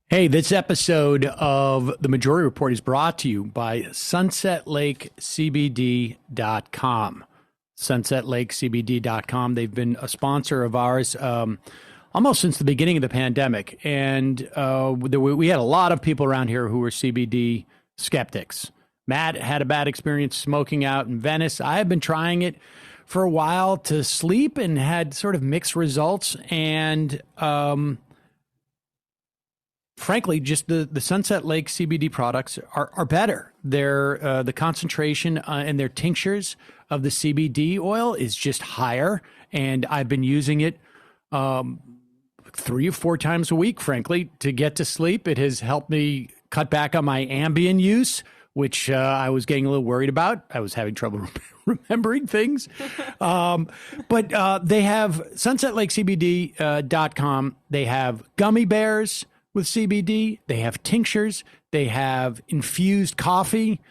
Hey, this episode of The Majority Report is brought to you by sunsetlakecbd.com. Sunsetlakecbd.com. They've been a sponsor of ours almost since the beginning of the pandemic. And we had a lot of people around here who were CBD skeptics. Matt had a bad experience smoking out in Venice. I have been trying it for a while to sleep and had sort of mixed results. And frankly, just the Sunset Lake CBD products are better. They're the concentration in their tinctures of the CBD oil is just higher, and I've been using it 3 or 4 times a week, frankly, to get to sleep. It has helped me cut back on my Ambien use, which I was getting a little worried about. I was having trouble remembering things. But they have sunsetlakecbd.com. They have gummy bears with CBD. They have tinctures. They have infused coffee,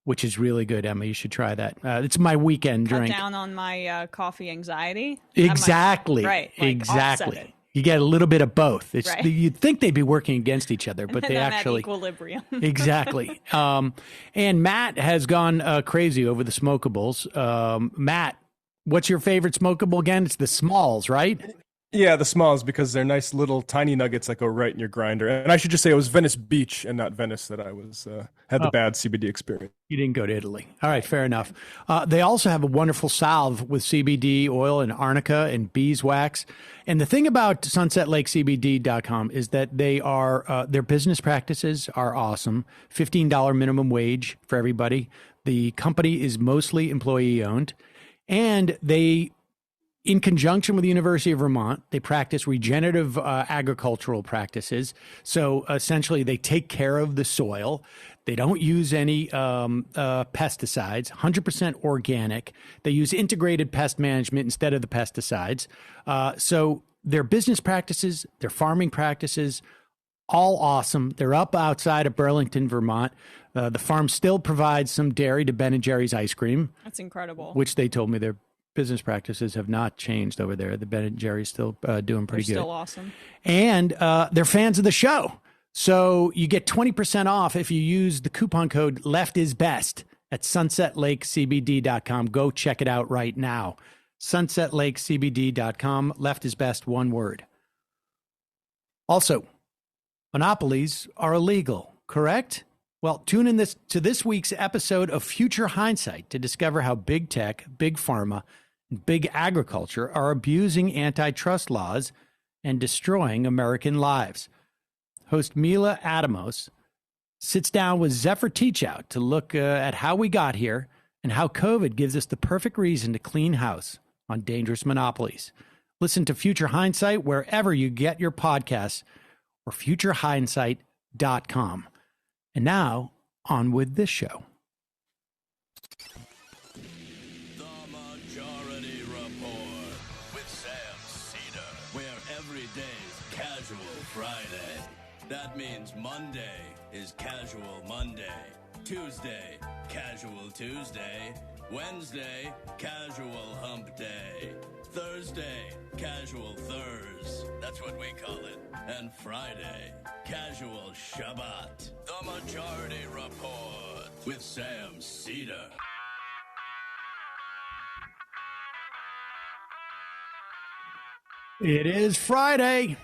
which is really good, Emma. You should try that. It's my weekend drink. Cut down on my coffee anxiety. Exactly. Right. Like exactly. You get a little bit of both. It's right. You'd think they'd be working against each other, but they actually at equilibrium. Exactly. And Matt has gone crazy over the Smokables. Matt, what's your favorite smokable again? It's the Smalls, right? Yeah, the Smalls, because they're nice little tiny nuggets that go right in your grinder. And I should just say it was Venice Beach and not Venice that I was had the bad CBD experience. You didn't go to Italy. All right, fair enough. They also have a wonderful salve with CBD oil and arnica and beeswax. And the thing about sunsetlakecbd.com is that they are their business practices are awesome. $15 minimum wage for everybody. The company is mostly employee owned, and they, in conjunction with the University of Vermont, they practice regenerative agricultural practices. So essentially, they take care of the soil. They don't use any pesticides, 100% organic. They use integrated pest management instead of the pesticides. So their business practices, their farming practices, all awesome. They're up outside of Burlington, Vermont. The farm still provides some dairy to Ben & Jerry's ice cream. That's incredible. Which they told me their business practices have not changed over there. The Ben & Jerry's still doing pretty good. Still awesome. And they're fans of the show. So you get 20% off if you use the coupon code LEFTISBEST at sunsetlakecbd.com. Go check it out right now. sunsetlakecbd.com. Left is best, one word. Also, monopolies are illegal, correct? Well, tune in to this week's episode of Future Hindsight to discover how big tech, big pharma, and big agriculture are abusing antitrust laws and destroying American lives. Host Mila Atmos sits down with Zephy Teachout to look at how we got here and how COVID gives us the perfect reason to clean house on dangerous monopolies. Listen to Future Hindsight wherever you get your podcasts or futurehindsight.com. And now, on with this show. The Majority Report with Sam Seder, where every day's Casual Friday. That means Monday is Casual Monday, Tuesday, Casual Tuesday, Wednesday, Casual Hump Day, Thursday, Casual Thurs, that's what we call it, and Friday, Casual Shabbat. The Majority Report with Sam Seder. It is Friday,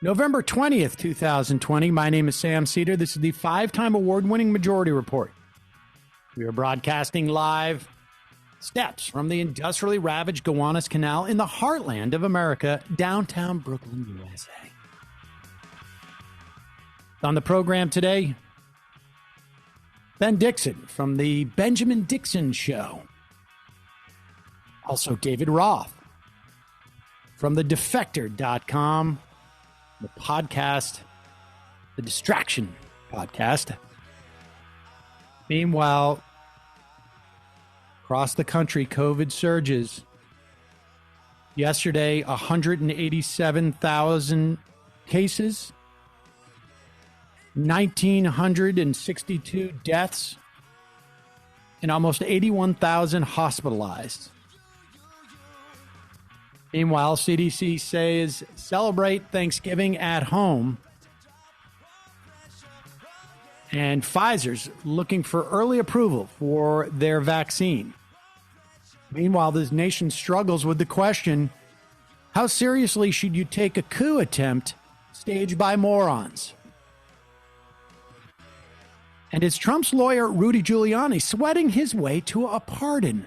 November 20th, 2020. My name is Sam Seder. This is the 5-time award-winning Majority Report. We are broadcasting live steps from the industrially ravaged Gowanus Canal in the heartland of America, downtown Brooklyn, USA. On the program today, Ben Dixon from the Benjamin Dixon Show. Also, David Roth from the Defector.com, the podcast, the Distraction Podcast. Meanwhile, across the country, COVID surges. Yesterday, 187,000 cases, 1,962 deaths, and almost 81,000 hospitalized. Meanwhile, CDC says celebrate Thanksgiving at home And Pfizer's looking for early approval for their vaccine. Meanwhile, the nation struggles with the question, how seriously should you take a coup attempt staged by morons? And is Trump's lawyer, Rudy Giuliani, sweating his way to a pardon?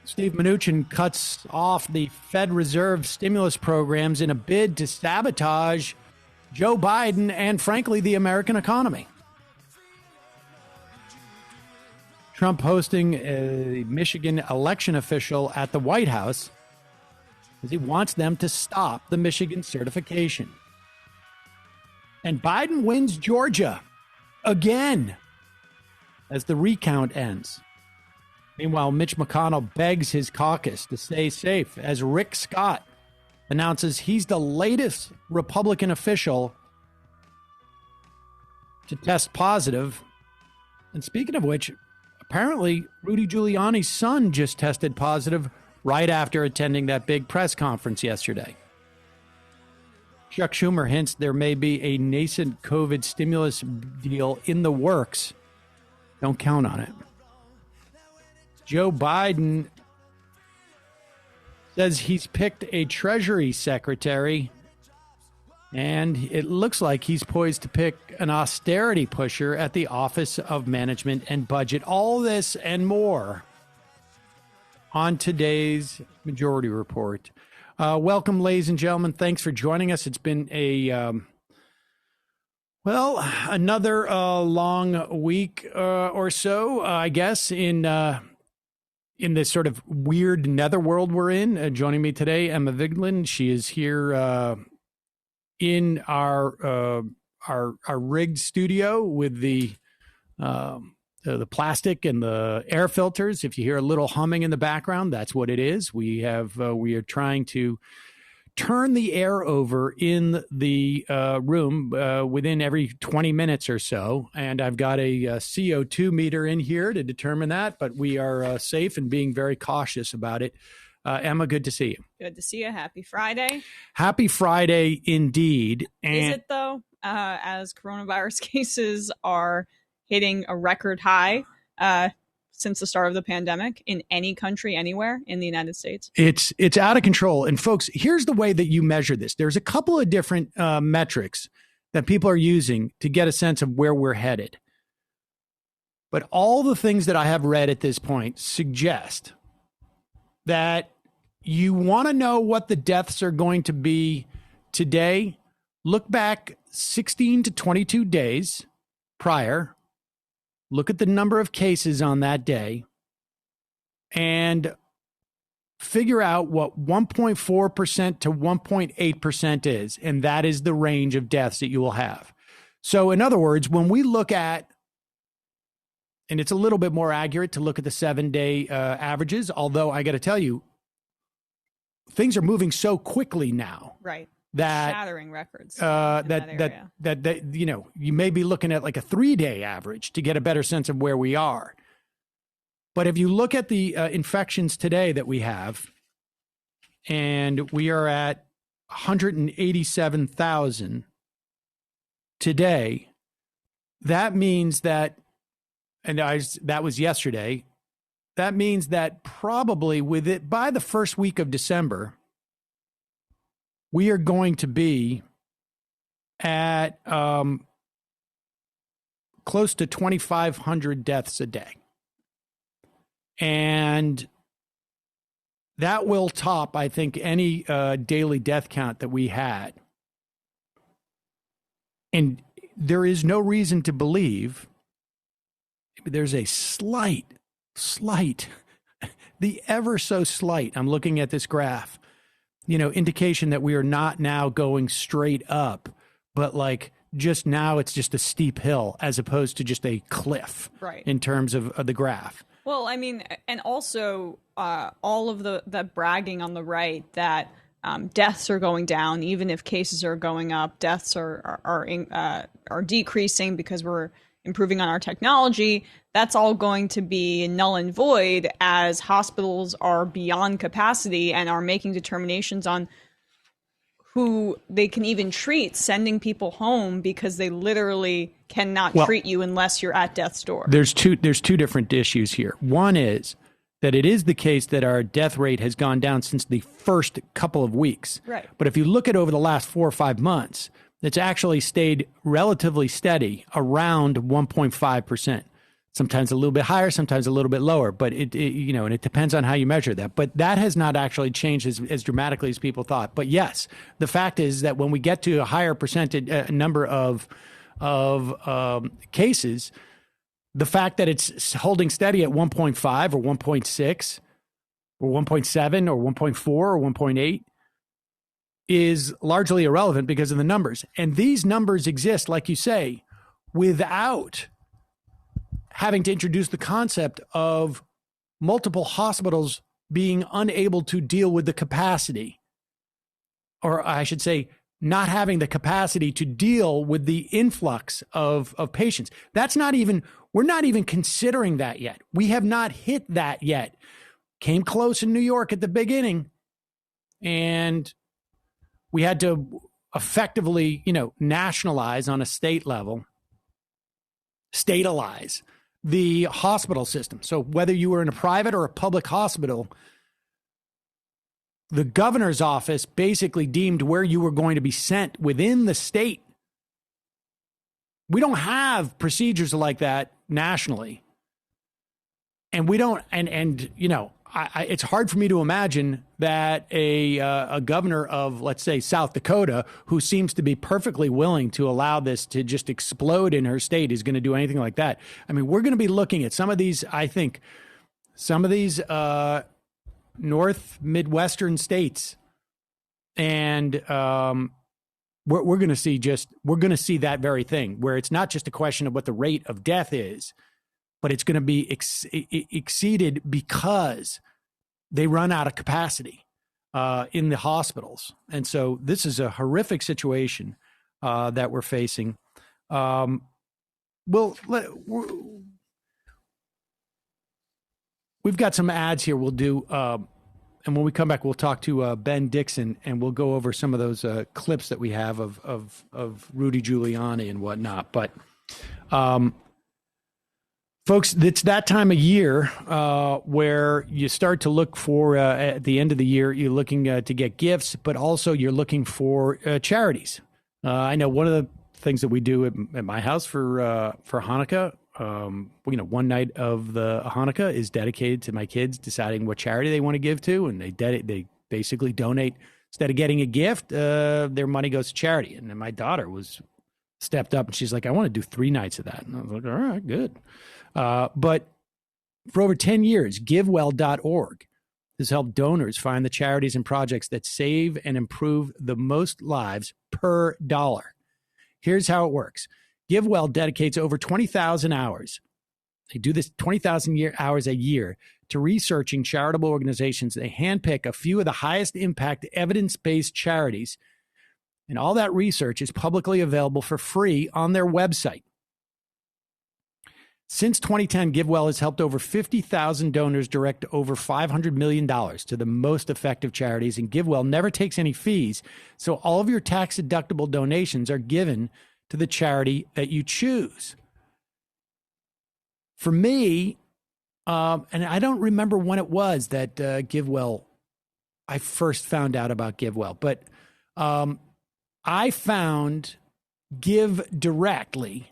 Steve Mnuchin cuts off the Fed Reserve stimulus programs in a bid to sabotage Joe Biden and, frankly, the American economy. Trump hosting a Michigan election official at the White House because he wants them to stop the Michigan certification. And Biden wins Georgia again as the recount ends. Meanwhile, Mitch McConnell begs his caucus to stay safe as Rick Scott announces he's the latest Republican official to test positive. And speaking of which, apparently Rudy Giuliani's son just tested positive right after attending that big press conference yesterday. Chuck Schumer hints there may be a nascent COVID stimulus deal in the works. Don't count on it. Joe Biden says he's picked a Treasury Secretary, and it looks like he's poised to pick an austerity pusher at the Office of Management and Budget. All this and more on today's Majority Report. Welcome, ladies and gentlemen. Thanks for joining us. It's been another long week or so, I guess, in this sort of weird netherworld we're in. Joining me today, Emma Vigeland. She is here in our rigged studio with the plastic and the air filters. If you hear a little humming in the background, that's what it is. We are trying to turn the air over in the room within every 20 minutes or so. And I've got a CO2 meter in here to determine that, but we are safe and being very cautious about it. Emma, good to see you. Good to see you. Happy Friday. Happy Friday indeed. And is it though? As coronavirus cases are hitting a record high since the start of the pandemic in any country, anywhere in the United States. It's out of control. And folks, here's the way that you measure this. There's a couple of different metrics that people are using to get a sense of where we're headed. But all the things that I have read at this point suggest that you want to know what the deaths are going to be today. Look back 16 to 22 days prior. Look at the number of cases on that day and figure out what 1.4% to 1.8% is. And that is the range of deaths that you will have. So in other words, when we look at, and it's a little bit more accurate to look at the 7-day averages, although I got to tell you, things are moving so quickly now. Right. That shattering records. That you know, you may be looking at like a 3-day average to get a better sense of where we are. But if you look at the infections today that we have, and we are at 187,000 today, that means that, that was yesterday. That means that probably by the first week of December, we are going to be at close to 2,500 deaths a day. And that will top, I think, any daily death count that we had. And there is no reason to believe there's a slight, the ever so slight, I'm looking at this graph, indication that we are not now going straight up, but like just now it's just a steep hill as opposed to just a cliff, right, in terms of the graph. Well, I mean, and also all of the bragging on the right that deaths are going down, even if cases are going up, deaths are decreasing because we're improving on our technology. That's all going to be null and void as hospitals are beyond capacity and are making determinations on who they can even treat, sending people home because they literally cannot treat you unless you're at death's door. There's two different issues here. One is that it is the case that our death rate has gone down since the first couple of weeks. Right. But if you look at over the last 4 or 5 months, it's actually stayed relatively steady around 1.5%. Sometimes a little bit higher, sometimes a little bit lower, but it and it depends on how you measure that. But that has not actually changed as dramatically as people thought. But yes, the fact is that when we get to a higher percentage number of cases, the fact that it's holding steady at 1.5 or 1.6 or 1.7 or 1.4 or 1.8 is largely irrelevant because of the numbers. And these numbers exist, like you say, without having to introduce the concept of multiple hospitals being unable to deal with the capacity, or I should say, not having the capacity to deal with the influx of patients. We're not even considering that yet. We have not hit that yet. Came close in New York at the beginning, and we had to effectively, nationalize on a state level, statalize the hospital system. So whether you were in a private or a public hospital, the governor's office basically deemed where you were going to be sent within the state. We don't have procedures like that nationally. And we don't, it's hard for me to imagine that a governor of, let's say, South Dakota, who seems to be perfectly willing to allow this to just explode in her state, is going to do anything like that. I mean, we're going to be looking at some of these North Midwestern states, and we're going to see that very thing, where it's not just a question of what the rate of death is, but it's going to be exceeded because they run out of capacity in the hospitals. And so this is a horrific situation that we're facing. We've got some ads here we'll do. And when we come back, we'll talk to Ben Dixon, and we'll go over some of those clips that we have of Rudy Giuliani and whatnot. But folks, it's that time of year where you start to look for, at the end of the year, you're looking to get gifts, but also you're looking for charities. I know one of the things that we do at my house for Hanukkah, one night of the Hanukkah is dedicated to my kids deciding what charity they want to give to, and they basically donate. Instead of getting a gift, their money goes to charity. And then my daughter stepped up, and she's like, I want to do 3 nights of that. And I was like, all right, good. But for over 10 years, GiveWell.org has helped donors find the charities and projects that save and improve the most lives per dollar. Here's how it works. GiveWell dedicates over 20,000 hours. They do this 20,000 hours a year to researching charitable organizations. They handpick a few of the highest impact evidence-based charities. And all that research is publicly available for free on their website. Since 2010, GiveWell has helped over 50,000 donors direct over $500 million to the most effective charities. And GiveWell never takes any fees, so all of your tax-deductible donations are given to the charity that you choose. For me, and I don't remember when it was that GiveWell, I first found out about GiveWell, but I found Give Directly,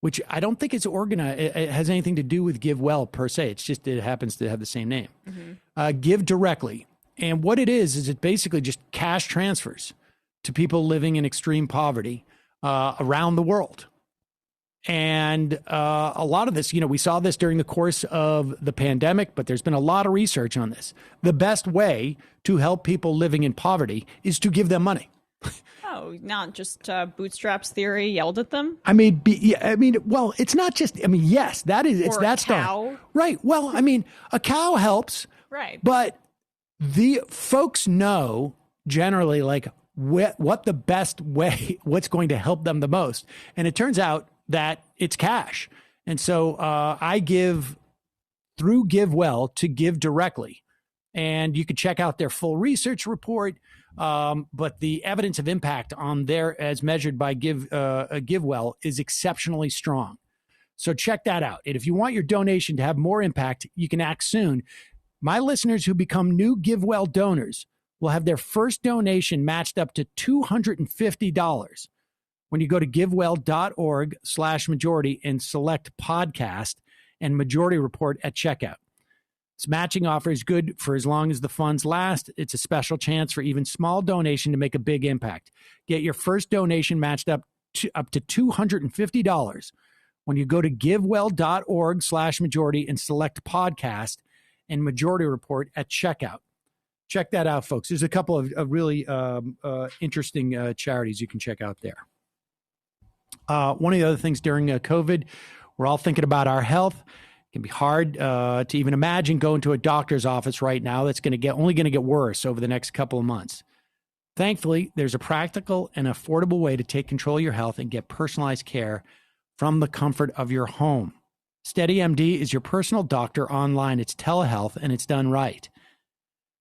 which I don't think it's organized. It has anything to do with GiveWell per se. It's just, it happens to have the same name. Mm-hmm. Give Directly. And what it is it basically just cash transfers to people living in extreme poverty around the world. And a lot of this, we saw this during the course of the pandemic, but there's been a lot of research on this. The best way to help people living in poverty is to give them money. Oh, not just bootstraps theory yelled at them? Well, it's not just, yes, that is, it's or that a cow. stuff. Right. Well, a cow helps. Right. But the folks know generally what the best way, what's going to help them the most. And it turns out that it's cash. And so I give through GiveWell to Give Directly. And you could check out their full research report. But the evidence of impact on their, as measured by GiveWell, is exceptionally strong. So check that out. And if you want your donation to have more impact, you can act soon. My listeners who become new GiveWell donors will have their first donation matched up to $250 when you go to givewell.org/majority and select podcast and majority report at checkout. This matching offer is good for as long as the funds last. It's a special chance for even small donation to make a big impact. Get your first donation matched up to $250 when you go to givewell.org/majority and select podcast and majority report at checkout. Check that out, folks. There's a couple of really interesting charities you can check out there. One of the other things during COVID, we're all thinking about our health. It can be hard to even imagine going to a doctor's office right now. That's only going to get worse over the next couple of months. Thankfully, there's a practical and affordable way to take control of your health and get personalized care from the comfort of your home. SteadyMD is your personal doctor online. It's telehealth, and it's done right.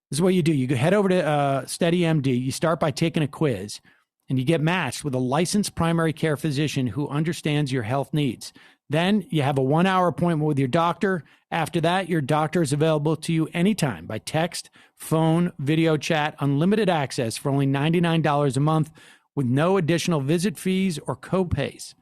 This is what you do. You head over to SteadyMD. You start by taking a quiz, and you get matched with a licensed primary care physician who understands your health needs. Then you have a 1-hour appointment with your doctor. After that, your doctor is available to you anytime by text, phone, video chat, unlimited access for only $99 a month with no additional visit fees or copays.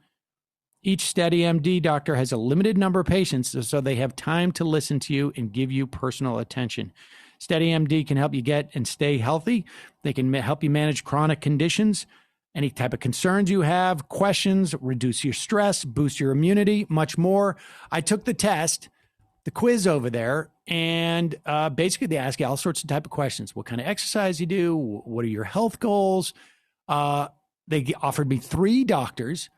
Each SteadyMD doctor has a limited number of patients, so they have time to listen to you and give you personal attention. SteadyMD can help you get and stay healthy. They can help you manage chronic conditions, any type of concerns you have, questions, reduce your stress, boost your immunity, much more. I took the test, the quiz over there, and basically they ask you all sorts of type of questions. What kind of exercise you do? What are your health goals? They offered me 3 doctors.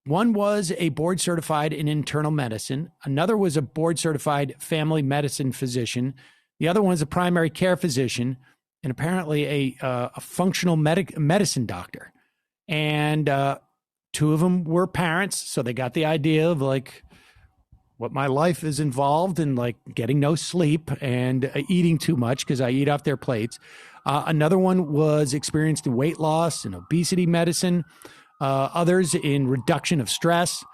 One was a board certified in internal medicine. Another was a board certified family medicine physician. The other one's a primary care physician, and apparently a functional medicine doctor. And 2 of them were parents, so they got the idea of like what my life is involved in, like getting no sleep and eating too much because I eat off their plates. Another one was experienced in weight loss and obesity medicine. Others in reduction of stress.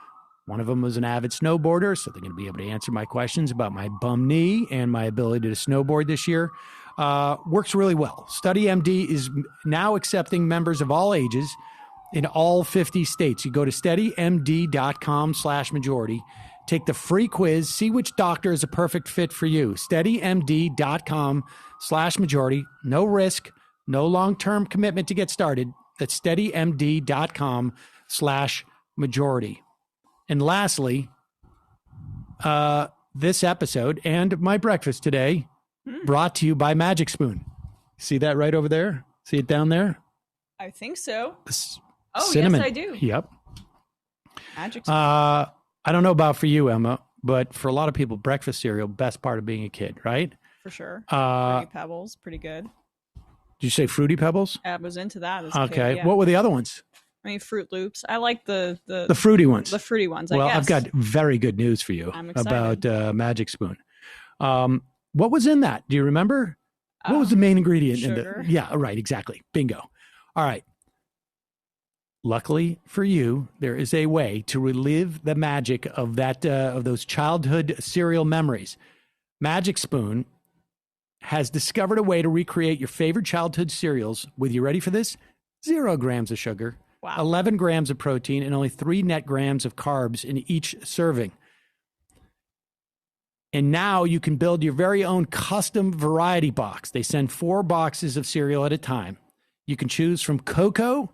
One of them was an avid snowboarder, so they're going to be able to answer my questions about my bum knee and my ability to snowboard this year. Works really well. StudyMD is now accepting members of all ages in all 50 states. You go to steadymd.com/majority, take the free quiz, see which doctor is a perfect fit for you. steadymd.com/majority. No risk, no long-term commitment to get started. That's steadymd.com/majority. And lastly, this episode and my breakfast today brought to you by Magic Spoon. See that right over there? See it down there? I think so. Cinnamon. Yes, I do. Yep. Magic Spoon. I don't know about for you, Emma, but for a lot of people, breakfast cereal, best part of being a kid, right? For sure. Fruity Pebbles, pretty good. Did you say Fruity Pebbles? I was into that as a Okay. kid, yeah. What were the other ones? I mean, Fruit Loops. I like the fruity ones. The fruity ones, Well, I guess. I've got very good news for you I'm excited. about Magic Spoon. What was in that? Do you remember? What was the main ingredient? Sugar. Yeah, right, exactly. Bingo. All right. Luckily for you, there is a way to relive the magic of that of those childhood cereal memories. Magic Spoon has discovered a way to recreate your favorite childhood cereals with, you ready for this? 0 grams of sugar, Wow. 11 grams of protein, and only 3 net grams of carbs in each serving. And now you can build your very own custom variety box. They send 4 boxes of cereal at a time. You can choose from cocoa,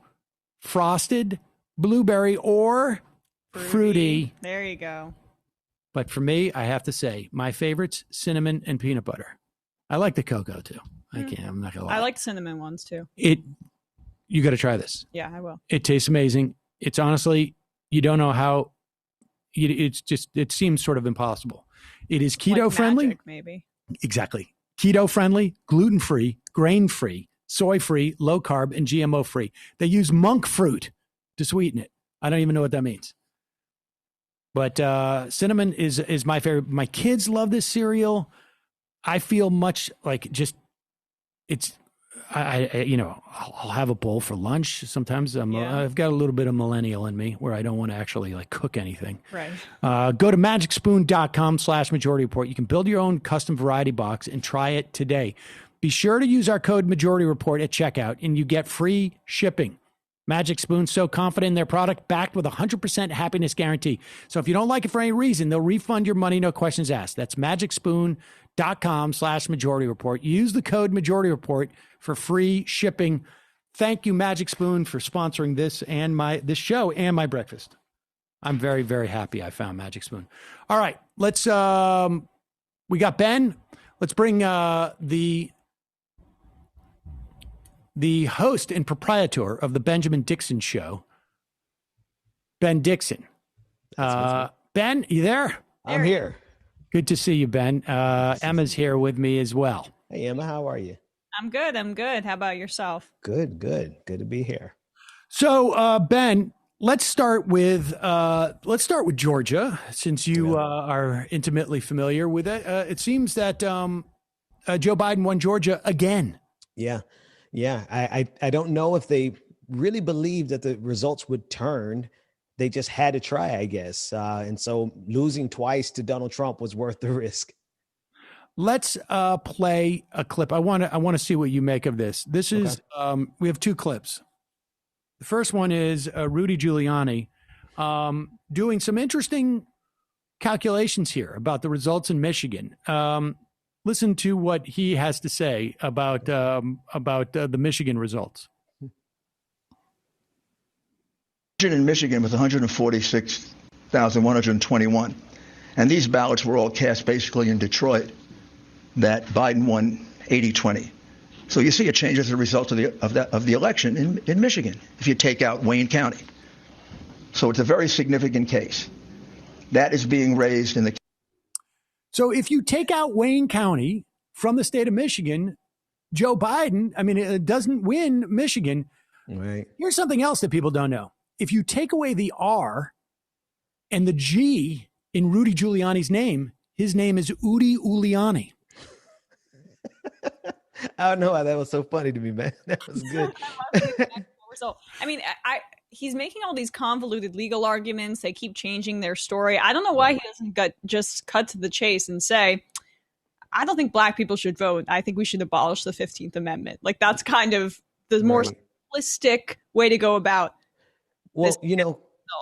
frosted, blueberry, or fruity. There you go. But for me, I have to say, my favorites, cinnamon and peanut butter. I like the cocoa too. I'm not gonna lie. I like cinnamon ones too. You got to try this. Yeah, I will. It tastes amazing. It's honestly, you don't know how. It seems sort of impossible. It is keto Like friendly. magic, maybe. Exactly. Keto friendly, gluten free, grain free, soy free, low carb, and GMO free. They use monk fruit to sweeten it. I don't even know what that means. But cinnamon is my favorite. My kids love this cereal. I feel much like just it's. I'll have a bowl for lunch. Sometimes I've got a little bit of millennial in me where I don't want to actually like cook anything. Right. Go to magicspoon.com/majority report. You can build your own custom variety box and try it today. Be sure to use our code majority report at checkout and you get free shipping. Magic Spoon's so confident in their product, backed with a 100% happiness guarantee. So if you don't like it for any reason, they'll refund your money, no questions asked. That's magicspoon.com/majority report. Use the code majority report for free shipping. Thank you, Magic Spoon, for sponsoring this and this show and my breakfast. I'm very, very happy I found Magic Spoon. All right, let's we got Ben. Let's bring the host and proprietor of the Benjamin Dixon Show, Ben Dixon. Ben, you there? I'm here. Good to see you, Ben. Emma's here with me as well. Hey, Emma, how are you? I'm good. How about yourself? Good. Good to be here. So, Ben, let's start with Georgia, since you are intimately familiar with it. It seems that Joe Biden won Georgia again. Yeah. I don't know if they really believed that the results would turn. They just had to try, I guess. And so losing twice to Donald Trump was worth the risk. Let's play a clip. I want to see what you make of this. This is we have two clips. The first one is Rudy Giuliani doing some interesting calculations here about the results in Michigan. Listen to what he has to say about the Michigan results. In Michigan with 146,121. And these ballots were all cast basically in Detroit, that Biden won 80-20. So you see it changes the result of the election in Michigan if you take out Wayne County. So it's a very significant case. That is being raised in the. So if you take out Wayne County from the state of Michigan, Joe Biden, it doesn't win Michigan. Right. Here's something else that people don't know. If you take away the R and the G in Rudy Giuliani's name, his name is Udi Giuliani. I don't know why that was so funny to me, man. That was good. He's making all these convoluted legal arguments. They keep changing their story. I don't know why he doesn't just cut to the chase and say, I don't think black people should vote. I think we should abolish the 15th Amendment. Like, that's kind of the more simplistic way to go about. Well,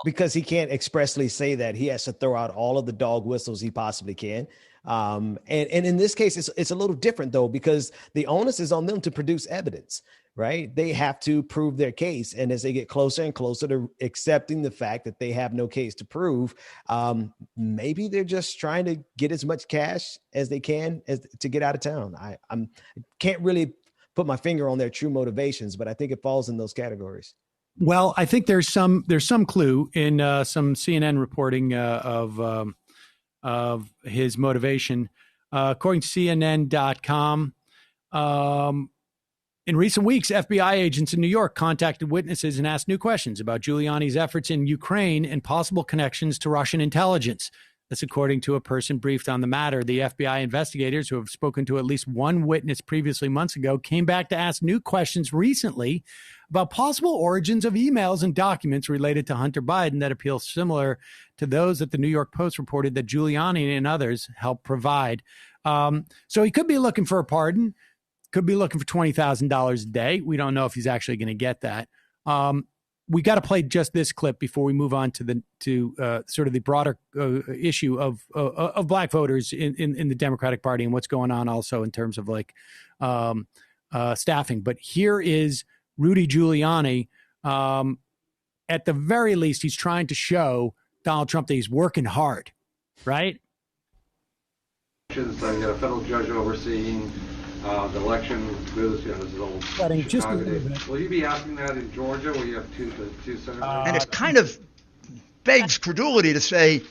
because he can't expressly say that, he has to throw out all of the dog whistles he possibly can. And in this case, it's a little different, though, because the onus is on them to produce evidence, right? They have to prove their case. And as they get closer and closer to accepting the fact that they have no case to prove, maybe they're just trying to get as much cash as they can to get out of town. I can't really put my finger on their true motivations, but I think it falls in those categories. Well, I think there's some clue in some CNN reporting of his motivation. According to CNN.com, in recent weeks, FBI agents in New York contacted witnesses and asked new questions about Giuliani's efforts in Ukraine and possible connections to Russian intelligence. That's according to a person briefed on the matter. The FBI investigators, who have spoken to at least one witness previously months ago, came back to ask new questions recently about possible origins of emails and documents related to Hunter Biden that appeal similar to those that the New York Post reported that Giuliani and others helped provide. So he could be looking for a pardon, could be looking for $20,000 a day. We don't know if he's actually going to get that. We got to play just this clip before we move on to sort of the broader issue of black voters in the Democratic Party and what's going on also in terms of staffing. But here is Rudy Giuliani. At the very least, he's trying to show Donald Trump that he's working hard, right? You got a federal judge overseeing the election. This is all Chicago days. Will you be asking that in Georgia, where you have two senators? And it's kind of begs credulity to say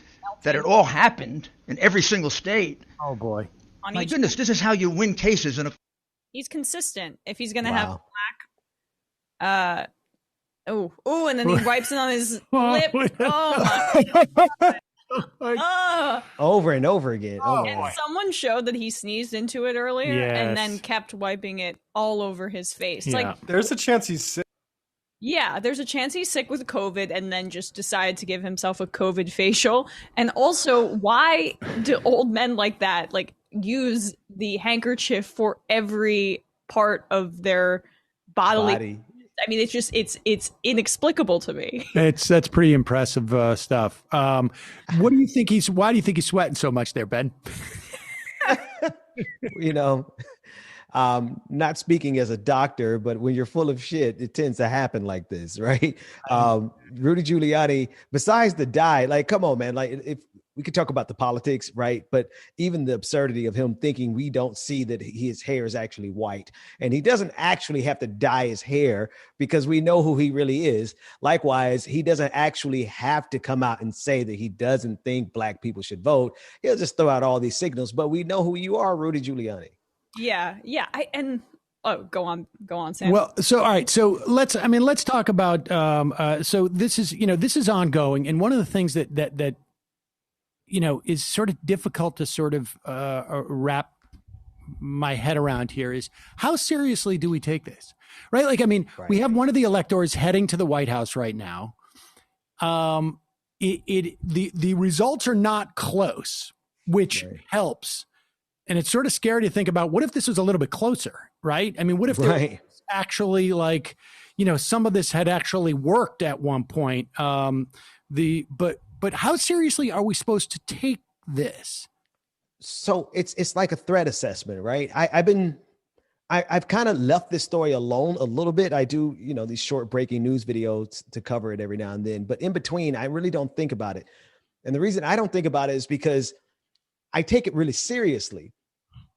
that it all happened in every single state. Oh boy! My goodness, this is how you win cases in a. He's consistent. If he's going to have black, and then he wipes it on his lip. Oh my God. Over and over again. Oh, and someone showed that he sneezed into it earlier and then kept wiping it all over his face. Yeah. Like, There's a chance he's sick. yeah, there's a chance he's sick with COVID and then just decided to give himself a COVID facial. And also, why do old men like that use the handkerchief for every part of their bodily? I mean, it's inexplicable to me. That's pretty impressive stuff. What do you think why do you think he's sweating so much there, Ben? Not speaking as a doctor, but when you're full of shit, it tends to happen like this, right? Rudy Giuliani, besides the dye, like, come on, man. Like, if we could talk about the politics, right? But even the absurdity of him thinking we don't see that his hair is actually white, and he doesn't actually have to dye his hair because we know who he really is. Likewise, he doesn't actually have to come out and say that he doesn't think black people should vote. He'll just throw out all these signals, but we know who you are, Rudy Giuliani. Yeah. Go on, Sam. Well, all right. So let's talk about. So this is ongoing, and one of the things that is sort of difficult to sort of wrap my head around here is how seriously do we take this, right? Like, I mean, we have one of the electors heading to the White House right now. The results are not close, which helps. And it's sort of scary to think about, what if this was a little bit closer, right? I mean, what if there was actually some of this had actually worked at one point? But how seriously are we supposed to take this? So it's like a threat assessment, right? I've kind of left this story alone a little bit. I do, these short breaking news videos to cover it every now and then, but in between, I really don't think about it. And the reason I don't think about it is because I take it really seriously.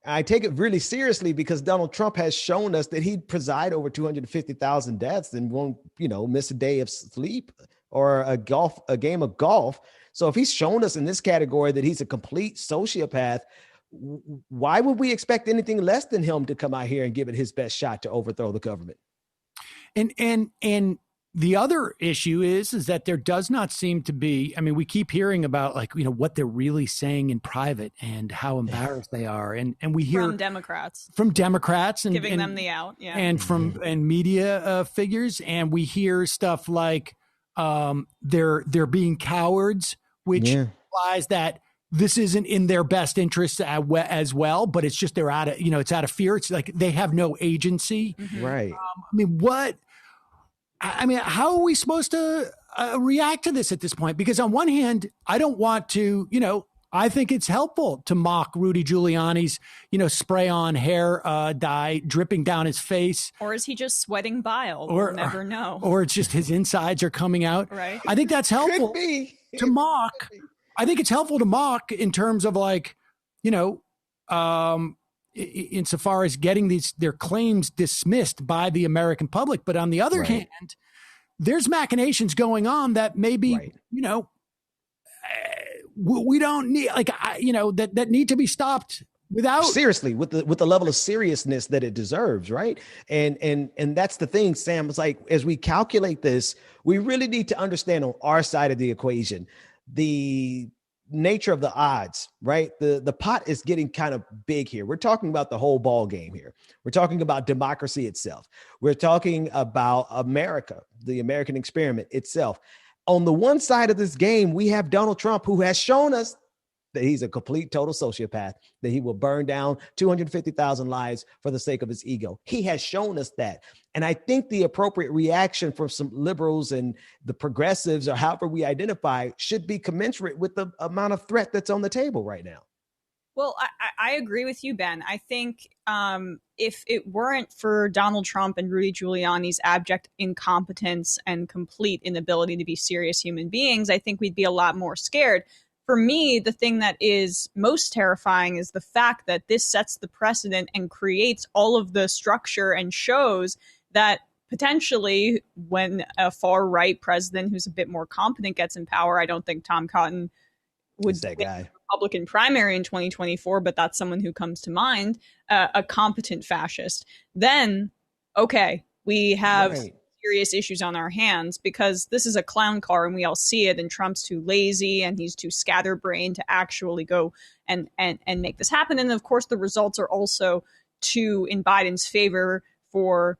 I take it really seriously because Donald Trump has shown us that he'd preside over 250,000 deaths and won't, miss a day of sleep or a game of golf. So if he's shown us in this category that he's a complete sociopath, why would we expect anything less than him to come out here and give it his best shot to overthrow the government? And the other issue is that there does not seem to be, I mean, we keep hearing about what they're really saying in private and how embarrassed they are. And we hear from Democrats and giving them the out. Yeah. And from media figures. And we hear stuff like they're being cowards, which implies that this isn't in their best interest as well, but it's just, they're out of, it's out of fear. It's like they have no agency. Mm-hmm. Right. How are we supposed to react to this at this point? Because on one hand, I don't want to, I think it's helpful to mock Rudy Giuliani's, spray on hair dye dripping down his face. Or is he just sweating bile? We'll never know. Or it's just his insides are coming out. Right. I think that's helpful to mock. I think it's helpful to mock in terms of insofar as getting their claims dismissed by the American public. But on the other hand, there's machinations going on that maybe, we don't need, that need to be stopped without seriously with the level of seriousness that it deserves. Right. And that's the thing, Sam. It's like, as we calculate this, we really need to understand on our side of the equation, the nature of the odds, right? The pot is getting kind of big here. We're talking about the whole ball game here. We're talking about democracy itself. We're talking about America, the American experiment itself. On the one side of this game, we have Donald Trump, who has shown us that he's a complete total sociopath, that he will burn down 250,000 lives for the sake of his ego. He has shown us that. And I think the appropriate reaction from some liberals and the progressives, or however we identify, should be commensurate with the amount of threat that's on the table right now. Well, I agree with you, Ben. I think if it weren't for Donald Trump and Rudy Giuliani's abject incompetence and complete inability to be serious human beings, I think we'd be a lot more scared. For me, the thing that is most terrifying is the fact that this sets the precedent and creates all of the structure and shows that potentially when a far right president who's a bit more competent gets in power, I don't think Tom Cotton would that guy. win the Republican primary in 2024, but that's someone who comes to mind, a competent fascist. Then, okay, we have serious issues on our hands, because this is a clown car and we all see it, and Trump's too lazy and he's too scatterbrained to actually go and make this happen. And of course, the results are also in Biden's favor for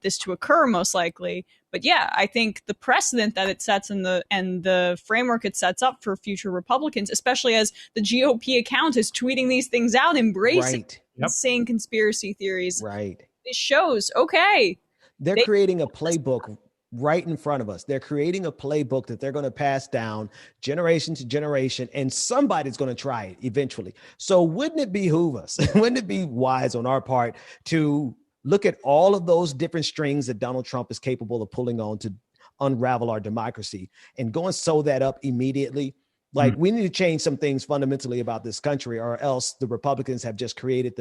this to occur, most likely. But yeah, I think the precedent that it sets and the framework it sets up for future Republicans, especially as the GOP account is tweeting these things out, embracing insane conspiracy theories. Right. It shows, okay. They're creating a playbook right in front of us. They're creating a playbook that they're going to pass down generation to generation, and somebody's going to try it eventually. So wouldn't it behoove us? Wouldn't it be wise on our part to look at all of those different strings that Donald Trump is capable of pulling on to unravel our democracy and go and sew that up immediately? Like, we need to change some things fundamentally about this country, or else the Republicans have just created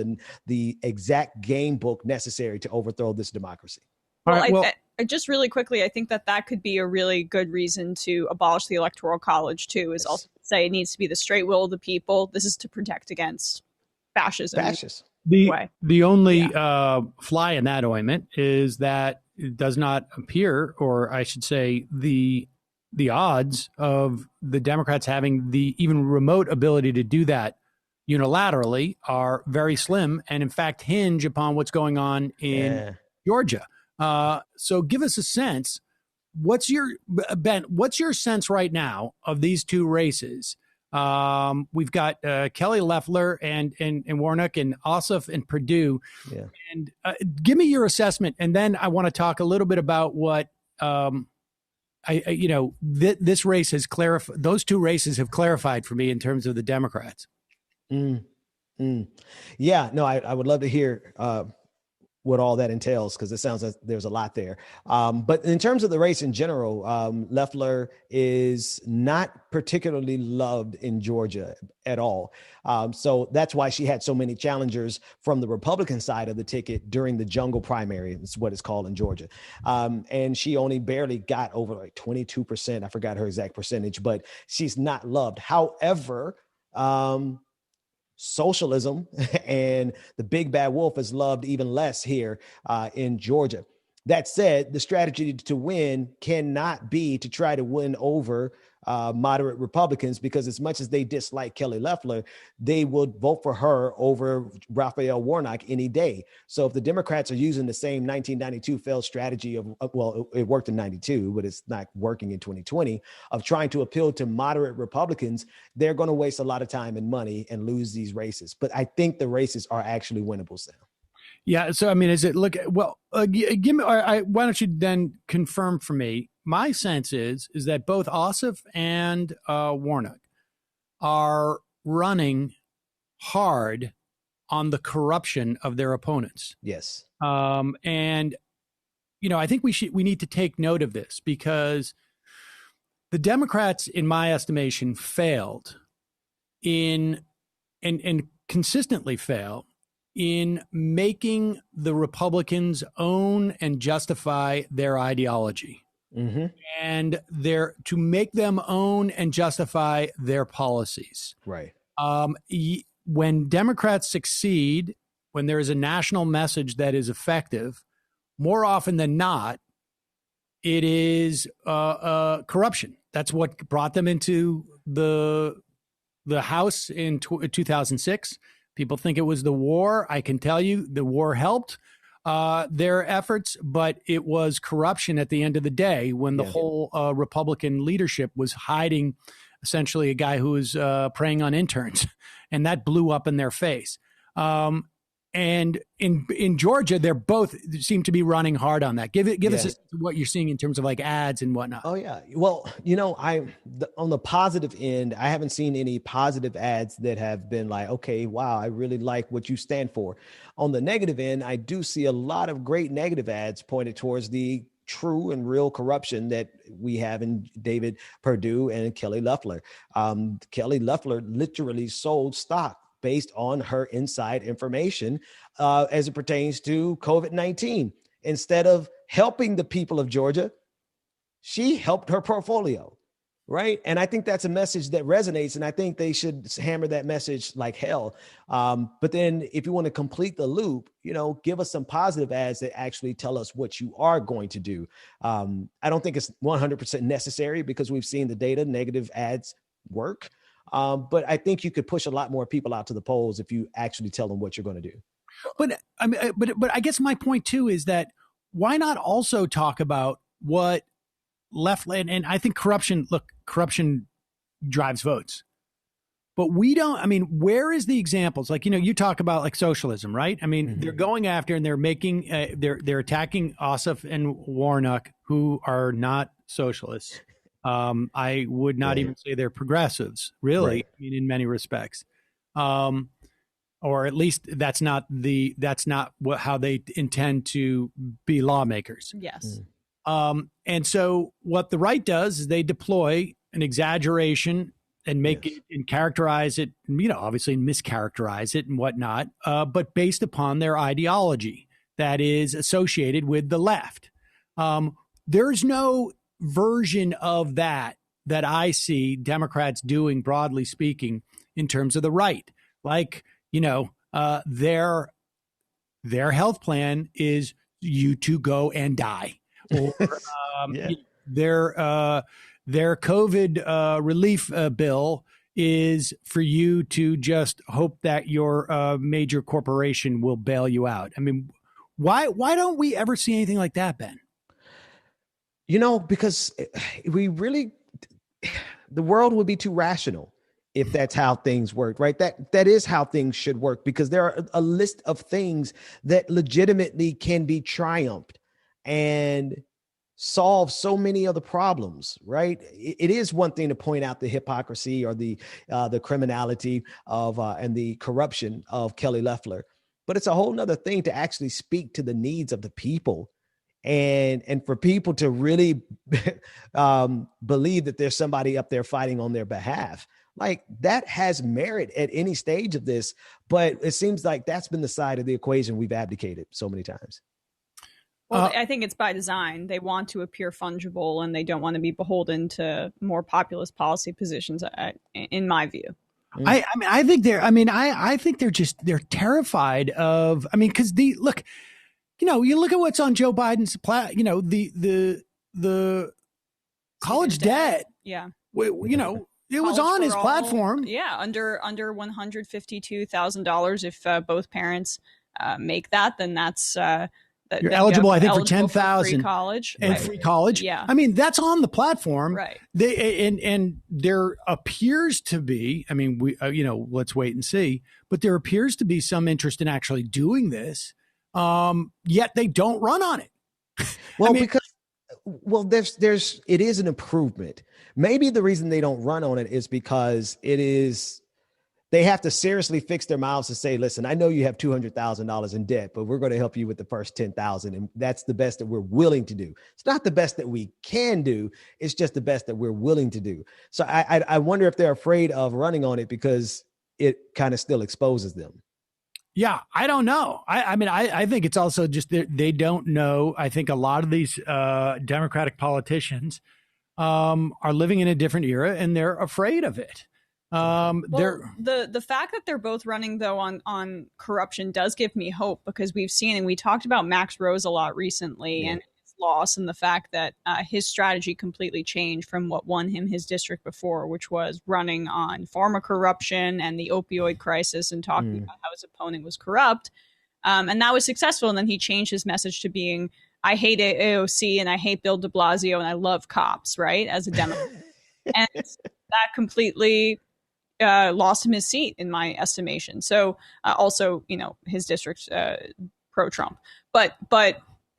the exact game book necessary to overthrow this democracy. Well, I just really quickly, I think that could be a really good reason to abolish the Electoral College too, is also to say it needs to be the straight will of the people. This is to protect against fascism. The only fly in that ointment is that it does not appear, or I should say the odds of the Democrats having the even remote ability to do that unilaterally are very slim, and in fact hinge upon what's going on in Georgia. So give us a sense. What's your sense right now of these two races? We've got Kelly Loeffler and Warnock and Ossoff and Perdue. Yeah. And give me your assessment, and then I want to talk a little bit about what this race has clarified. Those two races have clarified for me in terms of the Democrats. Yeah, no, I would love to hear what all that entails, because it sounds like there's a lot there. But in terms of the race in general, Loeffler is not particularly loved in Georgia at all. So that's why she had so many challengers from the Republican side of the ticket during the jungle primary. It's what it's called in Georgia. And she only barely got over like 22%. I forgot her exact percentage, but she's not loved. However, socialism and the big bad wolf is loved even less here in Georgia. That said, the strategy to win cannot be to try to win over moderate Republicans, because as much as they dislike Kelly Loeffler, they would vote for her over Raphael Warnock any day. So if the Democrats are using the same 1992 failed strategy of, well, it worked in 92, but it's not working in 2020, of trying to appeal to moderate Republicans, they're going to waste a lot of time and money and lose these races. But I think the races are actually winnable, Sam. Yeah. So, I mean, give me, why don't you then confirm for me? My sense is that both Ossoff and Warnock are running hard on the corruption of their opponents. Yes. And, I think we need to take note of this, because the Democrats, in my estimation, failed and consistently fail in making the Republicans own and justify their ideology, and to make them own and justify their policies. Right. When Democrats succeed, when there is a national message that is effective, more often than not, it is corruption. That's what brought them into the House in 2006. People think it was the war. I can tell you the war helped their efforts, but it was corruption at the end of the day, when the whole Republican leadership was hiding essentially a guy who was preying on interns, and that blew up in their face. And in Georgia, they're both seem to be running hard on that. Give us what you're seeing in terms of like ads and whatnot. Oh yeah. Well, on the positive end, I haven't seen any positive ads that have been like, okay, wow, I really like what you stand for. On the negative end, I do see a lot of great negative ads pointed towards the true and real corruption that we have in David Perdue and Kelly Loeffler. Kelly Loeffler literally sold stock based on her inside information as it pertains to COVID-19. Instead of helping the people of Georgia, she helped her portfolio. Right. And I think that's a message that resonates. And I think they should hammer that message like hell. But then if you want to complete the loop, give us some positive ads that actually tell us what you are going to do. I don't think it's 100% necessary because we've seen the data, negative ads work. But I think you could push a lot more people out to the polls if you actually tell them what you're going to do. But I mean, but I guess my point too is that why not also talk about what left, and I think corruption drives votes, but we don't. I mean, where is the examples? Like, you talk about like socialism, right? I mean, they're going after and they're making they're attacking Ossoff and Warnock, who are not socialists. I would not even say they're progressives, really. Right. I mean, in many respects, or at least that's not how they intend to be lawmakers. Yes. And so what the right does is they deploy an exaggeration and make it and characterize it, obviously mischaracterize it and whatnot, but based upon their ideology that is associated with the left. There's no version of that I see Democrats doing, broadly speaking, in terms of the right. Like, their health plan is you to go and die. Or their COVID relief bill is for you to just hope that your major corporation will bail you out. I mean, why don't we ever see anything like that, Ben? Because the world would be too rational if that's how things work, right? That is how things should work, because there are a list of things that legitimately can be triumphed and solve so many of the problems, right? It is one thing to point out the hypocrisy or the criminality of and the corruption of Kelly Loeffler, but it's a whole nother thing to actually speak to the needs of the people. And for people to really believe that there's somebody up there fighting on their behalf, like that has merit at any stage of this. But it seems like that's been the side of the equation we've abdicated so many times. Well, I think it's by design. They want to appear fungible and they don't want to be beholden to more populist policy positions, in my view. I think they're terrified of, because you look at what's on Joe Biden's the college debt. Yeah. It was on his platform. Yeah. Under $152,000. If both parents make that, then that's, you're eligible, I think, for $10,000 free college and free college. Yeah. I mean, that's on the platform. Right. And there appears to be, let's wait and see, but there appears to be some interest in actually doing this. Yet they don't run on it. Well, it is an improvement. Maybe the reason they don't run on it is because they have to seriously fix their mouths to say, listen, I know you have $200,000 in debt, but we're going to help you with the first 10,000. And that's the best that we're willing to do. It's not the best that we can do. It's just the best that we're willing to do. So I wonder if they're afraid of running on it because it kind of still exposes them. Yeah, I don't know. I think it's also just they don't know. I think a lot of these Democratic politicians are living in a different era and they're afraid of it. The fact that they're both running though on corruption does give me hope, because we've seen, and we talked about Max Rose a lot recently and his loss, and the fact that his strategy completely changed from what won him his district before, which was running on pharma corruption and the opioid crisis and talking about how his opponent was corrupt. And that was successful. And then he changed his message to being, I hate AOC and I hate Bill de Blasio and I love cops, right? As a Democrat. And that completely lost him his seat in my estimation. So also, his district pro-Trump. But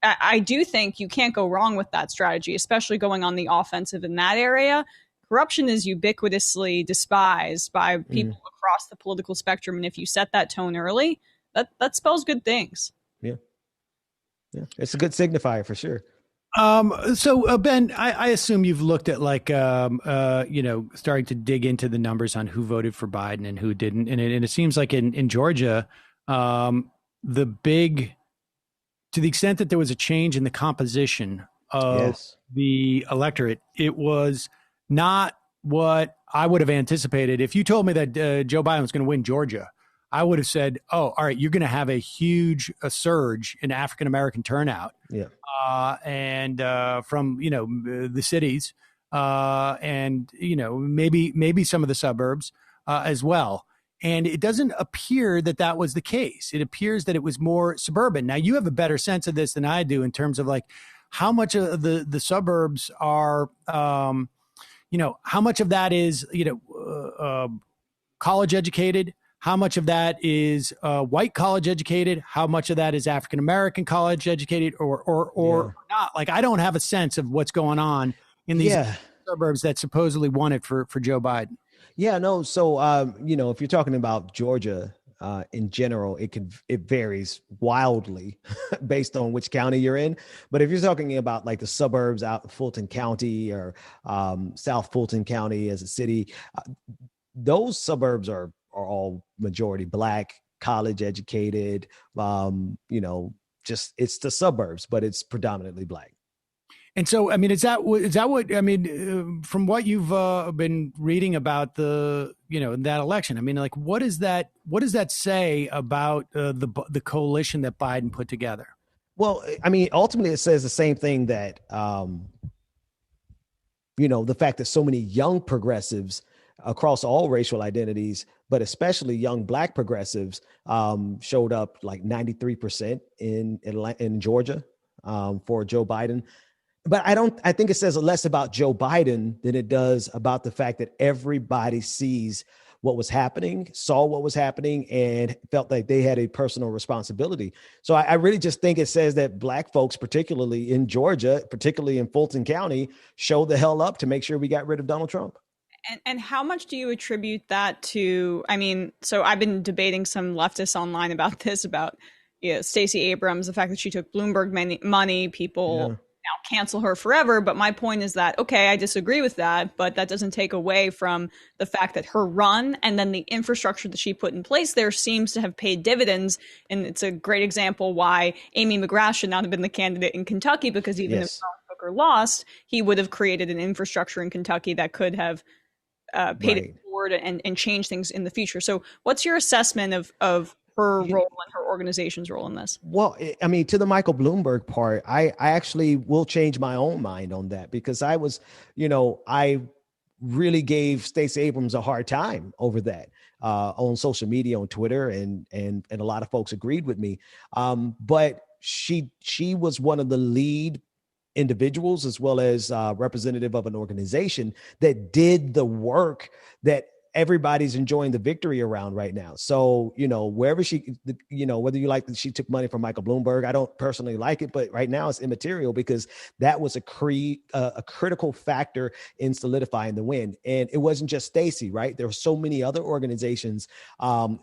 I do think you can't go wrong with that strategy, especially going on the offensive in that area. Corruption is ubiquitously despised by people across the political spectrum. And if you set that tone early, that spells good things. Yeah. It's a good signifier for sure. So Ben, I assume you've looked at starting to dig into the numbers on who voted for Biden and who didn't. And it seems like in Georgia, to the extent that there was a change in the composition of the electorate, it was not what I would have anticipated. If you told me that Joe Biden was going to win Georgia, I would have said, oh, all right, you're going to have a huge surge in African-American turnout. Yeah. And from, the cities and, maybe some of the suburbs as well. And it doesn't appear that that was the case. It appears that it was more suburban. Now, you have a better sense of this than I do in terms of like how much of the suburbs are, how much of that is, college educated, how much of that is white college educated, how much of that is African-American college educated or not. Like, I don't have a sense of what's going on in these suburbs that supposedly won it for Joe Biden. Yeah, no. So, if you're talking about Georgia in general, it varies wildly based on which county you're in. But if you're talking about like the suburbs out in Fulton County or South Fulton County as a city, those suburbs are all majority Black, college educated, just it's the suburbs, but it's predominantly Black. And so, I mean, is that what, I mean, from what you've been reading about that election, I mean, like, what does that say about the coalition that Biden put together? Well, I mean, ultimately it says the same thing that, the fact that so many young progressives across all racial identities, but especially young Black progressives, showed up like 93% in Georgia for Joe Biden. But I think it says less about Joe Biden than it does about the fact that everybody sees what was happening, saw what was happening, and felt like they had a personal responsibility. So I really just think it says that Black folks, particularly in Georgia, particularly in Fulton County, showed the hell up to make sure we got rid of Donald Trump. And how much do you attribute that to? I mean, so I've been debating some leftists online about this, about Stacey Abrams, the fact that she took Bloomberg money, people now cancel her forever. But my point is that, okay, I disagree with that, but that doesn't take away from the fact that her run and then the infrastructure that she put in place there seems to have paid dividends. And it's a great example why Amy McGrath should not have been the candidate in Kentucky, because even if John Booker lost, he would have created an infrastructure in Kentucky that could have paid it forward and change things in the future. So what's your assessment of her role and her organization's role in this? Well, I mean, to the Michael Bloomberg part, I actually will change my own mind on that, because I was, I really gave Stacey Abrams a hard time over that on social media, on Twitter, and a lot of folks agreed with me. But she was one of the lead individuals, as well as representative of an organization that did the work that everybody's enjoying the victory around right now. So, wherever whether you like that she took money from Michael Bloomberg, I don't personally like it, but right now it's immaterial, because that was a critical factor in solidifying the win. And it wasn't just Stacey, right? There were so many other organizations,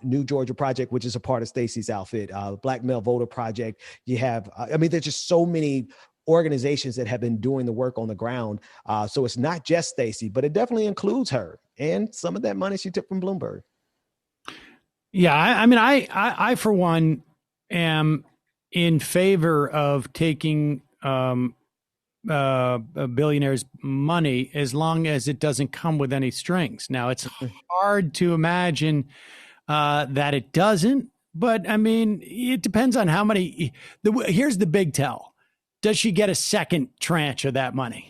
New Georgia Project, which is a part of Stacey's outfit, Black Male Voter Project. You have, there's just so many organizations that have been doing the work on the ground. So it's not just Stacey, but it definitely includes her and some of that money she took from Bloomberg. Yeah, I for one am in favor of taking billionaires' money as long as it doesn't come with any strings. Now, it's hard to imagine that it doesn't, but I mean, it depends on how many. Here's the big tell. Does she get a second tranche of that money?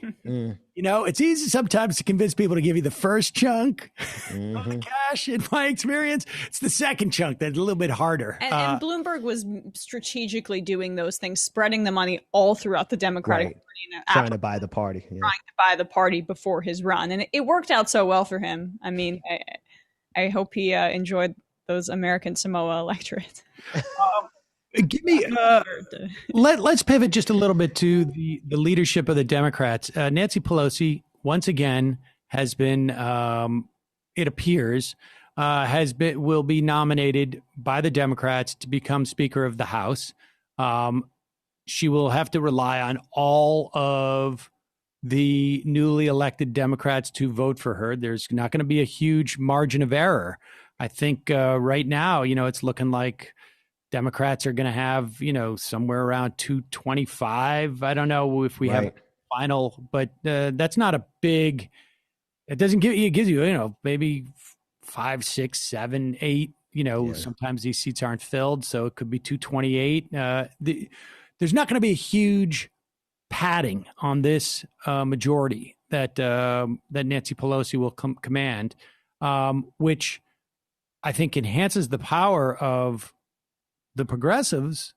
It's easy sometimes to convince people to give you the first chunk of the cash. In my experience, it's the second chunk that's a little bit harder. And Bloomberg was strategically doing those things, spreading the money all throughout the Democratic Party. Trying to buy the party. Yeah. Trying to buy the party before his run. And it worked out so well for him. I mean, I hope he enjoyed those American Samoa electorates. Give me. Let's pivot just a little bit to the leadership of the Democrats. Nancy Pelosi once again has been, it appears, will be nominated by the Democrats to become Speaker of the House. She will have to rely on all of the newly elected Democrats to vote for her. There's not going to be a huge margin of error. I think right now, it's looking like Democrats are going to have, somewhere around 225. I don't know if we have a final, but that's not a big It doesn't give you, it gives you, maybe 5, 6, 7, 8, sometimes these seats aren't filled. So it could be 228. There's not going to be a huge padding on this majority that Nancy Pelosi will command, which I think enhances the power of the progressives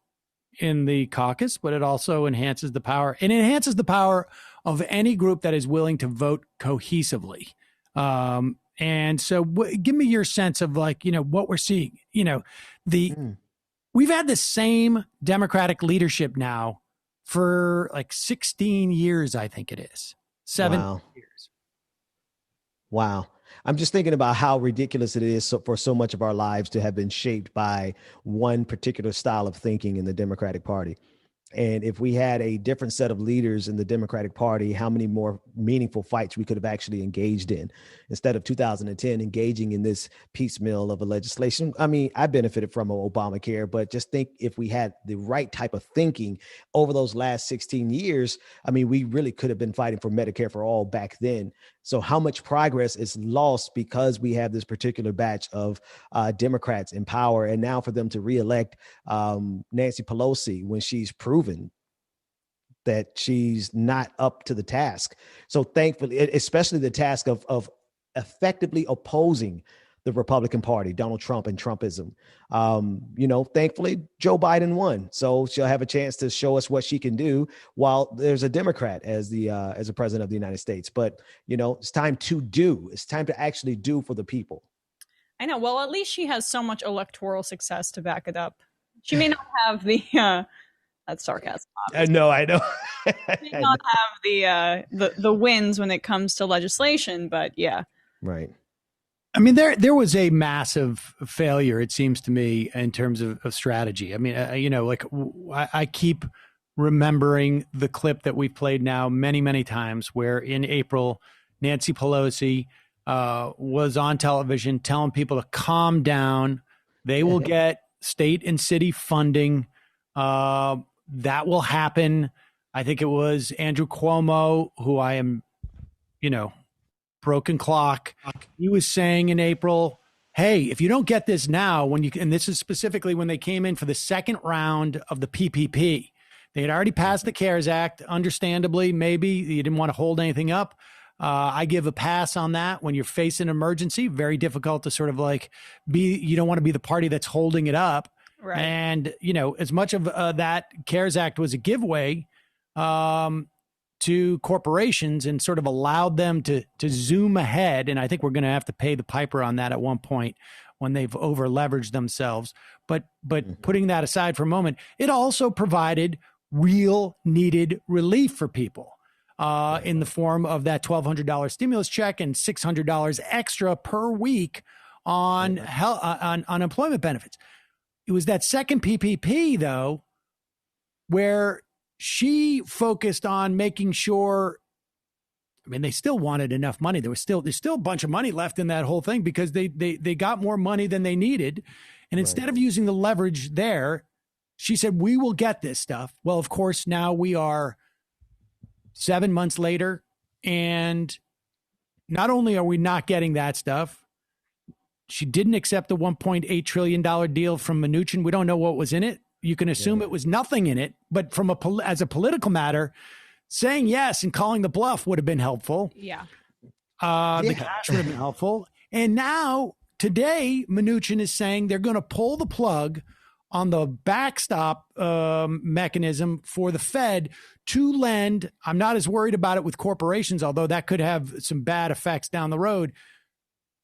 in the caucus, but it also enhances the power. It enhances the power of any group that is willing to vote cohesively. And so give me your sense of what we're seeing. We've had the same Democratic leadership now for 16 years, I think it is. 7 years. Wow. I'm just thinking about how ridiculous it is for so much of our lives to have been shaped by one particular style of thinking in the Democratic Party. And if we had a different set of leaders in the Democratic Party, how many more meaningful fights we could have actually engaged in instead of 2010 engaging in this piecemeal of a legislation. I mean, I benefited from Obamacare, but just think if we had the right type of thinking over those last 16 years, I mean, we really could have been fighting for Medicare for all back then. So how much progress is lost because we have this particular batch of Democrats in power, and now for them to reelect Nancy Pelosi when she's proven that she's not up to the task. So thankfully, especially the task of effectively opposing the Republican Party, Donald Trump and Trumpism. Thankfully, Joe Biden won. So she'll have a chance to show us what she can do while there's a Democrat as a president of the United States. But, it's time to do. It's time to actually do for the people. I know. Well, at least she has so much electoral success to back it up. She may not have the that's sarcasm. No, I know. She may not have the wins when it comes to legislation, but yeah. Right. I mean, there was a massive failure, it seems to me, in terms of strategy. I mean, I keep remembering the clip that we've played now many, many times where in April, Nancy Pelosi was on television telling people to calm down. They will get state and city funding. That will happen. I think it was Andrew Cuomo, who I am, broken clock. He was saying in April, hey, if you don't get this now, and this is specifically when they came in for the second round of the PPP, they had already passed the CARES Act. Understandably, maybe you didn't want to hold anything up. I give a pass on that when you're facing an emergency. Very difficult to sort of you don't want to be the party that's holding it up. Right. And, as much of that CARES Act was a giveaway to corporations and sort of allowed them to zoom ahead. And I think we're going to have to pay the piper on that at one point when they've over leveraged themselves. But putting that aside for a moment, it also provided real needed relief for people in the form of that $1,200 stimulus check and $600 extra per week on unemployment benefits. It was that second PPP, though, where she focused on making sure, I mean, they still wanted enough money. There's still a bunch of money left in that whole thing because they got more money than they needed. And instead of using the leverage there, she said, we will get this stuff. Well, of course, now we are 7 months later, and not only are we not getting that stuff, she didn't accept the $1.8 trillion deal from Mnuchin. We don't know what was in it. You can assume it was nothing in it, but as a political matter, saying yes and calling the bluff would have been helpful. Yeah. The cash would have been helpful. And now today, Mnuchin is saying they're going to pull the plug on the backstop mechanism for the Fed to lend. I'm not as worried about it with corporations, although that could have some bad effects down the road,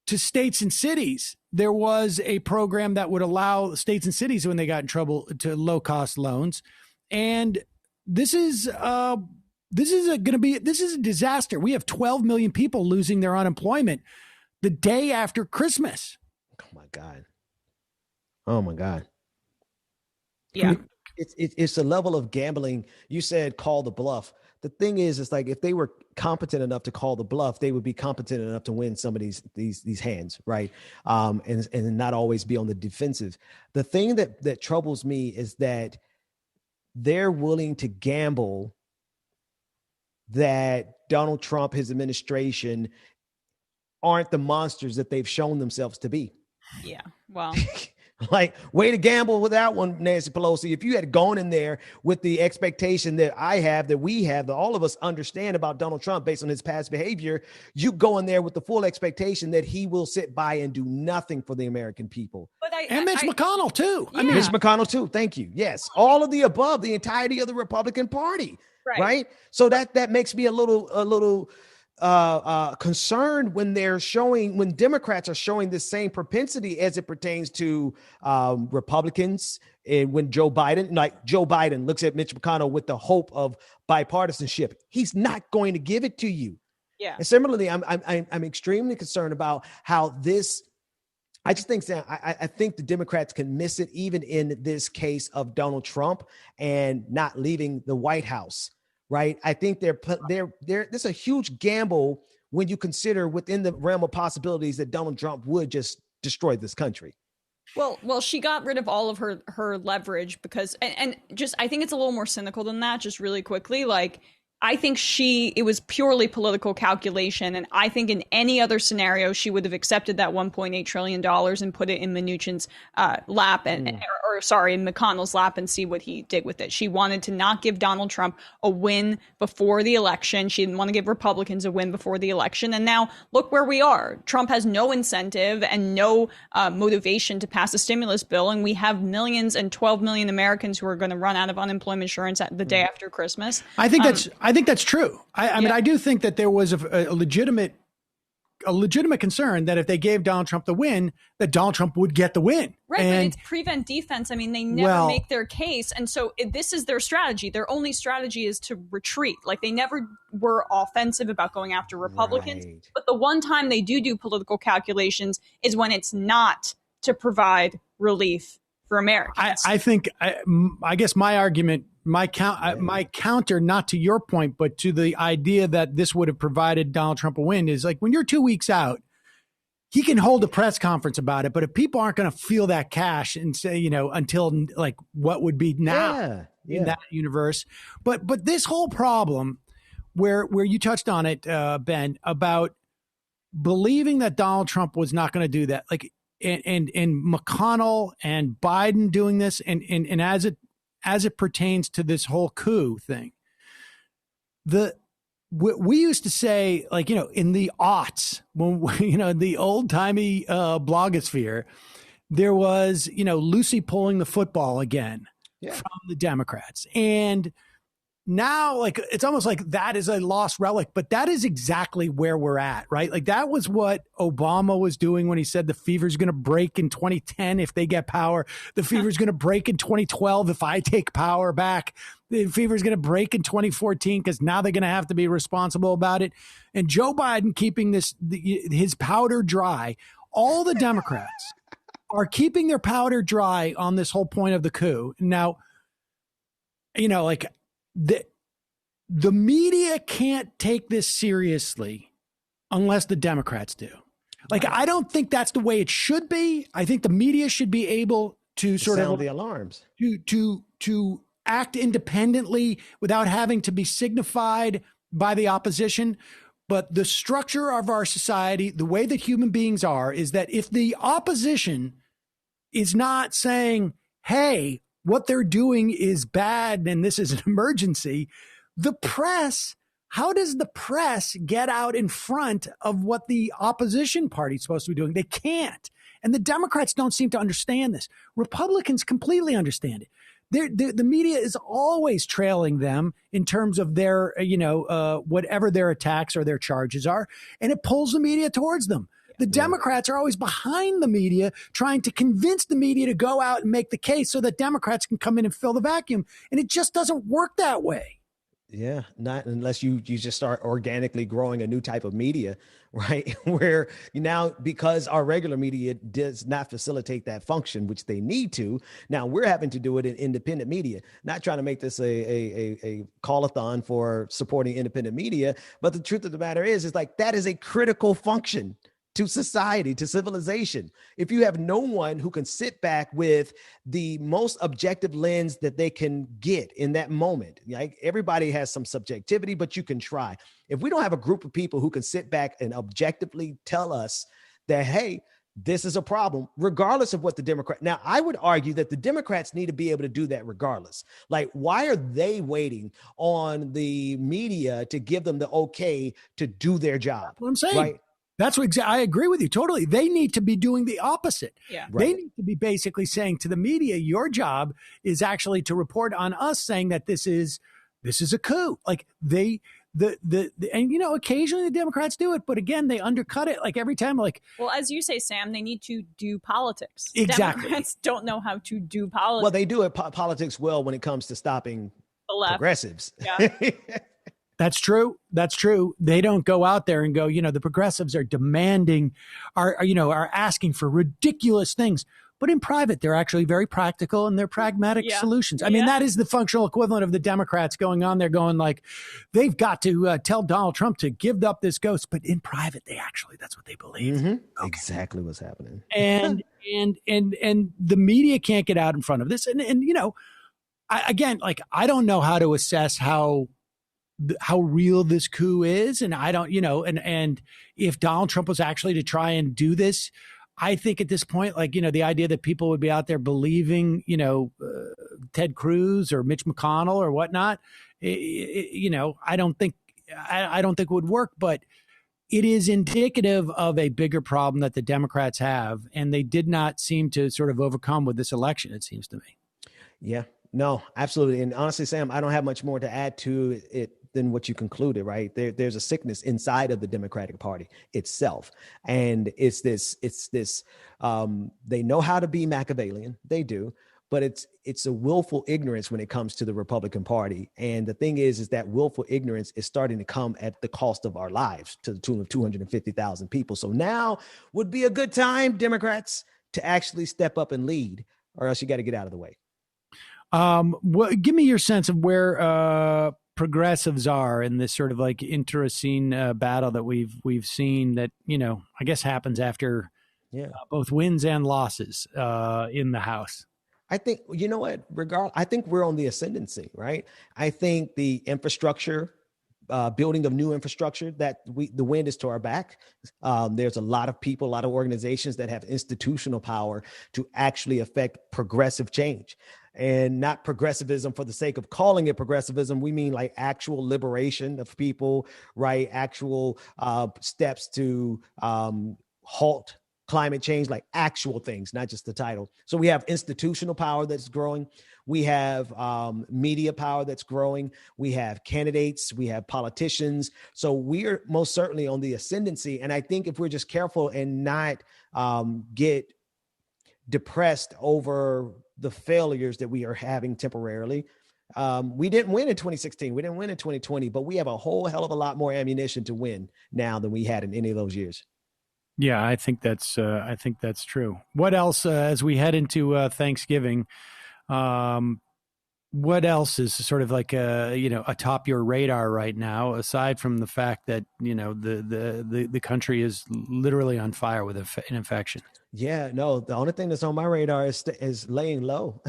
to states and cities. There was a program that would allow states and cities, when they got in trouble, to low-cost loans. And this is a disaster. We have 12 million people losing their unemployment the day after Christmas. Oh my God. Yeah. It's a level of gambling. You said call the bluff. The thing is, it's like if they were competent enough to call the bluff, they would be competent enough to win some of these hands, right? And not always be on the defensive. The thing that troubles me is that they're willing to gamble that Donald Trump, his administration, aren't the monsters that they've shown themselves to be. Yeah. Well, Like, way to gamble with that one, Nancy Pelosi. If you had gone in there with the expectation that I have, that we have, that all of us understand about Donald Trump based on his past behavior, you go in there with the full expectation that he will sit by and do nothing for the American people. And Mitch McConnell, too. Yeah. Mitch McConnell, too. Thank you. Yes. All of the above, the entirety of the Republican Party. Right. So that makes me a little concerned when when Democrats are showing the same propensity as it pertains to Republicans. And when Joe Biden looks at Mitch McConnell with the hope of bipartisanship, he's not going to give it to you. Yeah. And similarly, I'm extremely concerned about how this. I just think that I think the Democrats can miss it even in this case of Donald Trump and not leaving the White House. Right. I think there's a huge gamble when you consider within the realm of possibilities that Donald Trump would just destroy this country. Well, she got rid of all of her leverage because, and just, I think it's a little more cynical than that, just really quickly. Like, I think it was purely political calculation. And I think in any other scenario, she would have accepted that $1.8 trillion and put it in Mnuchin's lap in McConnell's lap and see what he did with it. She wanted to not give Donald Trump a win before the election. She didn't want to give Republicans a win before the election. And now look where we are. Trump has no incentive and no motivation to pass a stimulus bill. And we have millions and 12 million Americans who are going to run out of unemployment insurance at the day after Christmas. I think that's true. I mean, I do think that there was a legitimate concern that if they gave Donald Trump the win, that Donald Trump would get the win. Right, but it's prevent defense. I mean, they never make their case. And so this is their strategy. Their only strategy is to retreat. Like, they never were offensive about going after Republicans. Right. But the one time they do political calculations is when it's not to provide relief for Americans. I guess my argument, my counter, not to your point, but to the idea that this would have provided Donald Trump a win, is like, when you're 2 weeks out, he can hold a press conference about it. But if people aren't going to feel that cash and say, until like what would be now in that universe. But this whole problem where you touched on it, Ben, about believing that Donald Trump was not going to do that, like, and McConnell and Biden doing this, and as it pertains to this whole coup thing, we used to say, like, in the aughts, when the old timey blogosphere, there was Lucy pulling the football again from the Democrats, and now, like, it's almost like that is a lost relic, but that is exactly where we're at, right? Like, that was what Obama was doing when he said the fever's going to break in 2010 if they get power. The fever's going to break in 2012 if I take power back. The fever's going to break in 2014 because now they're going to have to be responsible about it. And Joe Biden keeping his powder dry. All the Democrats are keeping their powder dry on this whole point of the coup. Now, like, the media can't take this seriously unless the Democrats do. Like, I don't think that's the way it should be. I think the media should be able to sound the alarms, to act independently without having to be signified by the opposition. But the structure of our society, the way that human beings are, is that if the opposition is not saying, hey, what they're doing is bad and this is an emergency, the press, how does the press get out in front of what the opposition party is supposed to be doing? They can't. And the Democrats don't seem to understand this. Republicans completely understand it. The media is always trailing them in terms of their, whatever their attacks or their charges are, and it pulls the media towards them. The Democrats are always behind the media, trying to convince the media to go out and make the case so that Democrats can come in and fill the vacuum. And it just doesn't work that way. Yeah, not unless you just start organically growing a new type of media, right? Where now, because our regular media does not facilitate that function, which they need to, now we're having to do it in independent media, not trying to make this a call-a-thon for supporting independent media. But the truth of the matter is like, that is a critical function to society, to civilization. If you have no one who can sit back with the most objective lens that they can get in that moment, like everybody has some subjectivity, but you can try. If we don't have a group of people who can sit back and objectively tell us that, hey, this is a problem, regardless of what the Democrat. Now, I would argue that the Democrats need to be able to do that regardless. Like, why are they waiting on the media to give them the okay to do their job? That's what I'm saying. Right? That's what I agree with you totally. They need to be doing the opposite. Yeah. They Right. need to be basically saying to the media, your job is actually to report on us saying that this is a coup. Like and you know, occasionally the Democrats do it, but again, they undercut it like every time. Like, Well, as you say, Sam, they need to do politics. Exactly. Democrats don't know how to do politics. Well, they do it politics well when it comes to stopping The left. progressives. Yeah. that's true. That's true. They don't go out there and go, you know, the progressives are demanding, are asking for ridiculous things. But in private, they're actually very practical and they're pragmatic solutions. I mean, that is the functional equivalent of the Democrats going on there going like, they've got to tell Donald Trump to give up this ghost. But in private, that's what they believe. Mm-hmm. Okay. Exactly what's happening. And the media can't get out in front of this. And you know, I don't know how to assess how real this coup is. And I don't, you know, and if Donald Trump was actually to try and do this, I think at this point, like, you know, the idea that people would be out there believing, you know, Ted Cruz or Mitch McConnell or whatnot, you know, I don't think would work, but it is indicative of a bigger problem that the Democrats have. And they did not seem to sort of overcome with this election, it seems to me. Yeah, no, absolutely. And honestly, Sam, I don't have much more to add to it than what you concluded, right? There's a sickness inside of the Democratic Party itself. And it's this, they know how to be Machiavellian. They do, but it's a willful ignorance when it comes to the Republican Party. And the thing is that willful ignorance is starting to come at the cost of our lives to the tune of 250,000 people. So now would be a good time, Democrats, to actually step up and lead, or else you got to get out of the way. Give me your sense of where progressives are in this sort of like internecine battle that we've seen that, you know, I guess happens after both wins and losses in the House. I think, you know what, I think we're on the ascendancy, right? I think the infrastructure, building of new infrastructure, that the wind is to our back. There's a lot of people, a lot of organizations that have institutional power to actually affect progressive change. And not progressivism for the sake of calling it progressivism. We mean like actual liberation of people, right? Actual steps to halt climate change, like actual things, not just the title. So we have institutional power that's growing. We have media power that's growing. We have candidates. We have politicians. So we're most certainly on the ascendancy. And I think if we're just careful and not get depressed over the failures that we are having temporarily. We didn't win in 2016. We didn't win in 2020, but we have a whole hell of a lot more ammunition to win now than we had in any of those years. Yeah, I think that's true. What else as we head into Thanksgiving? What else is sort of like atop your radar right now, aside from the fact that, you know, the country is literally on fire with an infection? Yeah, no, the only thing that's on my radar is laying low.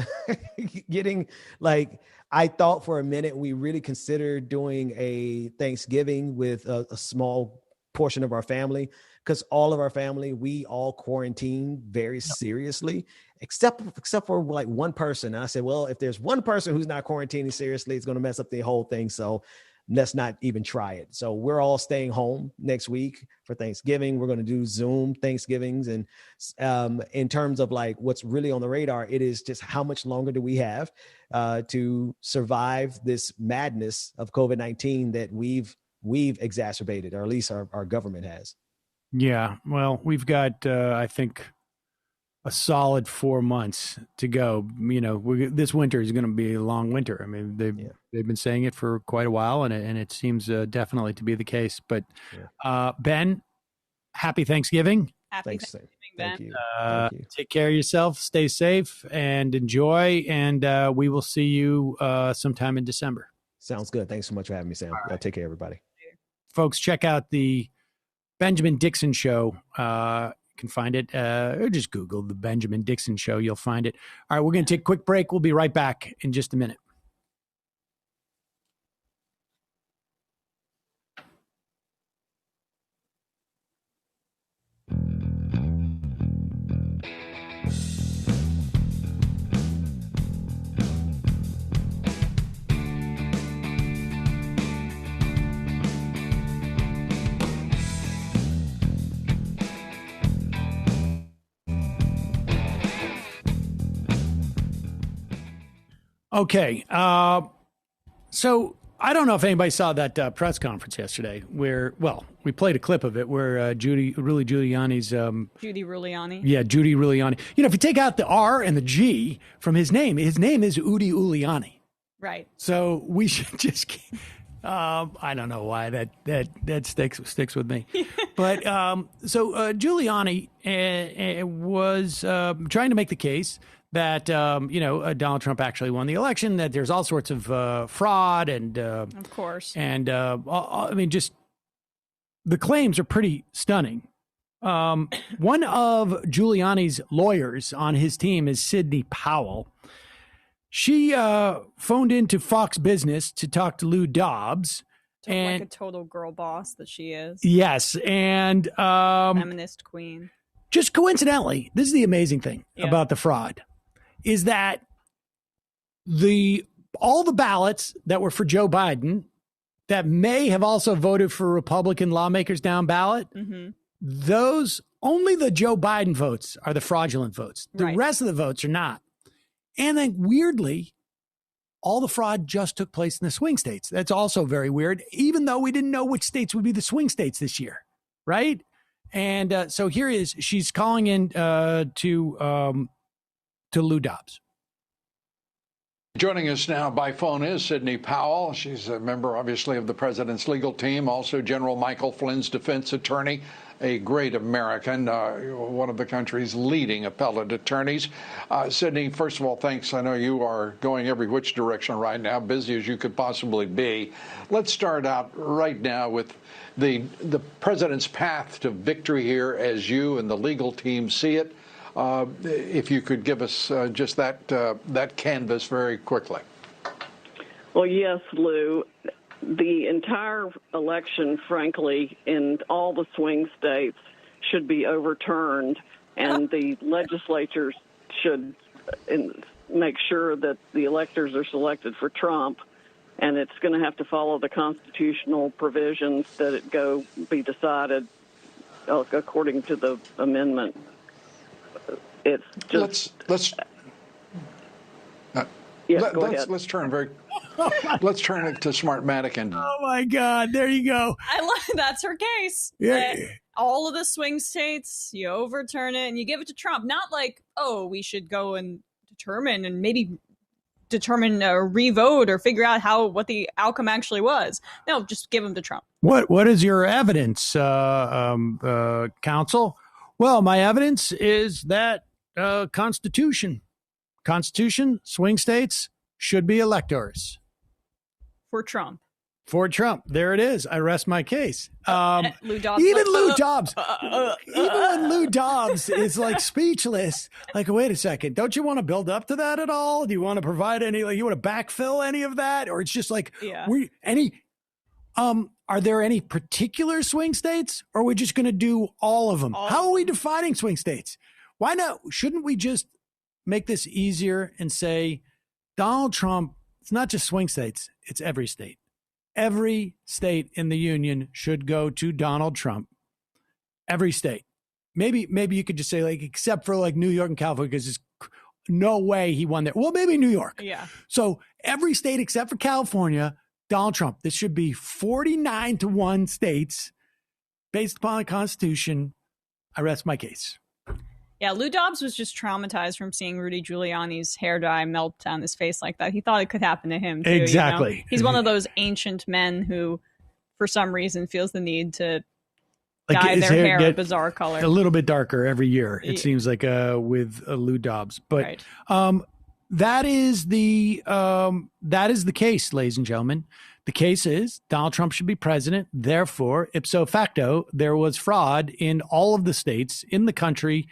Getting like, I thought for a minute we really considered doing a Thanksgiving with a small portion of our family, because all of our family, we all quarantine very seriously, except for like one person. And I said, well, if there's one person who's not quarantining seriously, it's going to mess up the whole thing. So let's not even try it. So we're all staying home next week for Thanksgiving. We're going to do Zoom Thanksgivings. And in terms of like what's really on the radar, it is just how much longer do we have to survive this madness of COVID-19 that we've exacerbated, or at least our government has. Yeah. Well, we've got, I think, a solid 4 months to go. You know, this winter is going to be a long winter. I mean, they've been saying it for quite a while, and it seems definitely to be the case. But Ben, happy Thanksgiving. Happy Thanksgiving, Ben. Thank you. Thank you. Take care of yourself. Stay safe and enjoy. And we will see you sometime in December. Sounds good. Thanks so much for having me, Sam. Take care, everybody. Folks, check out the Benjamin Dixon Show. You can find it, or just Google the Benjamin Dixon Show. You'll find it. All right, we're going to take a quick break. We'll be right back in just a minute. Okay, so I don't know if anybody saw that press conference yesterday where, well, we played a clip of it where Rudy Giuliani's... Judy Giuliani. Yeah, Judy Giuliani. You know, if you take out the R and the G from his name is Rudy Giuliani. Right. So we should just... I don't know why that sticks with me. But so Giuliani was trying to make the case that, Donald Trump actually won the election, that there's all sorts of fraud and... of course. And, I mean, just the claims are pretty stunning. One of Giuliani's lawyers on his team is Sidney Powell. She phoned into Fox Business to talk to Lou Dobbs. Like a total girl boss that she is. Yes, and... feminist queen. Just coincidentally, this is the amazing thing about the fraud, is that all the ballots that were for Joe Biden that may have also voted for Republican lawmakers down ballot, those, only the Joe Biden votes are the fraudulent votes. The rest of the votes are not. And then weirdly, all the fraud just took place in the swing states. That's also very weird, even though we didn't know which states would be the swing states this year, right? And so here is, she's calling in to Lou Dobbs. Joining us now by phone is Sidney Powell. She's a member, obviously, of the president's legal team, also General Michael Flynn's defense attorney, a great American, one of the country's leading appellate attorneys. Sidney, first of all, thanks. I know you are going every which direction right now, busy as you could possibly be. Let's start out right now with the president's path to victory here as you and the legal team see it. If you could give us just that canvas very quickly. Well, yes, Lou. The entire election, frankly, in all the swing states should be overturned, and the legislatures should make sure that the electors are selected for Trump, and it's going to have to follow the constitutional provisions that it be decided according to the amendment. It's just let's turn it to Smartmatic and oh my God, there you go. That's her case. Yeah. All of the swing states, you overturn it and you give it to Trump. Not like, oh, we should go and determine and maybe determine or revote or figure out what the outcome actually was. No, just give them to Trump. What is your evidence, counsel? Well, my evidence is that Constitution, swing states should be electors. For Trump. There it is. I rest my case. Lou Dobbs, even Lou Dobbs, even when Lou Dobbs is like speechless, like, wait a second, don't you want to build up to that at all? Do you want to provide you want to backfill any of that? Or it's just like, are there any particular swing states, or are we just going to do all of them? How are we defining swing states? Why not? Shouldn't we just make this easier and say Donald Trump, it's not just swing states, it's every state. Every state in the union should go to Donald Trump. Every state. Maybe you could just say, like, except for like New York and California, because there's no way he won there. Well, maybe New York. Yeah. So every state except for California, Donald Trump. This should be 49-1 states based upon the Constitution. I rest my case. Yeah, Lou Dobbs was just traumatized from seeing Rudy Giuliani's hair dye melt down his face like that. He thought it could happen to him, too. Exactly. You know? He's one of those ancient men who, for some reason, feels the need to dye their hair a bizarre color. A little bit darker every year, it seems like, with Lou Dobbs. But that is the case, ladies and gentlemen. The case is Donald Trump should be president. Therefore, ipso facto, there was fraud in all of the states in the country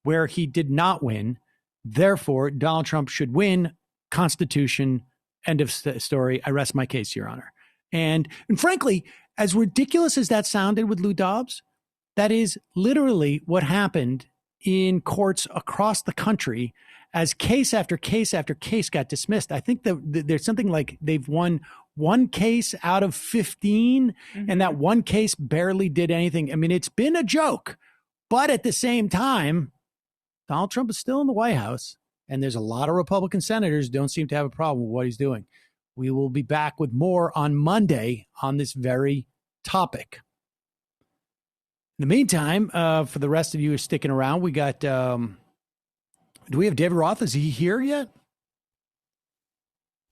where he did not win. Therefore, Donald Trump should win. Constitution, end of story. I rest my case, Your Honor. And frankly, as ridiculous as that sounded with Lou Dobbs, that is literally what happened in courts across the country as case after case after case got dismissed. I think there's something like they've won one case out of 15, and that one case barely did anything. I mean, it's been a joke, but at the same time, Donald Trump is still in the White House, and there's a lot of Republican senators don't seem to have a problem with what he's doing. We will be back with more on Monday on this very topic. In the meantime, for the rest of you who are sticking around, we got, do we have David Roth? Is he here yet?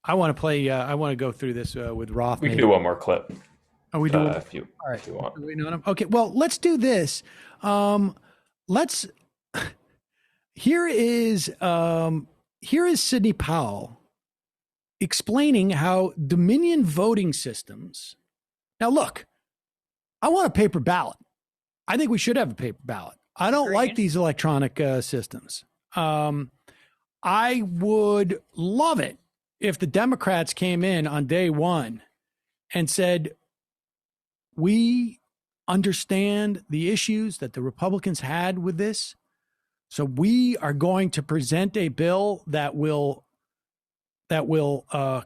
I want to play, I want to go through this with Roth. We can do one more clip. Are we doing if you want. Are we doing them? Okay, well, let's do this. Here is Sidney Powell explaining how Dominion voting systems. Now, look, I want a paper ballot. I think we should have a paper ballot. I don't like these electronic systems. I would love it if the Democrats came in on day one and said, we understand the issues that the Republicans had with this. So we are going to present a bill that will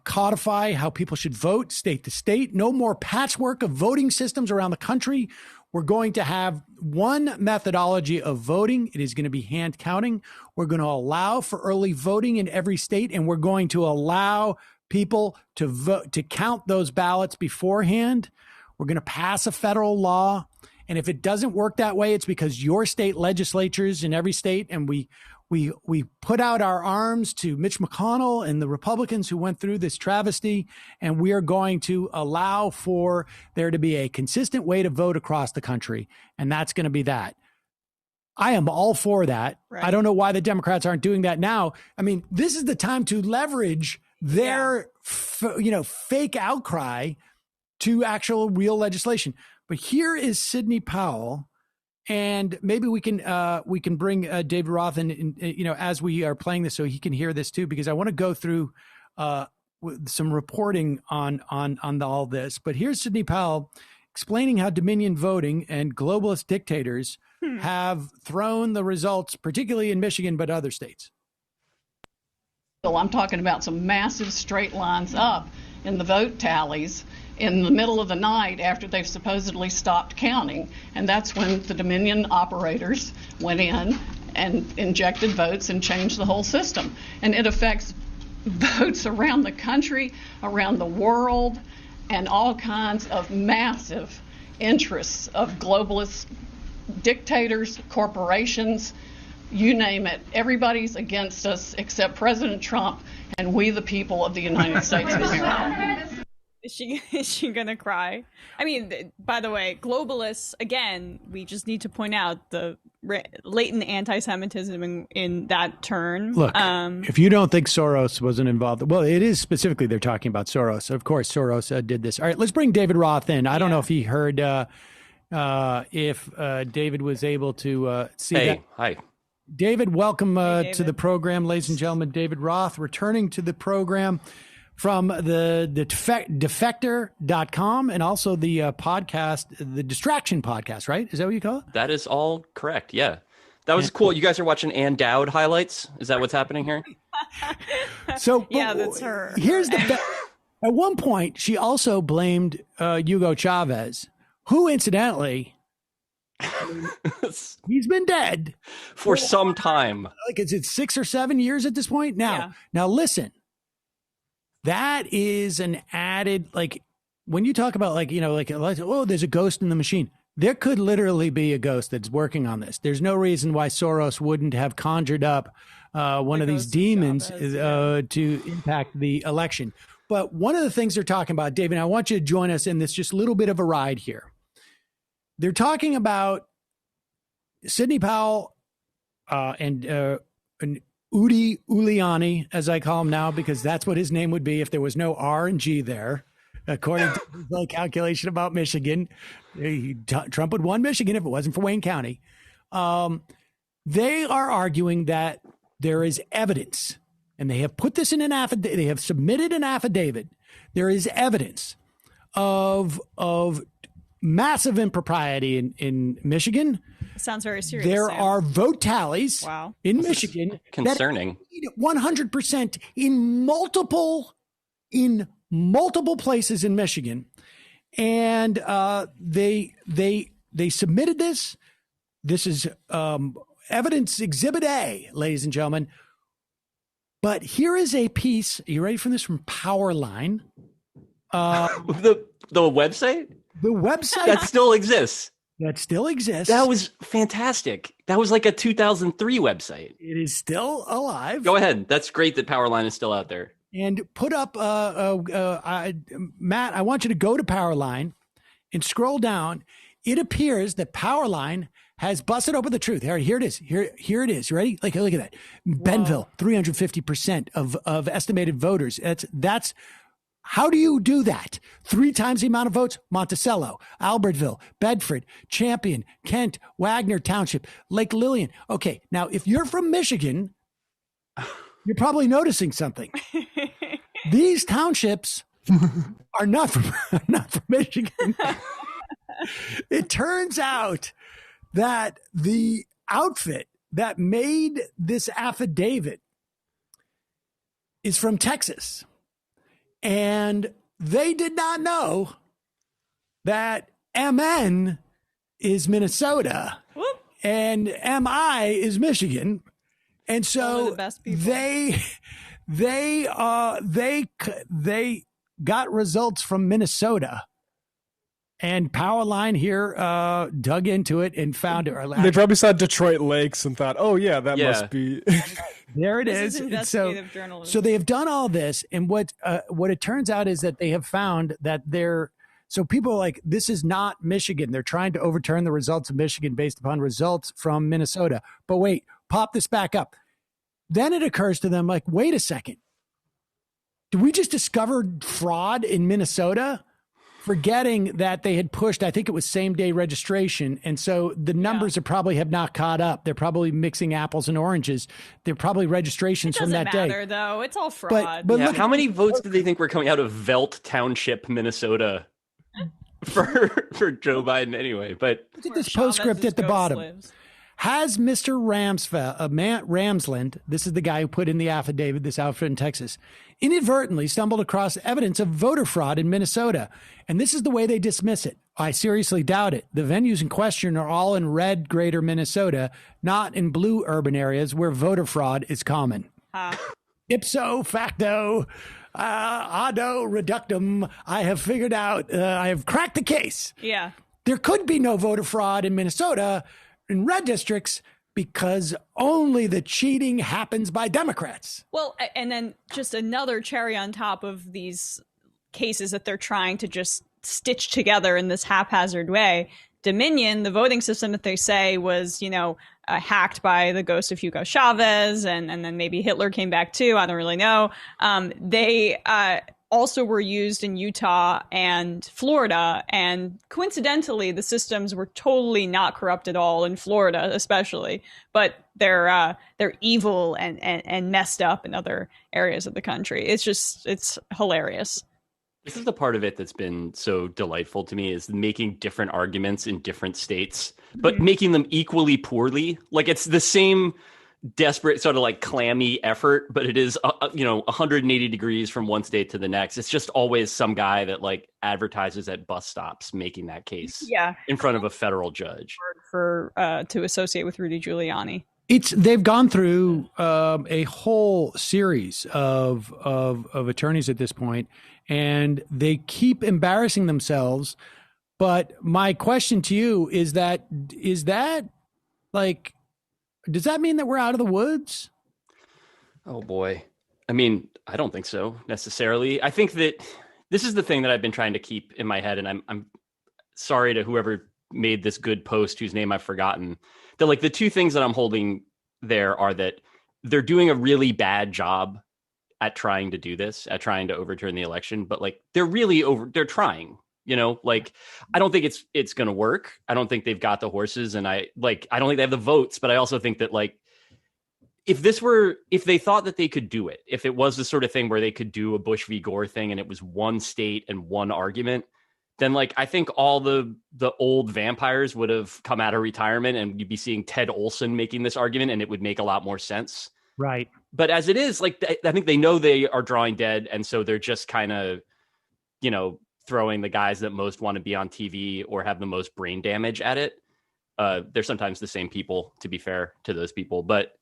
codify how people should vote state to state. No more patchwork of voting systems around the country. We're going to have one methodology of voting. It is going to be hand counting. We're going to allow for early voting in every state, and we're going to allow people to vote, to count those ballots beforehand. We're going to pass a federal law. And if it doesn't work that way, it's because your state legislatures in every state, and we put out our arms to Mitch McConnell and the Republicans who went through this travesty, and we are going to allow for there to be a consistent way to vote across the country, and that's going to be that. I am all for that. Right. I don't know why the Democrats aren't doing that now. I mean, this is the time to leverage their fake outcry to actual real legislation. But here is Sidney Powell. And maybe we can bring David Roth in, as we are playing this, so he can hear this too, because I want to go through some reporting on all this. But here's Sidney Powell explaining how Dominion voting and globalist dictators have thrown the results, particularly in Michigan, but other states. So I'm talking about some massive straight lines up in the vote tallies in the middle of the night after they've supposedly stopped counting. And that's when the Dominion operators went in and injected votes and changed the whole system. And it affects votes around the country, around the world, and all kinds of massive interests of globalist dictators, corporations, you name it. Everybody's against us except President Trump and we the people of the United States of America. Is she gonna cry? I mean, by the way, globalists, again, we just need to point out the latent anti-Semitism in that term. Look, if you don't think Soros wasn't involved, well, it is specifically they're talking about Soros. Of course, Soros did this. All right, let's bring David Roth in. I don't know if he heard if David was able to see that. Hi. David, welcome David. to the program, ladies and gentlemen. David Roth returning to the program from the Defector.com and also the podcast, the Distraction podcast, right? Is that what you call it? That is all correct. Yeah. That was cool. You guys are watching Ann Dowd highlights. Is that what's happening here? So yeah, that's her. Here's the at one point, she also blamed Hugo Chavez, who incidentally, he's been dead for some time. Like, is it 6 or 7 years at this point? Now listen. That is an added, like, when you talk about, like, oh, there's a ghost in the machine. There could literally be a ghost that's working on this. There's no reason why Soros wouldn't have conjured up one of these demons to impact the election. But one of the things they're talking about, David, I want you to join us in this just little bit of a ride here. They're talking about Sidney Powell and Rudy Giuliani, as I call him now, because that's what his name would be if there was no R and G there. according to the calculation about Michigan. Trump would won Michigan if it wasn't for Wayne County. They are arguing that there is evidence, and they have put this in an affidavit. They have submitted an affidavit. There is evidence of massive impropriety in Michigan. Sounds very serious. There Sam. are vote tallies in Michigan concerning that 100% in multiple places in Michigan, and they submitted this. This is evidence exhibit A, ladies and gentlemen. But here is a piece. Are you ready for this from Powerline? The website? The website that still exists. That still exists. That was fantastic. That was like a 2003 website. It is still alive. Go ahead. That's great that Powerline is still out there. And put up, Matt, I want you to go to Powerline and scroll down. It appears that Powerline has busted open the truth. Here it is. Here it is. You ready? Look at that. Benville, 350% of estimated voters. That's how do you do that? 3 times the amount of votes? Monticello, Albertville, Bedford, Champion, Kent, Wagner Township, Lake Lillian. Okay, now if you're from Michigan, you're probably noticing something. These townships are not from Michigan. It turns out that the outfit that made this affidavit is from Texas. And they did not know that MN is Minnesota. Whoop. And MI is Michigan. And so they got results from Minnesota. And Powerline here dug into it and found it. They probably saw Detroit Lakes and thought, "Oh yeah, that must be." There it This is. investigative journalism. So they have done all this, and what it turns out is that they have found that so people are like, this is not Michigan. They're trying to overturn the results of Michigan based upon results from Minnesota. But wait, pop this back up. Then it occurs to them, like, wait a second. Did we just discover fraud in Minnesota? Forgetting that they had pushed, I think it was same-day registration. And so the numbers have not caught up. They're probably mixing apples and oranges. They're probably registrations from that day. Doesn't matter, though. It's all fraud. But look, how many votes did they think were coming out of Velt Township, Minnesota for Joe Biden anyway? But look at this postscript at the bottom. Has Mr. Ramsland, this is the guy who put in the affidavit, this outfit in Texas, inadvertently stumbled across evidence of voter fraud in Minnesota. And this is the way they dismiss it. I seriously doubt it. The venues in question are all in red greater Minnesota, not in blue urban areas where voter fraud is common. Ipso facto, ado reductum, I have figured out, I have cracked the case. Yeah. There could be no voter fraud in Minnesota in red districts because only the cheating happens by Democrats. Well, and then just another cherry on top of these cases that they're trying to just stitch together in this haphazard way. Dominion, the voting system that they say was, hacked by the ghost of Hugo Chavez, and then maybe Hitler came back too. I don't really know. They also were used in Utah and Florida, and coincidentally, the systems were totally not corrupt at all in Florida, especially. But they're evil and messed up in other areas of the country. It's hilarious. This is the part of it that's been so delightful to me, is making different arguments in different states, but making them equally poorly. Like, it's the same desperate sort of like clammy effort, but it is 180 degrees from one state to the next. It's just always some guy that like advertises at bus stops making that case in front of a federal judge for to associate with Rudy Giuliani. They've gone through a whole series of attorneys at this point, and they keep embarrassing themselves. But my question to you is that like, does that mean that we're out of the woods? Oh boy. I mean, I don't think so necessarily. I think that this is the thing that I've been trying to keep in my head, and I'm sorry to whoever made this good post whose name I've forgotten. That like the two things that I'm holding there are that they're doing a really bad job at trying to do this, at trying to overturn the election, but like they're trying, like I don't think it's going to work. I don't think they've got the horses, and I don't think they have the votes, but I also think that like if they thought that they could do it, if it was the sort of thing where they could do a Bush v. Gore thing and it was one state and one argument, then like I think all the old vampires would have come out of retirement and you'd be seeing Ted Olson making this argument and it would make a lot more sense. Right. But as it is, like I think they know they are drawing dead, and so they're just kind of, throwing the guys that most want to be on TV or have the most brain damage at it. They're sometimes the same people, to be fair to those people, but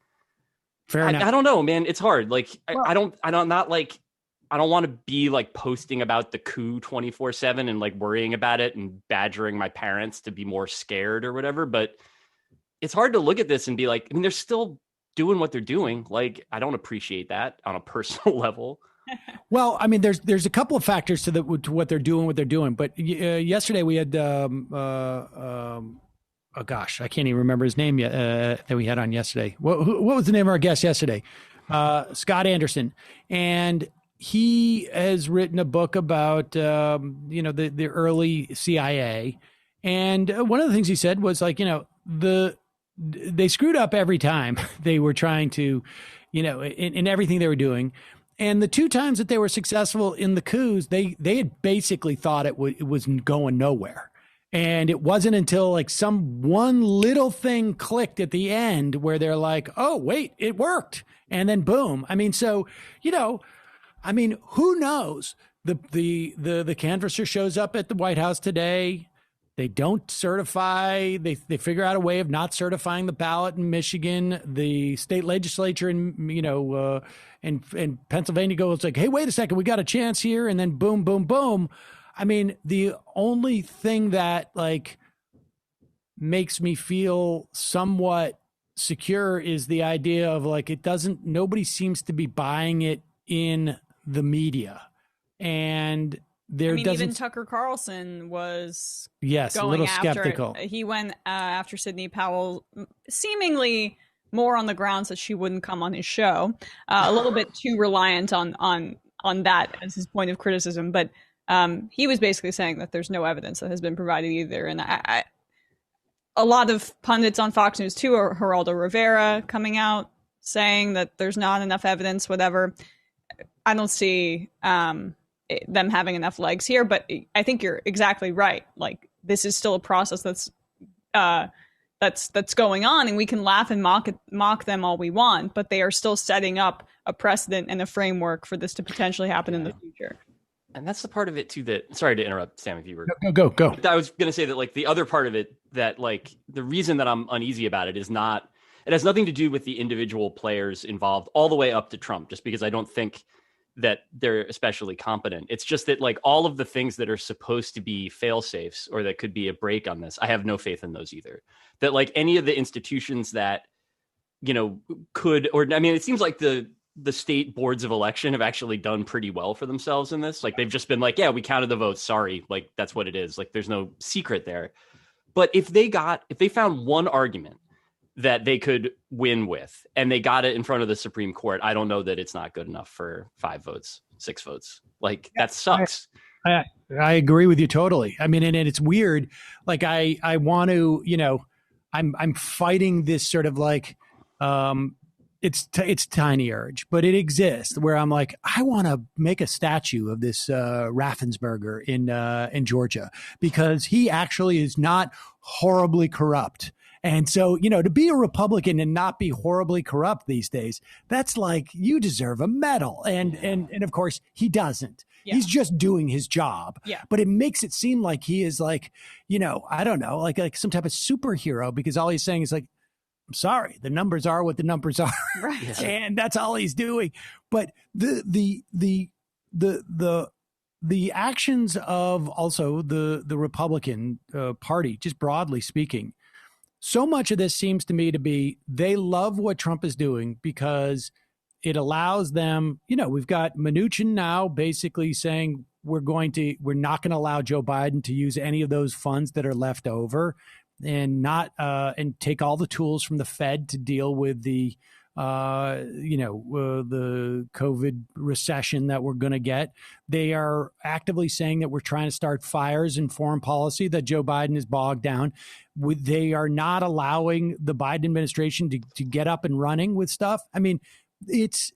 fair enough. I don't know, man. It's hard. Like I don't want to be like posting about the coup 24/7 and like worrying about it and badgering my parents to be more scared or whatever. But it's hard to look at this and be like, I mean, they're still doing what they're doing. Like, I don't appreciate that on a personal level. Well, I mean, there's a couple of factors to what they're doing. But yesterday we had, oh gosh, I can't even remember his name yet, that we had on yesterday. What was the name of our guest yesterday? Scott Anderson. And he has written a book about, the early CIA. And one of the things he said was like, they screwed up every time they were trying to, in everything they were doing. And the two times that they were successful in the coups, they had basically thought it was going nowhere. And it wasn't until like some one little thing clicked at the end where they're like, oh, wait, it worked. And then boom. I mean, so, who knows? The canvasser shows up at the White House today. They don't certify. They figure out a way of not certifying the ballot in Michigan. The state legislature in Pennsylvania goes like, hey, wait a second, we got a chance here. And then boom, boom, boom. I mean, the only thing that like makes me feel somewhat secure is the idea of like, nobody seems to be buying it in the media. And even Tucker Carlson was a little skeptical. He went after Sidney Powell, seemingly more on the grounds that she wouldn't come on his show, a little bit too reliant on that as his point of criticism. But he was basically saying that there's no evidence that has been provided either. And a lot of pundits on Fox News too, or Geraldo Rivera, coming out saying that there's not enough evidence, whatever. I don't see them having enough legs here, but I think you're exactly right. Like, this is still a process that's going on, and we can laugh and mock them all we want, but they are still setting up a precedent and a framework for this to potentially happen in the future. And that's the part of it too that, sorry to interrupt, Sam, if you were go. I was going to say that like the other part of it that like the reason that I'm uneasy about it is not, it has nothing to do with the individual players involved all the way up to Trump, just because I don't think that they're especially competent. It's just that like all of the things that are supposed to be fail safes or that could be a break on this, I have no faith in those either. That like any of the institutions that, could, or I mean, it seems like the state boards of election have actually done pretty well for themselves in this. Like they've just been like, yeah, we counted the votes. Sorry. Like that's what it is. Like there's no secret there. But if they found one argument that they could win with, and they got it in front of the Supreme Court, I don't know that it's not good enough for 5 votes, 6 votes. Like that sucks. I agree with you totally. I mean, and it's weird. Like I want to, I'm fighting this sort of like, it's tiny urge, but it exists where I'm like, I want to make a statue of this Raffensperger in Georgia, because he actually is not horribly corrupt. And so, to be a Republican and not be horribly corrupt these days, that's like, you deserve a medal. And of course he doesn't. Yeah. He's just doing his job. Yeah. But it makes it seem like he is like, I don't know, like some type of superhero, because all he's saying is like, I'm sorry, the numbers are what the numbers are. Right. And that's all he's doing. But the actions of also the Republican Party, just broadly speaking, so much of this seems to me to be, they love what Trump is doing because it allows them, we've got Mnuchin now basically saying we're not going to allow Joe Biden to use any of those funds that are left over, and not and take all the tools from the Fed to deal with the the COVID recession that we're going to get. They are actively saying that we're trying to start fires in foreign policy that Joe Biden is bogged down. They are not allowing the Biden administration to get up and running with stuff. I mean, it's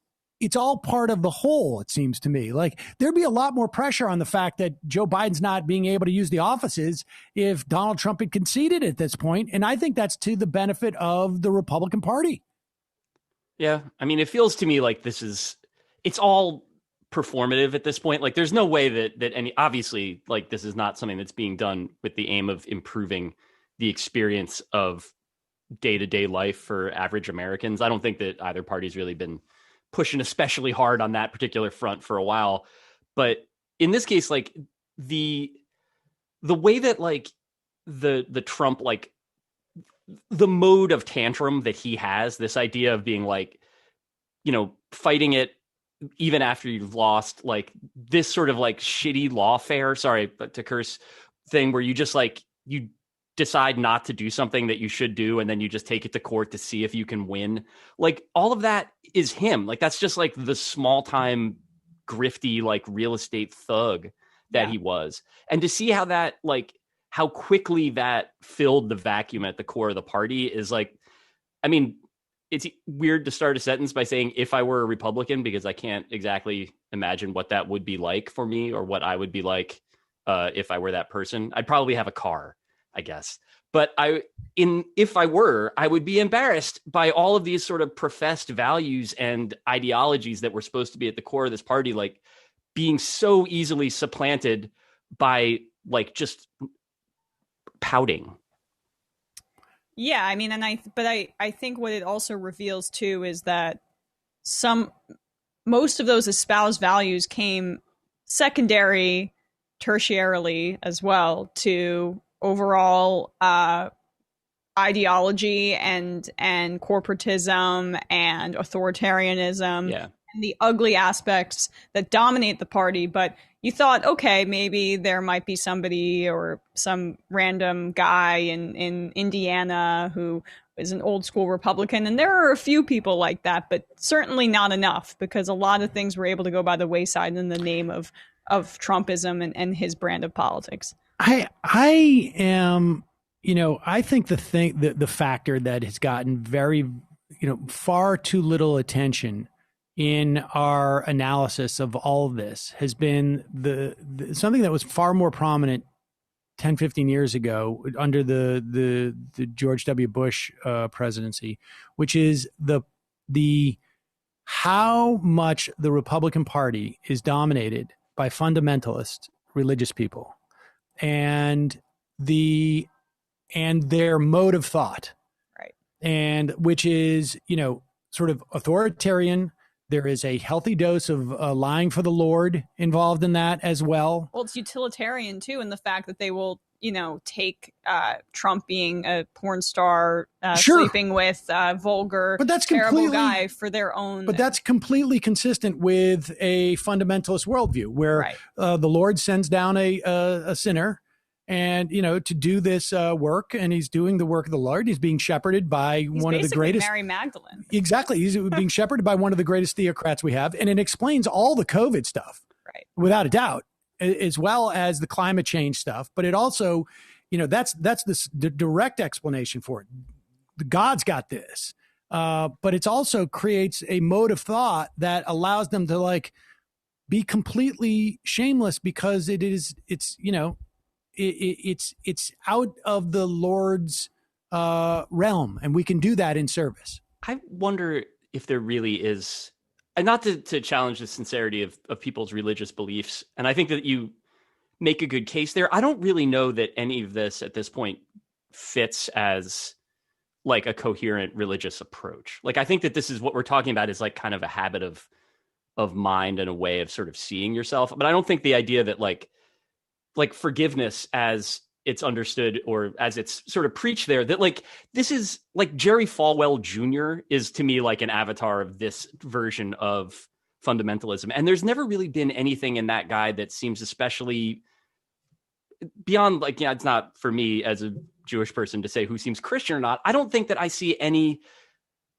all part of the whole, it seems to me. Like, there'd be a lot more pressure on the fact that Joe Biden's not being able to use the offices if Donald Trump had conceded at this point. And I think that's to the benefit of the Republican Party. Yeah. I mean, it feels to me like it's all performative at this point. Like, there's no way that any, obviously, like, this is not something that's being done with the aim of improving the experience of day-to-day life for average Americans. I don't think that either party's really been pushing especially hard on that particular front for a while. But in this case, like, the way that, like, the Trump, like, the mode of tantrum that he has, this idea of being like, fighting it even after you've lost, like, this sort of like shitty lawfare, sorry to curse, thing where you just like, you decide not to do something that you should do, and then you just take it to court to see if you can win. Like, all of that is him. Like, that's just like the small time grifty, like, real estate thug that he was. And to see how that, like, how quickly that filled the vacuum at the core of the party is like, I mean, it's weird to start a sentence by saying, if I were a Republican, because I can't exactly imagine what that would be like for me, or what I would be like if I were that person. I'd probably have a car, I guess. But if I were, I would be embarrassed by all of these sort of professed values and ideologies that were supposed to be at the core of this party, like, being so easily supplanted by, like, just pouting. Yeah, I mean, but I think what it also reveals too is that most of those espoused values came secondary, tertiarily as well, to overall ideology and corporatism and authoritarianism, and the ugly aspects that dominate the party. But you thought, okay, maybe there might be somebody or some random guy in Indiana who is an old school Republican. And there are a few people like that, but certainly not enough, because a lot of things were able to go by the wayside in the name of Trumpism and his brand of politics. I am, I think the factor that has gotten very, far too little attention in our analysis of all of this has been the something that was far more prominent 10, 15 years ago under the George W. Bush presidency, which is the how much the Republican Party is dominated by fundamentalist religious people and their mode of thought. Right. And which is, sort of authoritarian. There is a healthy dose of lying for the Lord involved in that as well. Well, it's utilitarian too, in the fact that they will, take Trump being a porn star, sleeping with vulgar, but that's terrible guy for their own. But that's completely consistent with a fundamentalist worldview, where the Lord sends down a sinner, and to do this work, and he's doing the work of the Lord. He's being shepherded by one of the greatest. Mary Magdalene. Exactly, he's being shepherded by one of the greatest theocrats we have, and it explains all the COVID stuff, right? Without a doubt, as well as the climate change stuff. But it also, that's the direct explanation for it. God's got this, but it also creates a mode of thought that allows them to, like, be completely shameless, because it's out of the Lord's realm, and we can do that in service. I wonder if there really is, and not to challenge the sincerity of people's religious beliefs, and I think that you make a good case there. I don't really know that any of this at this point fits as, like, a coherent religious approach. Like, I think that this is what we're talking about is, like, kind of a habit of mind and a way of sort of seeing yourself. But I don't think the idea that like forgiveness as it's understood or as it's sort of preached there, that like this is like Jerry Falwell Jr. is to me like an avatar of this version of fundamentalism. And there's never really been anything in that guy that seems especially beyond, like, it's not for me as a Jewish person to say who seems Christian or not. I don't think that I see any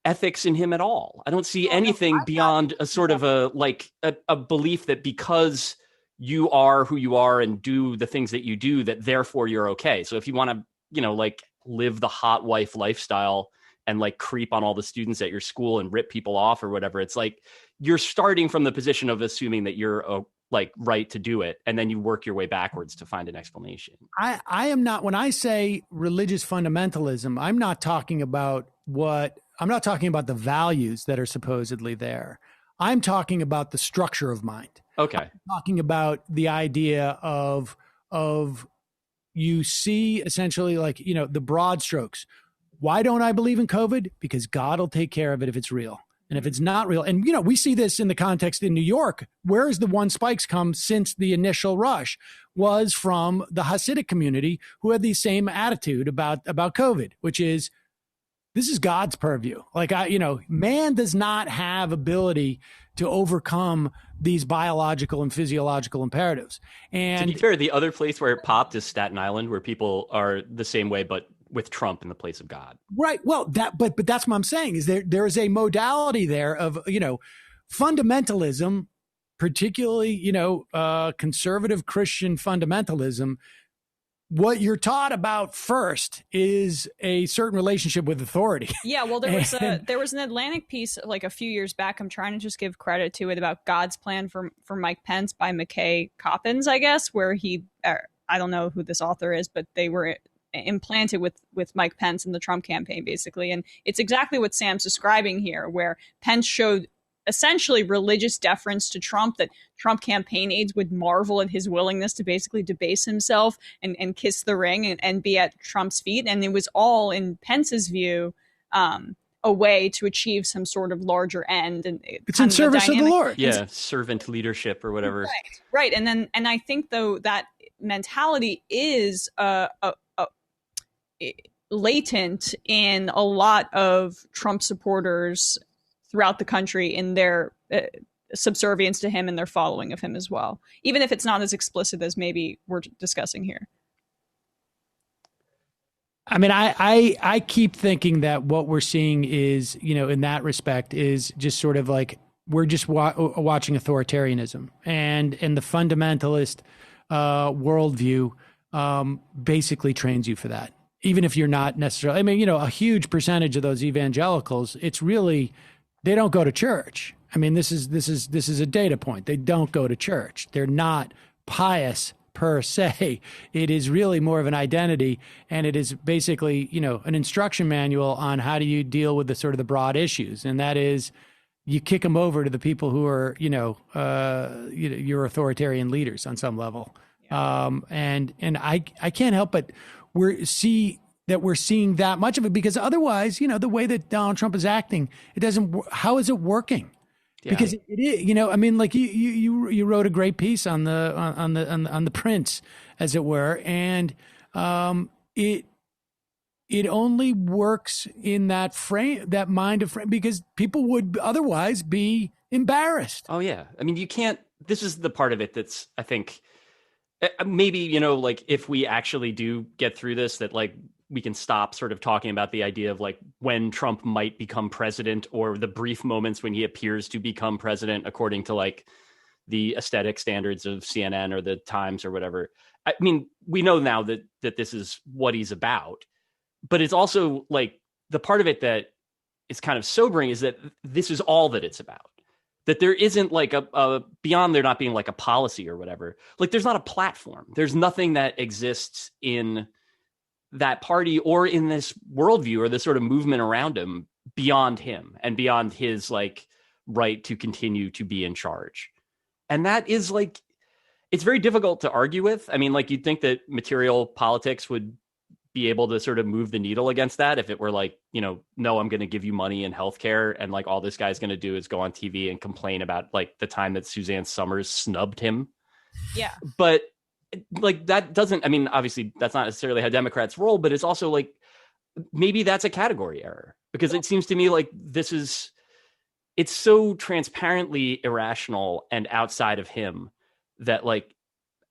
ethics in him at all. I don't see anything beyond a sort of a belief that because you are who you are and do the things that you do, that therefore you're okay. So if you want to, like live the hot wife lifestyle and like creep on all the students at your school and rip people off or whatever, it's like you're starting from the position of assuming that you're like right to do it, and then you work your way backwards to find an explanation. I am not, when I say religious fundamentalism, I'm not talking about the values that are supposedly there. I'm talking about the structure of mind. Okay. I'm talking about the idea of you see essentially like, the broad strokes. Why don't I believe in COVID? Because God will take care of it if it's real. And if it's not real, and we see this in the context in New York, where is the one spikes come since the initial rush was from the Hasidic community who had the same attitude about COVID, which is, this is God's purview. Like, man does not have ability to overcome these biological and physiological imperatives. And to be fair, the other place where it popped is Staten Island, where people are the same way, but with Trump in the place of God. Right. Well, but that's what I'm saying is there is a modality there of, fundamentalism, particularly, conservative Christian fundamentalism. What you're taught about first is a certain relationship with authority. Yeah, well, there was an Atlantic piece like a few years back. I'm trying to just give credit to it about God's plan for Mike Pence by McKay Coppins, I guess, where I don't know who this author is, but they were implanted with Mike Pence in the Trump campaign, basically. And it's exactly what Sam's describing here, where Pence showed essentially religious deference to Trump, that Trump campaign aides would marvel at his willingness to basically debase himself and kiss the ring and be at Trump's feet. And it was all, in Pence's view, a way to achieve some sort of larger end. And it's in service of the Lord. Yeah, servant leadership or whatever. Right. And I think, though, that mentality is latent in a lot of Trump supporters throughout the country in their subservience to him and their following of him as well, even if it's not as explicit as maybe we're discussing here. I mean, I keep thinking that what we're seeing is, in that respect, is just sort of like we're just watching authoritarianism and the fundamentalist worldview basically trains you for that. Even if you're not necessarily, I mean, a huge percentage of those evangelicals, it's really, they don't go to church. I mean, this is a data point. They don't go to church. They're not pious per se. It is really more of an identity, and it is basically, an instruction manual on how do you deal with the sort of the broad issues, and that is, you kick them over to the people who are, your authoritarian leaders on some level. Yeah. And I can't help but we're seeing that much of it, because otherwise, the way that Donald Trump is acting, it doesn't. How is it working? Yeah. Because it is, I mean, like you wrote a great piece on the prince, as it were, and it only works in that frame, that mind of frame, because people would otherwise be embarrassed. Oh yeah, I mean, you can't. This is the part of it that's, I think, maybe, like if we actually do get through this, that like we can stop sort of talking about the idea of like when Trump might become president, or the brief moments when he appears to become president, according to like the aesthetic standards of CNN or the Times or whatever. I mean, we know now that this is what he's about, but it's also like the part of it that is kind of sobering is that this is all that it's about. That there isn't like a beyond there not being like a policy or whatever, like there's not a platform. There's nothing that exists in that party or in this worldview or this sort of movement around him beyond him and beyond his like right to continue to be in charge. And that is like, it's very difficult to argue with. I mean, like you'd think that material politics would be able to sort of move the needle against that if it were like, no, I'm going to give you money and healthcare, and like all this guy's going to do is go on TV and complain about like the time that Suzanne Summers snubbed him. Yeah. But like that doesn't, I mean, obviously that's not necessarily how Democrats roll, but it's also like maybe that's a category error, because it seems to me like it's so transparently irrational and outside of him that like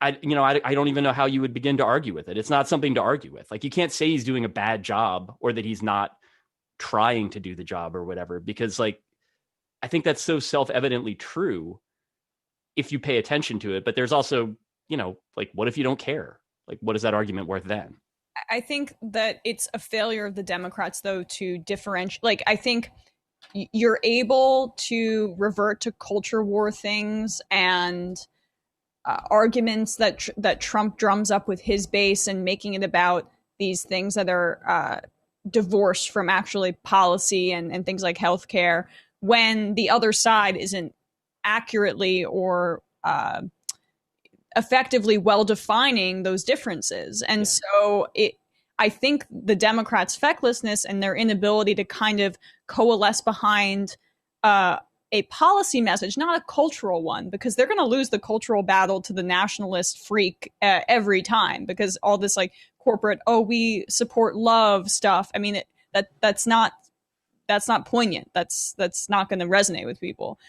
I don't even know how you would begin to argue with it. It's not something to argue with. Like you can't say he's doing a bad job or that he's not trying to do the job or whatever, because like, I think that's so self-evidently true if you pay attention to it. But there's also, you know, like, what if you don't care? Like, what is that argument worth then? I think that it's a failure of the Democrats, though, to differentiate. Like, I think you're able to revert to culture war things and arguments that Trump drums up with his base and making it about these things that are divorced from actually policy and things like healthcare, when the other side isn't accurately or effectively well defining those differences. And so I think the Democrats' fecklessness and their inability to kind of coalesce behind a policy message, not a cultural one, because they're going to lose the cultural battle to the nationalist freak every time, because all this like corporate, oh, we support love stuff. I mean, that's not poignant. That's not going to resonate with people.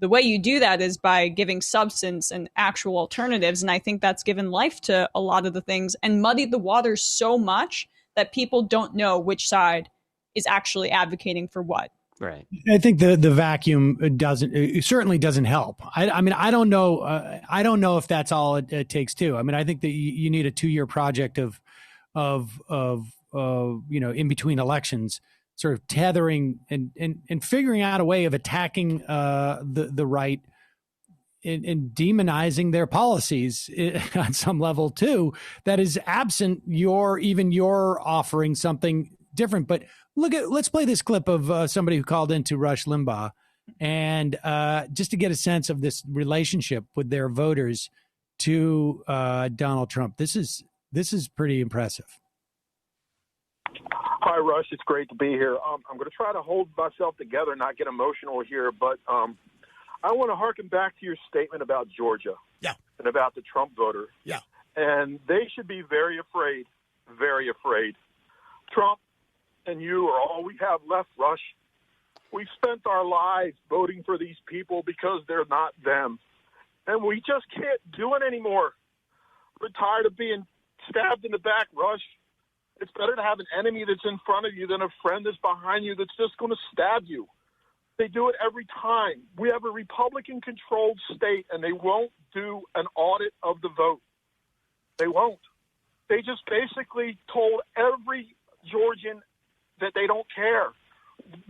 The way you do that is by giving substance and actual alternatives. And I think that's given life to a lot of the things and muddied the waters so much that people don't know which side is actually advocating for what. Right. I think the vacuum certainly doesn't help. I mean, I don't know. I don't know if that's all it takes too. I mean, I think that you need a 2-year project of you know, in between elections, sort of tethering and figuring out a way of attacking the right and demonizing their policies on some level too, that is absent your offering something different. But let's play this clip of somebody who called into Rush Limbaugh, and just to get a sense of this relationship with their voters to Donald Trump. This is pretty impressive. Hi, Rush. It's great to be here. I'm going to try to hold myself together, not get emotional here, but I want to harken back to your statement about Georgia and about the Trump voter. Yeah. And they should be very afraid, very afraid. Trump and you are all we have left, Rush. We've spent our lives voting for these people because they're not them. And we just can't do it anymore. We're tired of being stabbed in the back, Rush. It's better to have an enemy that's in front of you than a friend that's behind you that's just going to stab you. They do it every time. We have a Republican-controlled state, and they won't do an audit of the vote. They won't. They just basically told every Georgian that they don't care.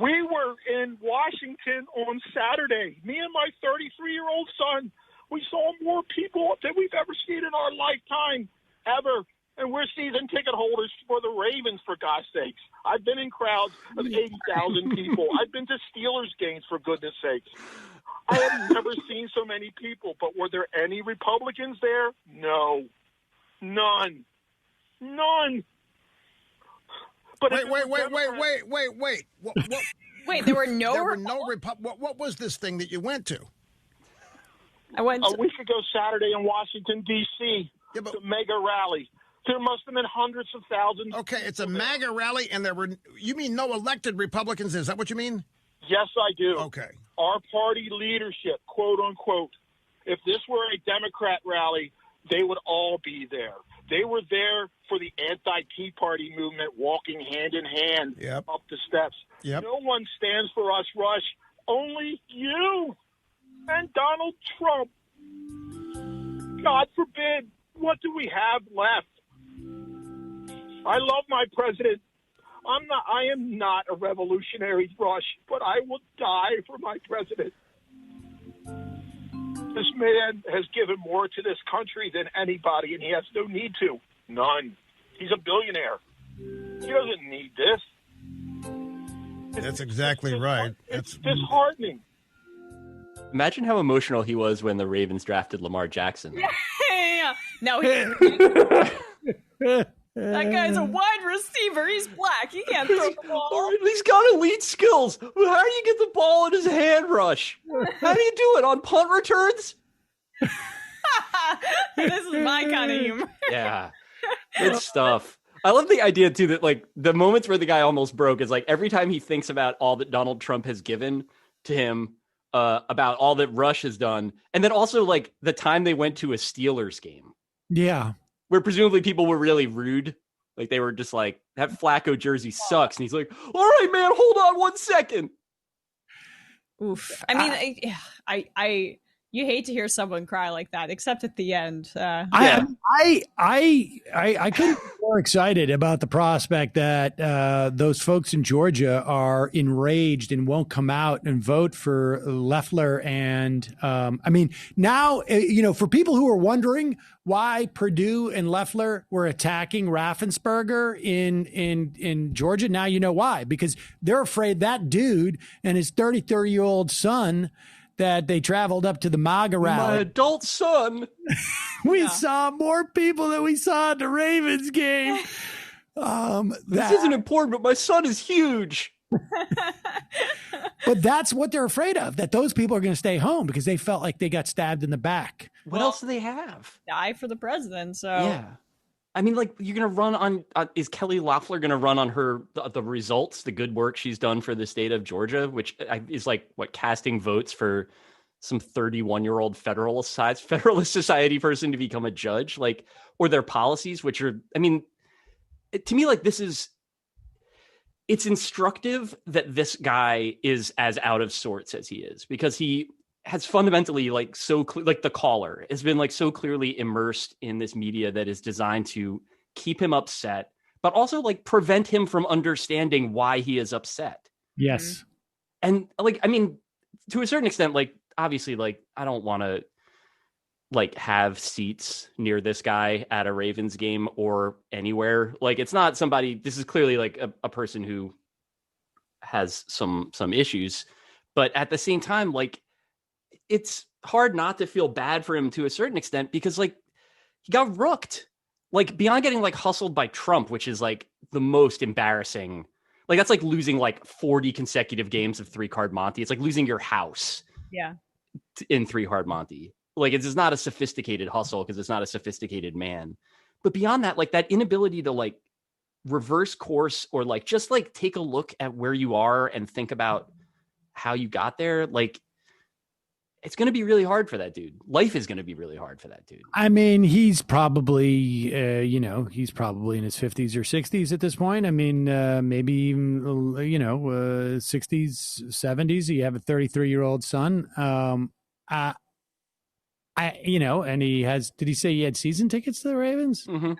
We were in Washington on Saturday. Me and my 33-year-old son, we saw more people than we've ever seen in our lifetime, ever. And we're season ticket holders for the Ravens, for God's sakes. I've been in crowds of 80,000 people. I've been to Steelers games, for goodness sakes. I have never seen so many people. But were there any Republicans there? No. None. But wait. What? Wait, there were no. There were no What was this thing that you went to? I went a week ago Saturday in Washington, D.C. The mega rally. There must have been hundreds of thousands. Okay, it's a MAGA rally, and you mean no elected Republicans? Is that what you mean? Yes, I do. Okay. Our party leadership, quote unquote, if this were a Democrat rally, they would all be there. They were there for the anti-Tea Party movement, walking hand in hand up the steps. Yep. No one stands for us, Rush. Only you and Donald Trump. God forbid. What do we have left? I love my president. I am not a revolutionary, Rush, but I will die for my president. This man has given more to this country than anybody, and he has no need to. None. He's a billionaire. He doesn't need this. That's exactly right. It's disheartening. Imagine how emotional he was when the Ravens drafted Lamar Jackson. Yeah. No, that guy's a wide receiver. He's black. He can't throw the ball. He's got elite skills. How do you get the ball in his hand, Rush? How do you do it on punt returns? This is my kind of humor. Yeah, good stuff. I love the idea too that like the moments where the guy almost broke is like every time he thinks about all that Donald Trump has given to him, about all that Rush has done, and then also like the time they went to a Steelers game. Yeah. Where presumably people were really rude. Like they were just like, that Flacco jersey sucks. And he's like, all right, man, hold on 1 second. Oof. I mean, I you hate to hear someone cry like that, except at the end. I couldn't be more excited about the prospect that those folks in Georgia are enraged and won't come out and vote for Loeffler. And I mean, now, for people who are wondering why Perdue and Loeffler were attacking Raffensperger in Georgia, now you know why, because they're afraid that dude and his 33-year-old son that they traveled up to the MAGA rally. My adult son. We saw more people than we saw at the Ravens game. This isn't important, but my son is huge. But that's what they're afraid of, that those people are going to stay home because they felt like they got stabbed in the back. What else do they have? Die for the president. So yeah. I mean, like, you're going to run on, is Kelly Loeffler going to run on the results, the good work she's done for the state of Georgia, which is like, casting votes for some 31-year-old Federalist Society person to become a judge, like, or their policies, which are, I mean, to me, like, it's instructive that this guy is as out of sorts as he is, because he has fundamentally, like, like the caller has been, like, so clearly immersed in this media that is designed to keep him upset, but also, like, prevent him from understanding why he is upset. Yes. And, like, I mean, to a certain extent, like, obviously, like, I don't want to, like, have seats near this guy at a Ravens game or anywhere. Like, it's not somebody, this is clearly like a person who has some issues, but at the same time, like, it's hard not to feel bad for him to a certain extent, because, like, he got rooked, like, beyond getting, like, hustled by Trump, which is, like, the most embarrassing. Like, that's like losing, like, 40 consecutive games of 3-card Monty. It's like losing your house. Yeah. In 3-card Monty. Like, it's not a sophisticated hustle because it's not a sophisticated man. But beyond that, like, that inability to, like, reverse course or, like, just, like, take a look at where you are and think about how you got there, like, it's going to be really hard for that dude. Life is going to be really hard for that dude. I mean, he's probably, he's probably in his 50s or 60s at this point. I mean, maybe even, 60s, 70s. You have a 33-year-old son. And he has, did he say he had season tickets to the Ravens? Mm-hmm. I don't know.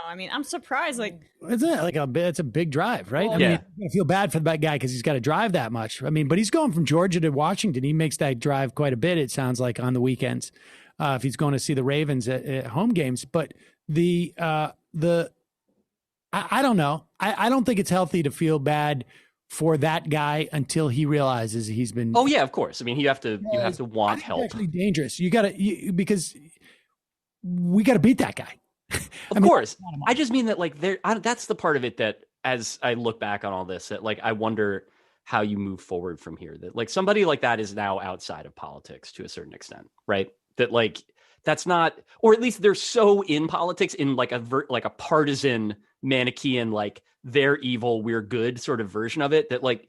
I mean, I'm surprised. Like, isn't it like it's a big drive, right? Well, I mean, I feel bad for that guy because he's got to drive that much. I mean, but he's going from Georgia to Washington. He makes that drive quite a bit, it sounds like, on the weekends, if he's going to see the Ravens at home games. But I don't know. I don't think it's healthy to feel bad for that guy until he realizes he's been. Oh yeah, of course. I mean, you have to want help. It's actually dangerous. Because we got to beat that guy. Of course. I just mean that, like, that's the part of it that, as I look back on all this, that, like, I wonder how you move forward from here. That, like, somebody like that is now outside of politics to a certain extent, right? That, like, that's not, or at least they're so in politics in, like, a partisan Manichaean, like, they're evil, we're good sort of version of it, that, like,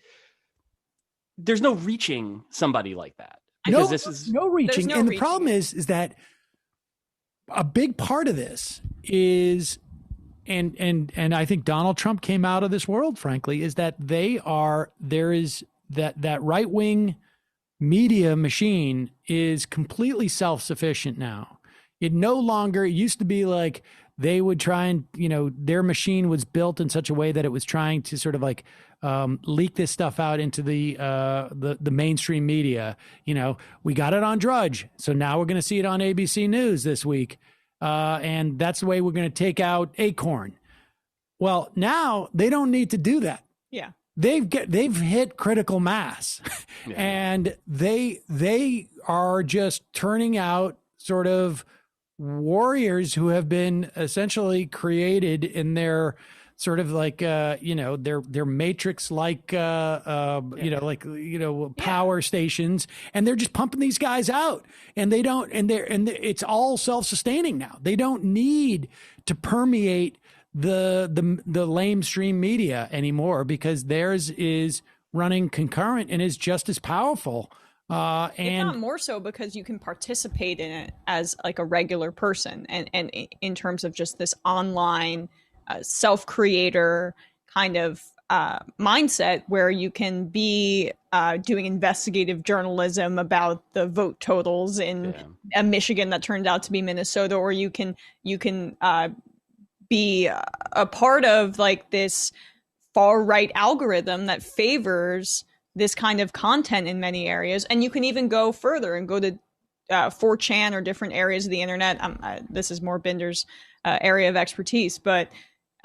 there's no reaching somebody like that. Because no reaching. The problem is that a big part of this is, and I think Donald Trump came out of this world, frankly, is that there is that right-wing media machine is completely self-sufficient now. It used to be like they would try and, their machine was built in such a way that it was trying to sort of like leak this stuff out into the mainstream media. We got it on Drudge, so now we're going to see it on ABC News this week. And that's the way we're going to take out Acorn. Well, now they don't need to do that. Yeah. They've hit critical mass, yeah. And they are just turning out sort of warriors who have been essentially created in their sort of like their matrix like power stations, and they're just pumping these guys out, and it's all self-sustaining now. They don't need to permeate the lamestream media anymore, because theirs is running concurrent and is just as powerful. And if not more so, because you can participate in it as like a regular person, and in terms of just this online self-creator kind of mindset where you can be doing investigative journalism about the vote totals in Michigan that turned out to be Minnesota, or you can be a part of like this far right algorithm that favors this kind of content in many areas. And you can even go further and go to 4chan or different areas of the internet. This is more Binder's area of expertise, but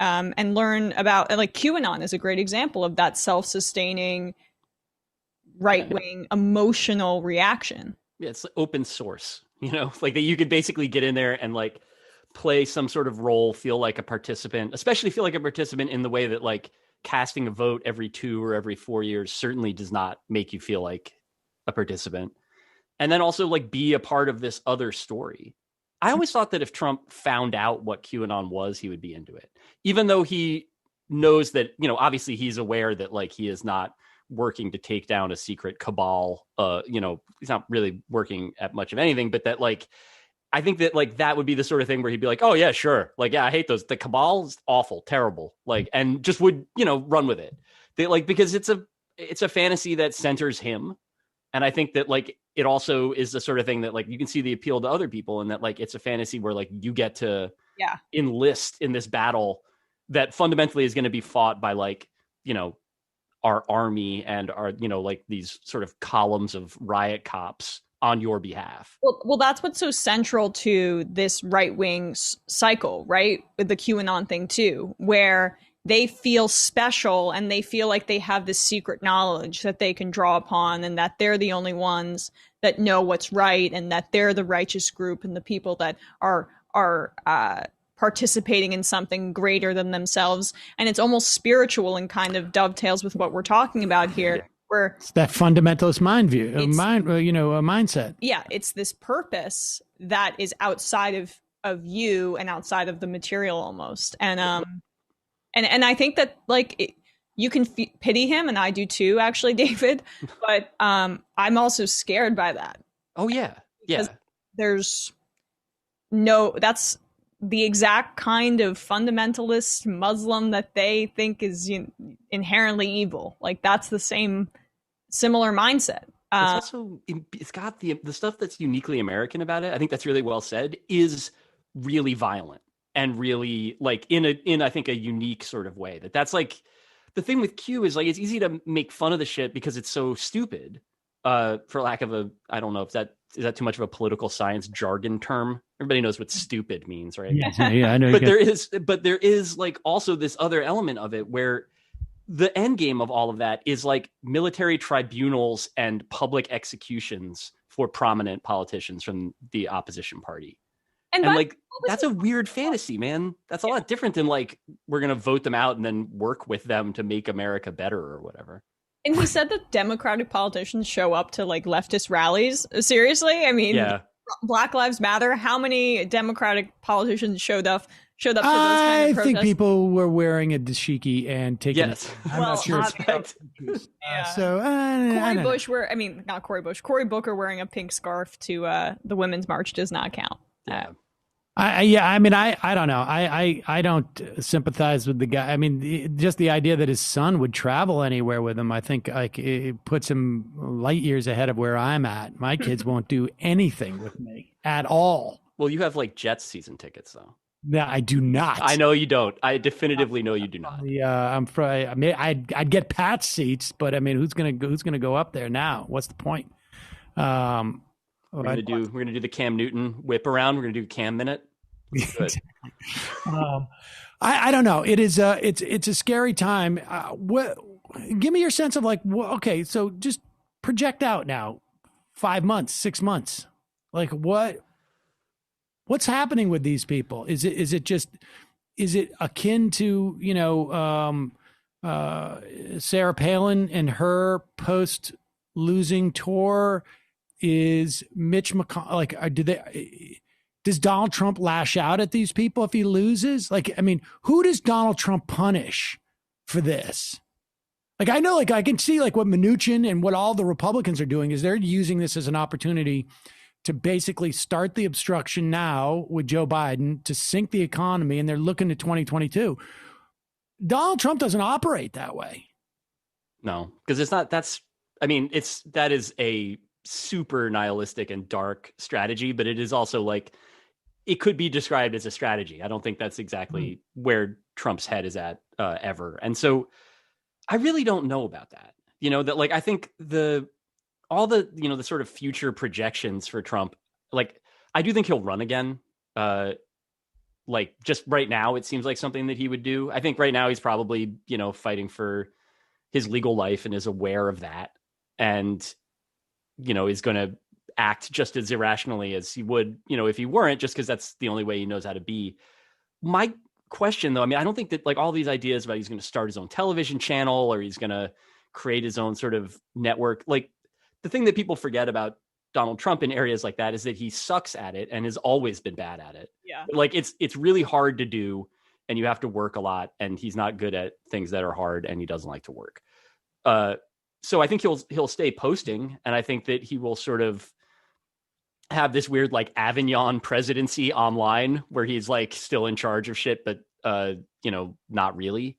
and learn about, like, QAnon is a great example of that self-sustaining right-wing emotional reaction. Yeah, it's open source, like that you could basically get in there and like play some sort of role, feel like a participant, especially feel like a participant in the way that like casting a vote every 2 or every 4 years certainly does not make you feel like a participant. And then also like be a part of this other story. I always thought that if Trump found out what QAnon was, he would be into it, even though he knows that, obviously he's aware that like he is not working to take down a secret cabal. He's not really working at much of anything, but that like, I think that like that would be the sort of thing where he'd be like, oh yeah, sure. Like, yeah, I hate those. The cabal is awful, terrible. Like, and just would, run with it. They like, because it's a fantasy that centers him. And I think that like, it also is the sort of thing that like, you can see the appeal to other people, and that like, it's a fantasy where like you get to enlist in this battle that fundamentally is going to be fought by like, our army and our, like these sort of columns of riot cops on your behalf. Well, that's what's so central to this right-wing cycle, right? With the QAnon thing too, where they feel special and they feel like they have this secret knowledge that they can draw upon, and that they're the only ones that know what's right, and that they're the righteous group and the people that are participating in something greater than themselves. And it's almost spiritual and kind of dovetails with what we're talking about here. Where it's that fundamentalist mindset. Yeah, it's this purpose that is outside of you and outside of the material almost. And I think that like you can pity him, and I do too, actually, David. But I'm also scared by that. Oh yeah, because that's the exact kind of fundamentalist Muslim that they think is inherently evil. Like that's the similar mindset. It's got the stuff that's uniquely American about it. I think that's really well said. Is really violent and really like in I think a unique sort of way. That's like the thing with Q is like it's easy to make fun of the shit because it's so stupid. For lack of I don't know if is that too much of a political science jargon term. Everybody knows what stupid means, right? Yeah, I know. But there is like also this other element of it where the end game of all of that is like military tribunals and public executions for prominent politicians from the opposition party. And like, that's a weird fantasy, man. That's a lot different than like, we're going to vote them out and then work with them to make America better or whatever. And he said that Democratic politicians show up to like leftist rallies. Seriously? I mean, Black Lives Matter. How many Democratic politicians showed up to those kind of protests? I think people were wearing a dashiki and taking it. I'm not sure. Cory Booker wearing a pink scarf to the Women's March does not count. I don't know. I don't sympathize with the guy. I mean, just the idea that his son would travel anywhere with him, I think like it puts him light years ahead of where I'm at. My kids won't do anything with me at all. Well, you have like Jets season tickets though. No, I do not. I know you don't. I definitively know you do not. I'd get Pat's seats, but I mean, who's gonna go up there now? What's the point? We're gonna do the Cam Newton whip around. We're gonna do Cam minute. I don't know. It is it's a scary time. Give me your sense of like, okay, so just project out now, 5 months, 6 months, like what's happening with these people? Is it akin to Sarah Palin and her post losing tour? Is Mitch McConnell like does Donald Trump lash out at these people if he loses? Like, I mean, who does Donald Trump punish for this? Like, I know, like, I can see like what Mnuchin and what all the Republicans are doing is they're using this as an opportunity to basically start the obstruction now with Joe Biden to sink the economy, and they're looking to 2022. Donald Trump doesn't operate that way. No, because it's not. That is a super nihilistic and dark strategy, but it is also like, it could be described as a strategy. I don't think that's exactly where Trump's head is at ever. And so I really don't know about that. That like, I think all the sort of future projections for Trump, like, I do think he'll run again. Like, just right now, it seems like something that he would do. I think right now he's probably, fighting for his legal life and is aware of that. And, is going to act just as irrationally as he would, if he weren't, just because that's the only way he knows how to be. My question, though, I don't think that like all these ideas about he's going to start his own television channel or he's going to create his own sort of network. Like, the thing that people forget about Donald Trump in areas like that is that he sucks at it and has always been bad at it. Yeah. Like, it's really hard to do, and you have to work a lot, and he's not good at things that are hard, and he doesn't like to work. So I think he'll stay posting, and I think that he will sort of have this weird like Avignon presidency online where he's like still in charge of shit, but not really.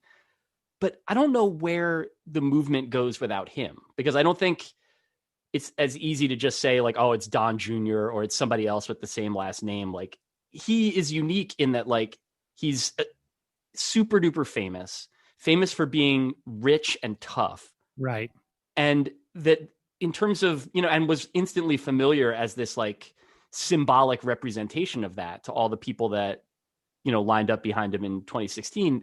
But I don't know where the movement goes without him, because I don't think it's as easy to just say like, oh, it's Don Jr. or it's somebody else with the same last name. Like, he is unique in that like he's super duper famous for being rich and tough. Right. And that in terms of, and was instantly familiar as this like symbolic representation of that to all the people that, lined up behind him in 2016.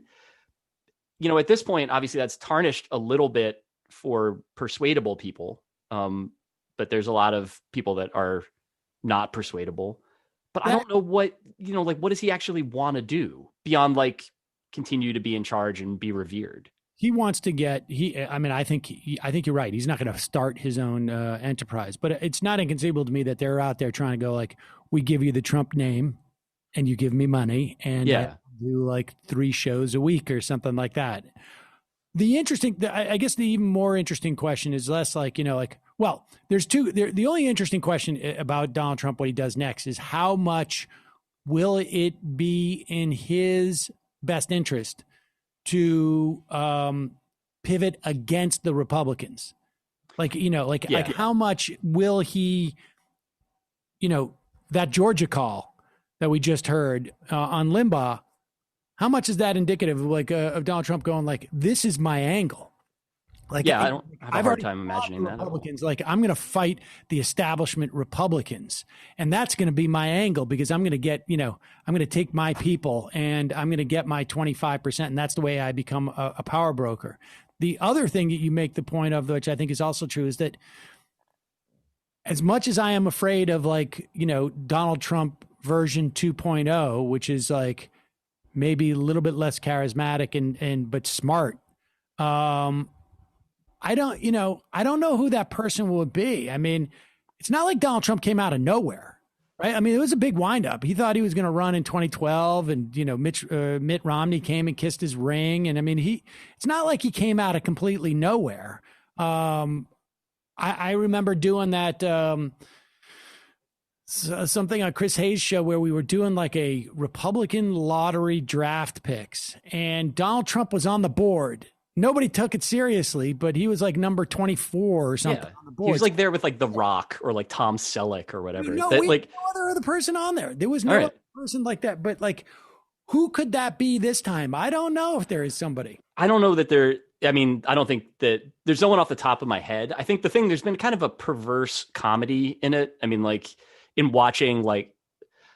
At this point, obviously that's tarnished a little bit for persuadable people. But there's a lot of people that are not persuadable. But I don't know what, what does he actually want to do beyond like continue to be in charge and be revered? He wants to I think you're right. He's not going to start his own enterprise, but it's not inconceivable to me that they're out there trying to go like, we give you the Trump name and you give me money and do like 3 shows a week or something like that. I guess the even more interesting question is less like, there's two, the only interesting question about Donald Trump, what he does next is how much will it be in his best interest to pivot against the Republicans? Like how much will he, that Georgia call that we just heard on Limbaugh, how much is that indicative of Donald Trump going like, this is my angle? Like, I don't have a hard time imagining that. Republicans, like, I'm going to fight the establishment Republicans, and that's going to be my angle because I'm going to get, I'm going to take my people and I'm going to get my 25%. And that's the way I become a power broker. The other thing that you make the point of, which I think is also true, is that as much as I am afraid of like, Donald Trump version 2.0, which is like maybe a little bit less charismatic but smart. I don't know who that person would be. I mean, it's not like Donald Trump came out of nowhere, right? I mean, it was a big windup. He thought he was going to run in 2012 and, Mitt Romney came and kissed his ring. And I mean, it's not like he came out of completely nowhere. I remember doing that, something on Chris Hayes' show where we were doing like a Republican lottery draft picks and Donald Trump was on the board. Nobody took it seriously, but he was like number 24 or something on the board. He was like there with like The Rock or like Tom Selleck or whatever. We had no other person on there. There was no other person like that. But like, who could that be this time? I don't know if there is somebody. I don't know that I don't think that there's no one off the top of my head. I think there's been kind of a perverse comedy in it. I mean, like in watching like,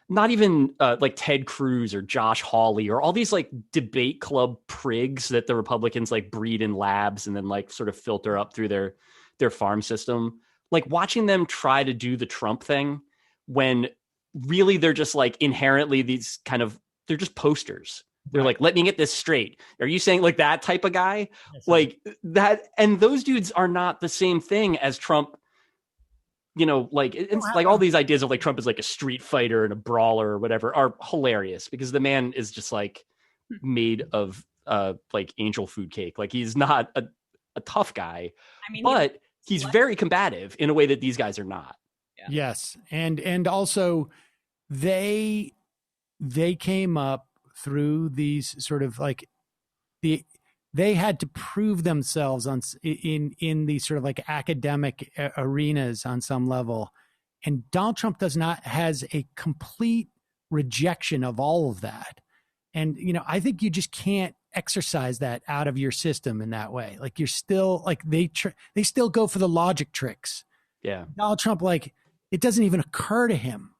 not even like Ted Cruz or Josh Hawley or all these like debate club prigs that the Republicans like breed in labs and then like sort of filter up through their farm system. Like watching them try to do the Trump thing when really they're just like inherently these kind of, they're just posters. They're like, let me get this straight. Are you saying like that type of guy? Yes, like that. And those dudes are not the same thing as Trump. Like it's like all these ideas of like Trump is like a street fighter and a brawler or whatever are hilarious because the man is just like made of like angel food cake. Like he's not a tough guy, but he's very combative in a way that these guys are not. Yes. And also they came up through these sort of like they had to prove themselves in these sort of like academic arenas on some level. And Donald Trump has a complete rejection of all of that. And, I think you just can't exercise that out of your system in that way. Like you're still like, they still go for the logic tricks. Yeah. Donald Trump, like it doesn't even occur to him.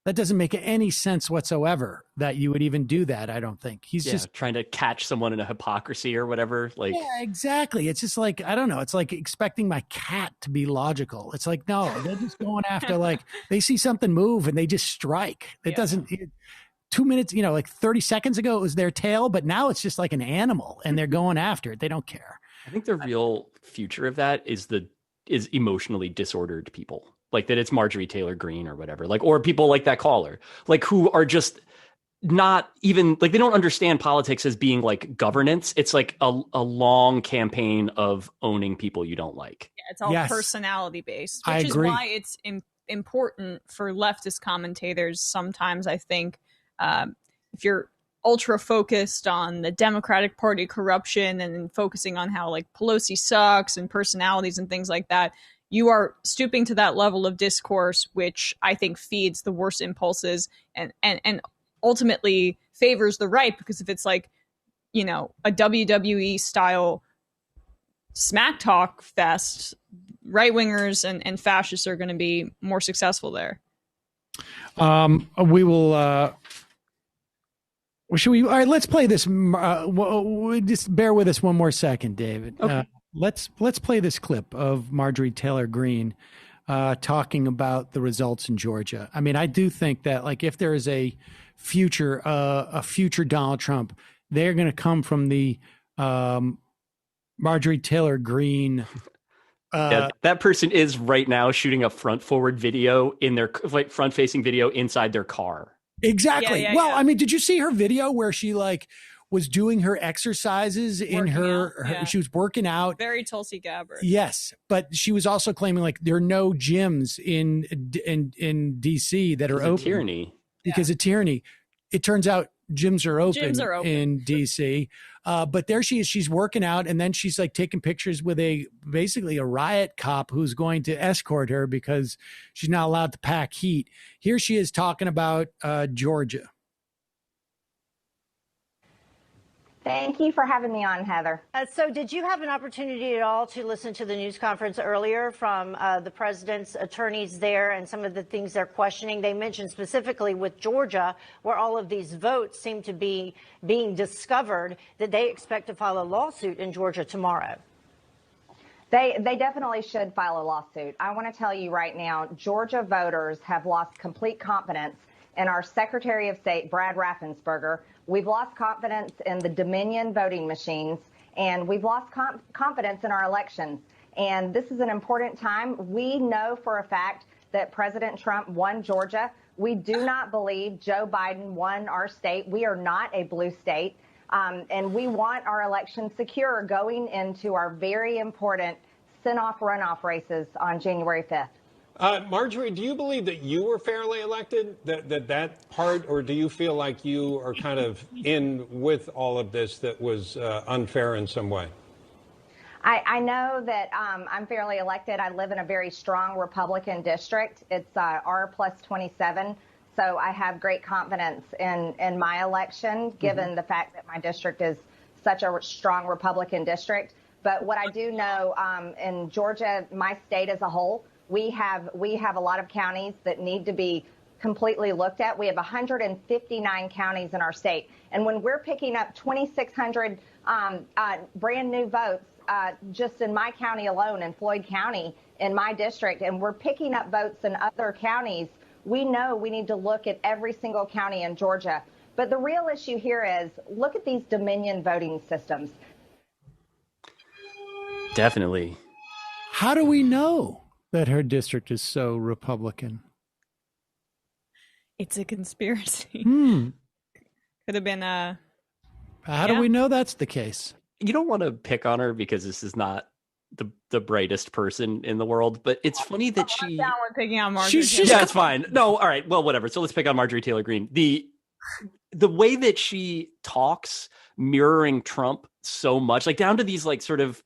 That doesn't make any sense whatsoever that you would even do that. I don't think he's just trying to catch someone in a hypocrisy or whatever. Like, yeah, exactly. It's just like, I don't know. It's like expecting my cat to be logical. It's like, no, they're just going after like they see something move and they just strike. It doesn't 2 minutes, like 30 seconds ago, it was their tail, but now it's just like an animal and they're going after it. They don't care. I think the real future of that is emotionally disordered people. Like that it's Marjorie Taylor Greene or whatever, like, or people like that caller, like who are just not even like, they don't understand politics as being like governance. It's like a long campaign of owning people you don't like. Yeah, it's all personality based, which is why it's important for leftist commentators. Sometimes I think if you're ultra focused on the Democratic Party corruption and focusing on how like Pelosi sucks and personalities and things like that, you are stooping to that level of discourse, which I think feeds the worst impulses and ultimately favors the right. Because if it's like, a WWE style smack talk fest, right wingers and fascists are going to be more successful there. We will. Should we? All right, let's play this. Just bear with us one more second, David. Okay. Let's play this clip of Marjorie Taylor Greene talking about the results in Georgia. I mean, I do think that like if there is a future Donald Trump, they're going to come from the Marjorie Taylor Greene. That person is right now shooting a front-forward video in their like front-facing video inside their car. Exactly. Yeah, I mean, did you see her video where she like was doing her exercises she was working out? Very Tulsi Gabbard. Yes. But she was also claiming like there are no gyms in DC that are open. Tyranny. Because of tyranny. It turns out gyms are open in DC. But there she is. She's working out, and then she's like taking pictures with basically a riot cop who's going to escort her because she's not allowed to pack heat. Here she is talking about Georgia. Thank you for having me on, Heather. So did you have an opportunity at all to listen to the news conference earlier from the president's attorneys there and some of the things they're questioning? They mentioned specifically with Georgia, where all of these votes seem to be being discovered, that they expect to file a lawsuit in Georgia tomorrow. They definitely should file a lawsuit. I want to tell you right now, Georgia voters have lost complete confidence in our Secretary of State, Brad Raffensperger. We've lost confidence in the Dominion voting machines, and we've lost confidence in our elections. And this is an important time. We know for a fact that President Trump won Georgia. We do not believe Joe Biden won our state. We are not a blue state. And we want our election secure going into our very important runoff races on January 5th. Marjorie, do you believe that you were fairly elected, that part, or do you feel like you are kind of in with all of this that was unfair in some way? I know that I'm fairly elected. I live in a very strong Republican district. It's R plus 27. So I have great confidence in my election, given the fact that my district is such a strong Republican district. But what I do know in Georgia, my state as a whole, we have a lot of counties that need to be completely looked at. We have 159 counties in our state. And when we're picking up 2,600 brand new votes just in my county alone, in Floyd County, in my district, and we're picking up votes in other counties, we know we need to look at every single county in Georgia. But the real issue here is look at these Dominion voting systems. Definitely. How do we know that her district is so Republican? It's a conspiracy. Could have been How do we know that's the case? You don't want to pick on her because this is not the brightest person in the world, but it's funny that she. Down with picking on Marjorie. Yeah, it's fine. No, all right. Well, whatever. So let's pick on Marjorie Taylor Greene. The way that she talks, mirroring Trump so much, like down to these like sort of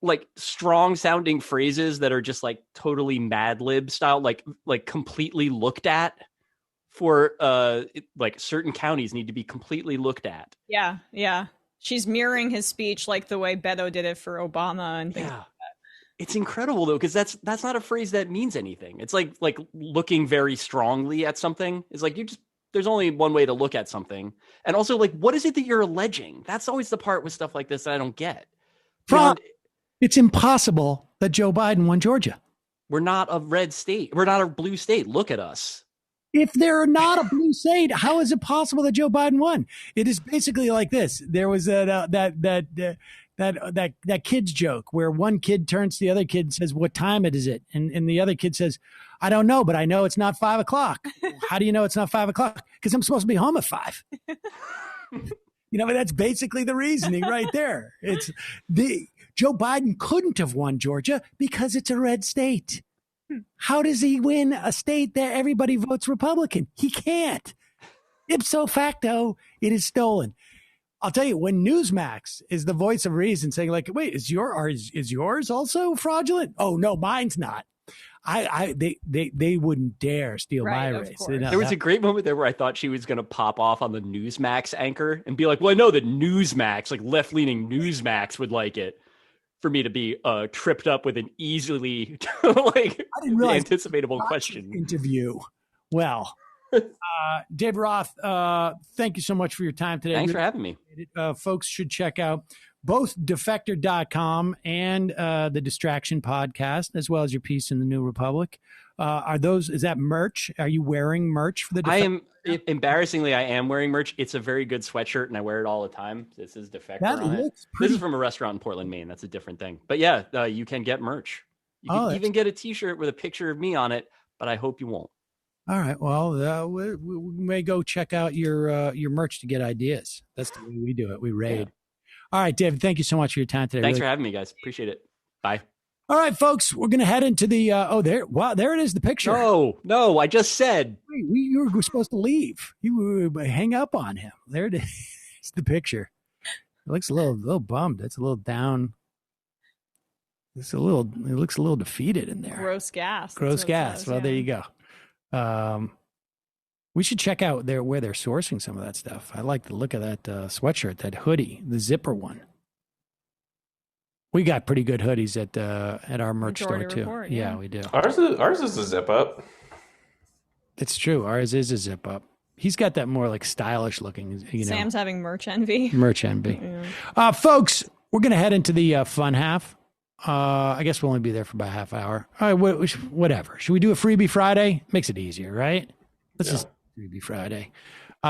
like strong sounding phrases that are just like totally Mad Lib style, like completely looked at for like certain counties need to be completely looked at. Yeah, yeah. She's mirroring his speech like the way Beto did it for Obama and things like that. It's incredible though, because that's not a phrase that means anything. It's like looking very strongly at something. It's like there's only one way to look at something. And also, like, what is it that you're alleging? That's always the part with stuff like this that I don't get. It's impossible that Joe Biden won Georgia. We're not a red state. We're not a blue state. Look at us. If they're not a blue state, how is it possible that Joe Biden won? It is basically like this. There was that kid's joke where one kid turns to the other kid and says, "What time is it?" And the other kid says, "I don't know, but I know it's not 5 o'clock." How do you know it's not 5 o'clock? Because I'm supposed to be home at 5. That's basically the reasoning right there. It's Joe Biden couldn't have won Georgia because it's a red state. How does he win a state that everybody votes Republican? He can't. Ipso facto, it is stolen. I'll tell you, when Newsmax is the voice of reason saying like, wait, is yours also fraudulent? Oh no, mine's not. They wouldn't dare steal my race. There was a great moment there where I thought she was going to pop off on the Newsmax anchor and be like, well, I know that Newsmax, like left-leaning Newsmax would like it for me to be tripped up with an easily anticipatable question. Interview. Well, David Roth, thank you so much for your time today. Thanks for having me. Folks should check out both Defector.com and the Distraction podcast, as well as your piece in the New Republic. Is that merch? Are you wearing merch for the Defector? Embarrassingly, I am wearing merch. It's a very good sweatshirt, and I wear it all the time. This is Defector on it. This is from a restaurant in Portland, Maine. That's a different thing. But yeah, you can get merch. You can even get a T-shirt with a picture of me on it, but I hope you won't. All right. Well, we may go check out your merch to get ideas. That's the way we do it. We raid. Yeah. All right, David, thank you so much for your time today. Thanks for having me, guys. Appreciate it. Bye. All right, folks, we're going to head into the, there it is, the picture. No, I just said. You were supposed to leave. You were hang up on him. There it is. It's the picture. It looks a little bummed. It's a little down. It looks a little defeated in there. Gross gas. Well, there you go. We should check out where they're sourcing some of that stuff. I like the look of that sweatshirt, that hoodie, the zipper one. We got pretty good hoodies at our merch store too. Report, yeah, we do. Ours is a zip up. It's true. Ours is a zip up. He's got that more like stylish looking. Sam's having merch envy. Merch envy. Yeah. Folks, we're gonna head into the fun half. I guess we'll only be there for about a half hour. All right, whatever. Should we do a freebie Friday? Makes it easier, right? Let's just freebie Friday.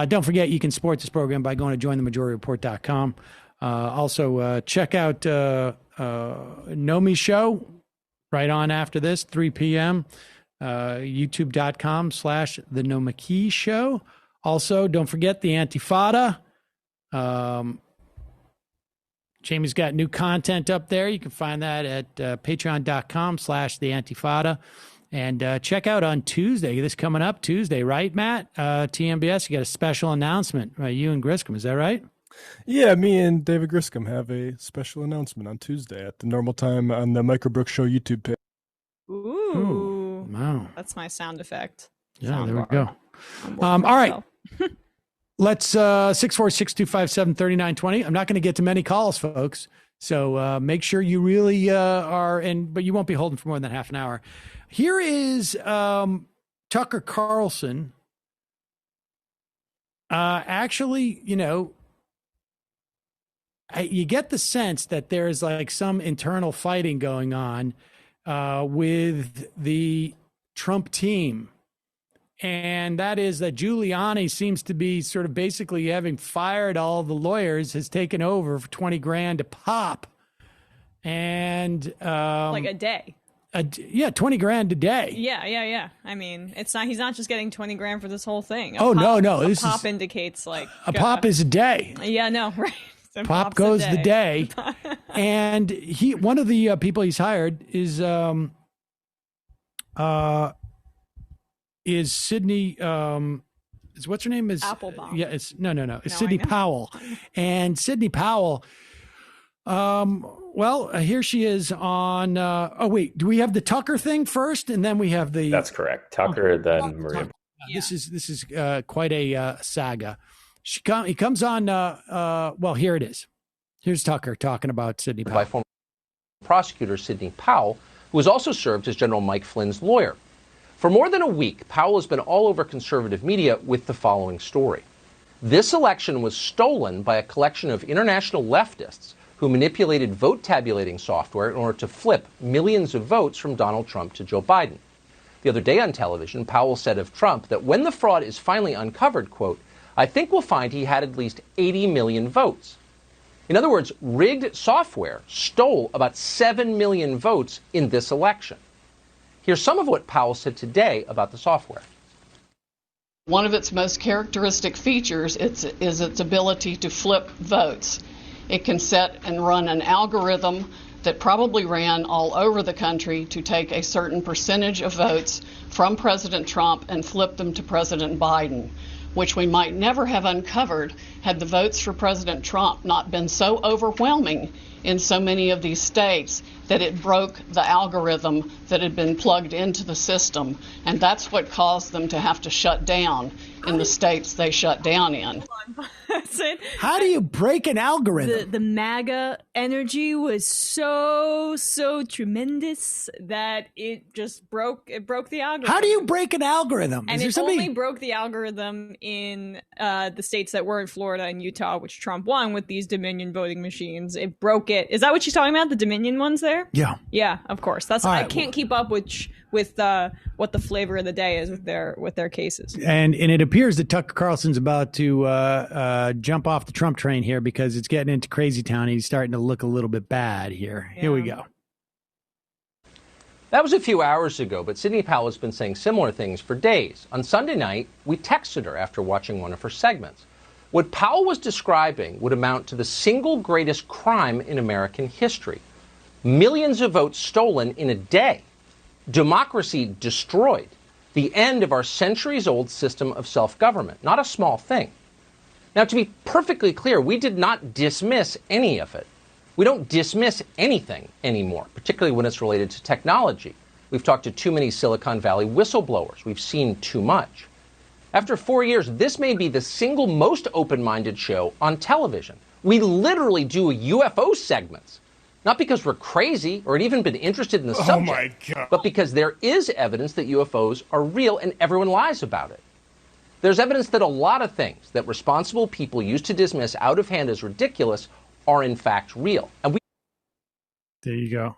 Don't forget, you can support this program by going to jointhemajorityreport.com. Also, check out Nomi's show right on after this, 3 p.m. YouTube.com/The Nomaki Show. Also, don't forget the Antifada. Jamie's got new content up there. You can find that at patreon.com/The Antifada. And check out on Tuesday, this coming up Tuesday, right, Matt? TMBS, you got a special announcement. You and Griscom, is that right? Yeah, me and David Griscom have a special announcement on Tuesday at the normal time on the Micro Brooks Show YouTube page. Ooh. Wow. That's my sound effect. Yeah, there we go. All right. Let's 646-257-3920. I'm not going to get to many calls, folks. So make sure you really are but you won't be holding for more than half an hour. Here is Tucker Carlson. Actually, you get the sense that there's like some internal fighting going on with the Trump team. And that is that Giuliani seems to be sort of basically having fired all the lawyers, has taken over for $20,000 a pop. And like a day. $20,000 a day. Yeah. I mean, he's not just getting $20,000 for this whole thing. No. A pop indicates like a pop is a day. Yeah, no, right. Pop goes the day. And one of the people he's hired is Sydney, what's her name? Is Applebaum. Yeah, it's no. It's Sidney Powell. And Sidney Powell, here she is on, do we have the Tucker thing first? And then we have the... That's correct. Tucker, then Maria. Yeah. This is quite a saga. He comes on, here it is. Here's Tucker talking about Sidney Powell. By former prosecutor Sidney Powell, who has also served as General Mike Flynn's lawyer. For more than a week, Powell has been all over conservative media with the following story. This election was stolen by a collection of international leftists who manipulated vote tabulating software in order to flip millions of votes from Donald Trump to Joe Biden. The other day on television, Powell said of Trump that when the fraud is finally uncovered, quote, "I think we'll find he had at least 80 million votes." In other words, rigged software stole about 7 million votes in this election. Here's some of what Powell said today about the software. One of its most characteristic features is its ability to flip votes. It can set and run an algorithm that probably ran all over the country to take a certain percentage of votes from President Trump and flip them to President Biden, which we might never have uncovered had the votes for President Trump not been so overwhelming in so many of these states that it broke the algorithm that had been plugged into the system. And that's what caused them to have to shut down in the states they shut down in. How do you break an algorithm? The MAGA energy was so tremendous that it just broke the algorithm. How do you break an algorithm? And it only broke the algorithm in the states that were in Florida and Utah, which Trump won with these Dominion voting machines. It broke it. Is that what she's talking about? The Dominion ones there? Yeah. Yeah, of course. That's I can't keep up with what the flavor of the day is with their cases. And it appears that Tucker Carlson's about to jump off the Trump train here because it's getting into crazy town. He's starting to look a little bit bad here. Yeah. Here we go. That was a few hours ago, but Sidney Powell has been saying similar things for days. On Sunday night, we texted her after watching one of her segments. What Powell was describing would amount to the single greatest crime in American history. Millions of votes stolen in a day. Democracy destroyed. The end of our centuries-old system of self-government. Not a small thing. Now, to be perfectly clear, we did not dismiss any of it. We don't dismiss anything anymore, particularly when it's related to technology. We've talked to too many Silicon Valley whistleblowers. We've seen too much. After 4 years, this may be the single most open-minded show on television. We literally do UFO segments. Not because we're crazy or had even been interested in the subject, but because there is evidence that UFOs are real and everyone lies about it. There's evidence that a lot of things that responsible people used to dismiss out of hand as ridiculous are in fact real. And there you go.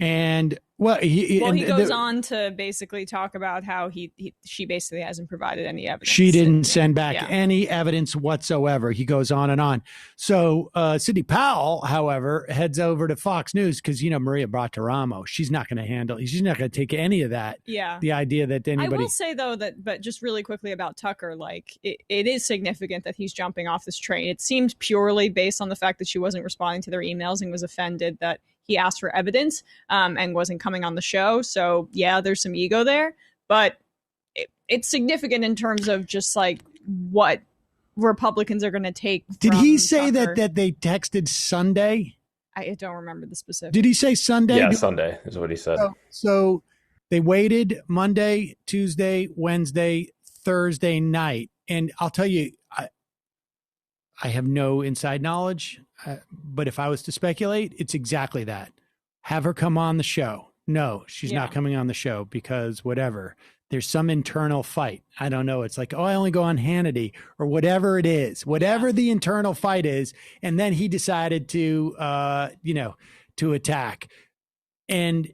And he goes on to basically talk about how she basically hasn't provided any evidence. She didn't send back any evidence whatsoever. He goes on and on. So Sidney Powell, however, heads over to Fox News because, Maria Bartiromo, she's not going to take any of that. Yeah. The idea that anybody... I will say, though, but just really quickly about Tucker, it is significant that he's jumping off this train. It seems purely based on the fact that she wasn't responding to their emails and was offended that he asked for evidence and wasn't coming on the show. So, yeah, there's some ego there. But it's significant in terms of just what Republicans are going to take. Did he say that they texted Sunday? I don't remember the specifics. Did he say Sunday? Yeah, Sunday is what he said. So they waited Monday, Tuesday, Wednesday, Thursday night. And I'll tell you, I have no inside knowledge. But if I was to speculate, it's exactly that. Have her come on the show. No, she's not coming on the show because whatever. There's some internal fight. I don't know. It's like, I only go on Hannity or whatever it is, whatever the internal fight is. And then he decided to attack. And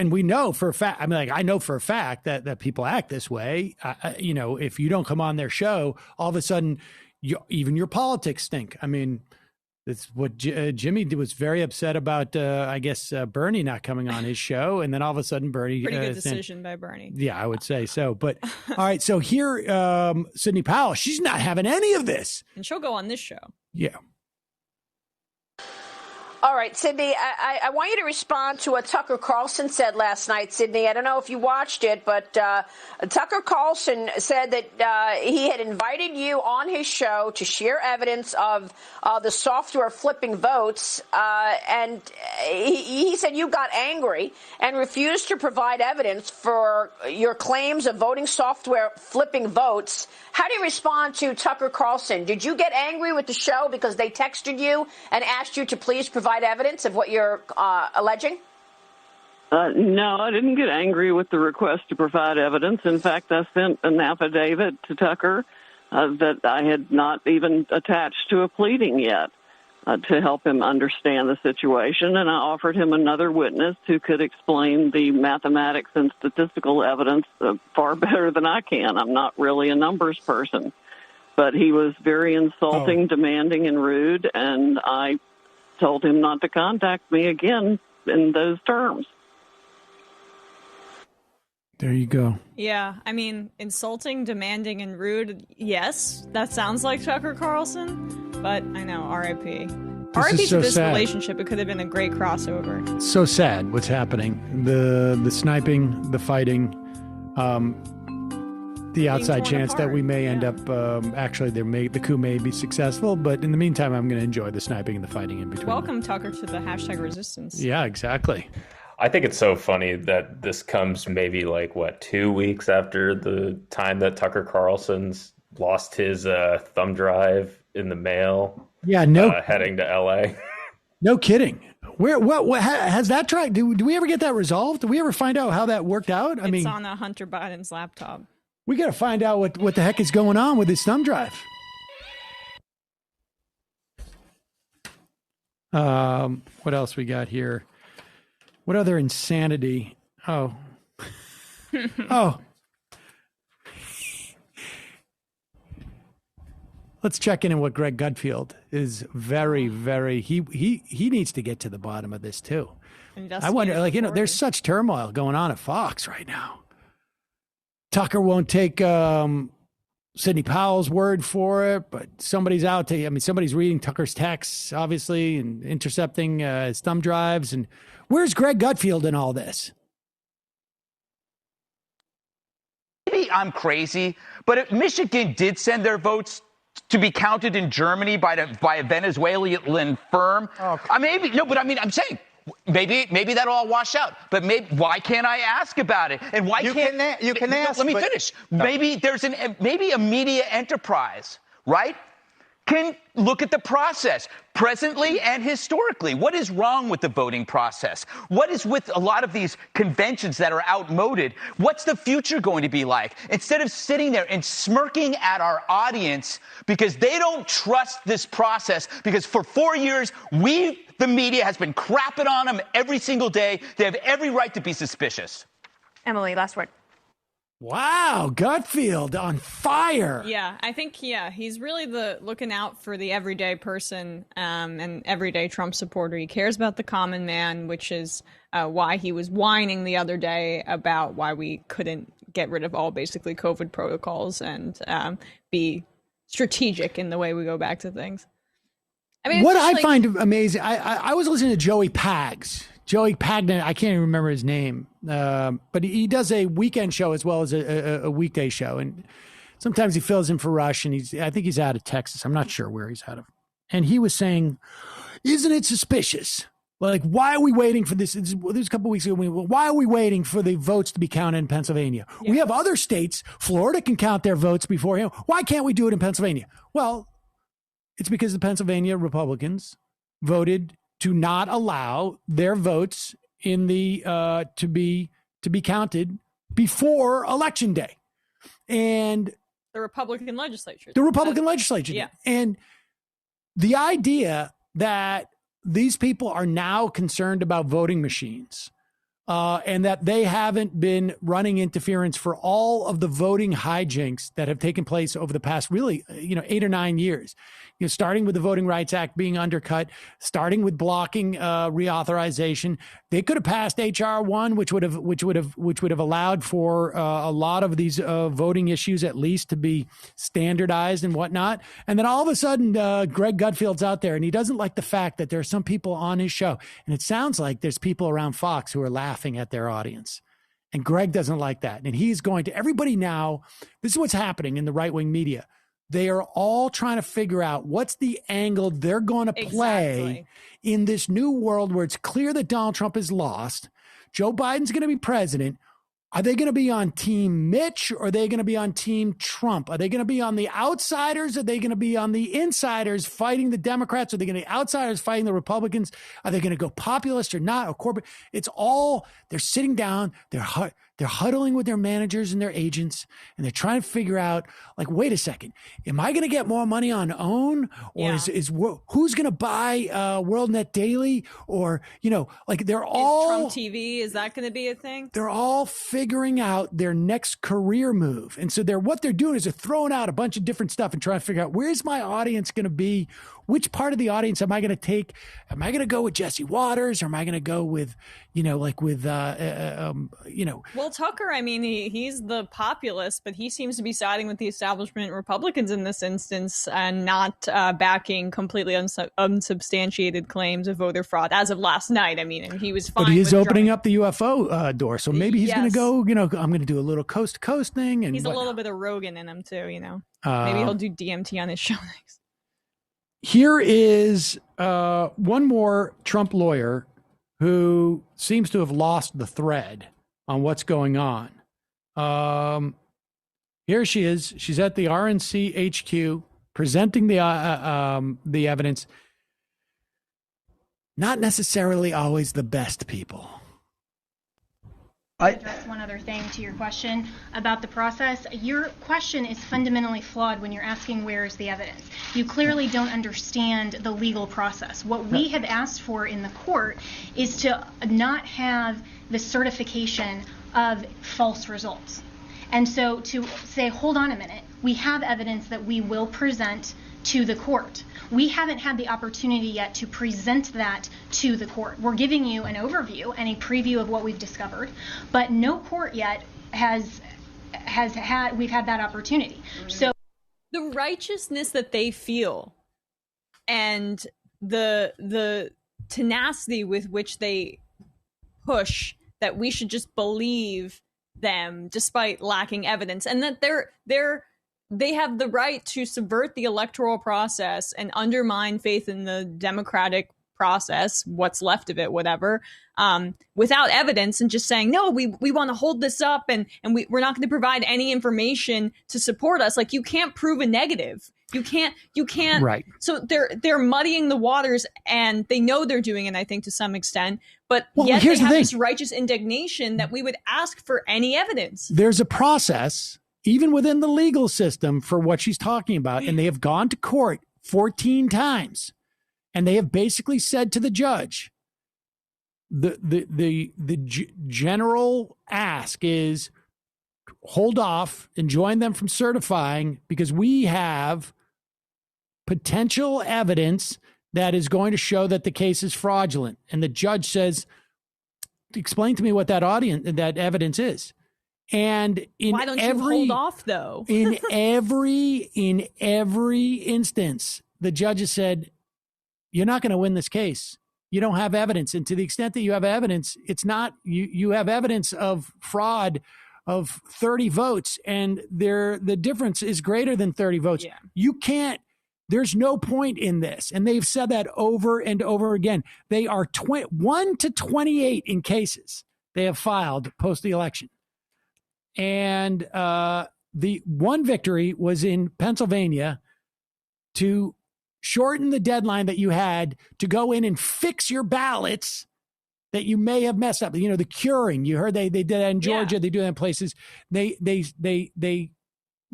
we know for a fact, I know for a fact that people act this way. If you don't come on their show, all of a sudden, even your politics stink. That's what Jimmy was very upset about, Bernie not coming on his show. And then all of a sudden, Bernie... Pretty good decision by Bernie. Yeah, I would say so. But all right, so here, Sidney Powell, she's not having any of this. And she'll go on this show. Yeah. All right, Sydney, I want you to respond to what Tucker Carlson said last night, Sydney. I don't know if you watched it, but Tucker Carlson said that he had invited you on his show to share evidence of the software flipping votes, and he said you got angry and refused to provide evidence for your claims of voting software flipping votes. How do you respond to Tucker Carlson? Did you get angry with the show because they texted you and asked you to please provide evidence of what you're alleging? No, I didn't get angry with the request to provide evidence. In fact, I sent an affidavit to Tucker that I had not even attached to a pleading yet to help him understand the situation, and I offered him another witness who could explain the mathematics and statistical evidence far better than I can. I'm not really a numbers person. But he was very insulting, demanding, and rude, and I told him not to contact me again in those terms. There you go. Yeah, I mean, insulting, demanding, and rude, yes, that sounds like Tucker Carlson, but I know, R.I.P. R.I.P. to so this sad. relationship. It could have been a great crossover. It's so sad what's happening. The sniping, the fighting, the outside chance that we may end up, actually, the coup may be successful, but in the meantime, I'm going to enjoy the sniping and the fighting in between. Welcome, Tucker, to the hashtag resistance. Yeah, exactly. I think it's so funny that this comes maybe 2 weeks after the time that Tucker Carlson's lost his thumb drive in the mail. Yeah, no, heading to LA. No kidding. What has that tried? Do we ever get that resolved? Do we ever find out how that worked out? It's on Hunter Biden's laptop. We got to find out what the heck is going on with his thumb drive. What else we got here? What other insanity? Oh. Let's check in on what Greg Gutfeld is very, very, he needs to get to the bottom of this too. I wonder, there's such turmoil going on at Fox right now. Tucker won't take Sidney Powell's word for it, but somebody's somebody's reading Tucker's texts, obviously, and intercepting his thumb drives. And where's Greg Gutfeld in all this? Maybe I'm crazy, but if Michigan did send their votes to be counted in Germany by a Venezuelan firm, I'm saying maybe that'll all wash out. But why can't I ask about it? And why you can ask? Let me finish. No. Maybe a media enterprise, right, can look at the process presently and historically. What is wrong with the voting process? What is with a lot of these conventions that are outmoded? What's the future going to be like? Instead of sitting there and smirking at our audience because they don't trust this process, because for 4 years, the media has been crapping on them every single day. They have every right to be suspicious. Emily, last word. Wow, Gutfeld on fire. Yeah, I think, he's really looking out for the everyday person and everyday Trump supporter. He cares about the common man, which is why he was whining the other day about why we couldn't get rid of all basically COVID protocols and be strategic in the way we go back to things. I mean, what I find amazing, I was listening to Joey Pagden, I can't even remember his name, but he does a weekend show as well as a weekday show, and sometimes he fills in for Rush, and I think he's out of Texas. I'm not sure where he's out of. And he was saying, isn't it suspicious? Why are we waiting for this? This was a couple weeks ago. Why are we waiting for the votes to be counted in Pennsylvania? Yeah. We have other states. Florida can count their votes beforehand. Why can't we do it in Pennsylvania? Well, it's because the Pennsylvania Republicans voted to not allow their votes in the to be counted before Election Day, and the Republican legislature. Yeah, and the idea that these people are now concerned about voting machines and that they haven't been running interference for all of the voting hijinks that have taken place over the past really, 8 or 9 years. Starting with the Voting Rights Act being undercut, starting with blocking reauthorization. They could have passed HR 1, which would have allowed for a lot of these voting issues at least to be standardized and whatnot. And then all of a sudden, Greg Gutfield's out there, and he doesn't like the fact that there are some people on his show, and it sounds like there's people around Fox who are laughing at their audience. And Greg doesn't like that. And he's going to everybody now. This is what's happening in the right-wing media. They are all trying to figure out what's the angle they're going to play in this new world where it's clear that Donald Trump is lost. Joe Biden's going to be president. Are they going to be on Team Mitch or are they going to be on Team Trump? Are they going to be on the outsiders? Are they going to be on the insiders fighting the Democrats? Are they going to be outsiders fighting the Republicans? Are they going to go populist or not? Or corporate? It's all, they're sitting down, they're huddling with their managers and their agents, and they're trying to figure out, like, wait a second, am I going to get more money on OWN? Or is who's going to buy WorldNet Daily? Or, they're all... Trump TV, is that going to be a thing? They're all figuring out their next career move. And so what they're doing is they're throwing out a bunch of different stuff and trying to figure out, where's my audience going to be? Which part of the audience am I going to take? Am I going to go with Jesse Waters? Or am I going to go with, Well, Tucker, I mean, he's the populist, but he seems to be siding with the establishment Republicans in this instance and not backing completely unsubstantiated claims of voter fraud as of last night. I mean, he was fine. But he is opening up the UFO door. So maybe he's going to go, I'm going to do a little coast to coast thing. And he's a little bit of Rogan in him too, Maybe he'll do DMT on his show next. Here is one more Trump lawyer who seems to have lost the thread on what's going on. Here she is. She's at the RNC HQ presenting the evidence. Not necessarily always the best people. Address one other thing to your question about the process. Your question is fundamentally flawed when you're asking where is the evidence. You clearly don't understand the legal process. What we have asked for in the court is to not have the certification of false results. And so to say, hold on a minute, we have evidence that we will present to the court. We haven't had the opportunity yet to present that to the court. We're giving you an overview and a preview of what we've discovered, but no court yet has had, we've had that opportunity. So the righteousness that they feel and the tenacity with which they push that we should just believe them despite lacking evidence, and that they have the right to subvert the electoral process and undermine faith in the democratic process, what's left of it, whatever, without evidence, and just saying, no, we want to hold this up and we're not going to provide any information to support us. Like, you can't prove a negative. You can't. Right. So they're muddying the waters, and they know they're doing it, I think, to some extent. But yet they have this righteous indignation that we would ask for any evidence. There's a process, even within the legal system, for what she's talking about. And they have gone to court 14 times. And they have basically said to the judge, the general ask is hold off and join them from certifying, because we have potential evidence that is going to show that the case is fraudulent. And the judge says, explain to me what that evidence is. And why don't you hold off, though? in every instance, the judge has said, you're not going to win this case. You don't have evidence. And to the extent that you have evidence, it's not, you have evidence of fraud of 30 votes, and the difference is greater than 30 votes. Yeah. You can't, there's no point in this. And they've said that over and over again. They are 1 to 28 in cases they have filed post the election. And the one victory was in Pennsylvania to shorten the deadline that you had to go in and fix your ballots that you may have messed up. The curing, you heard they did that in Georgia. Yeah. They do that in places. They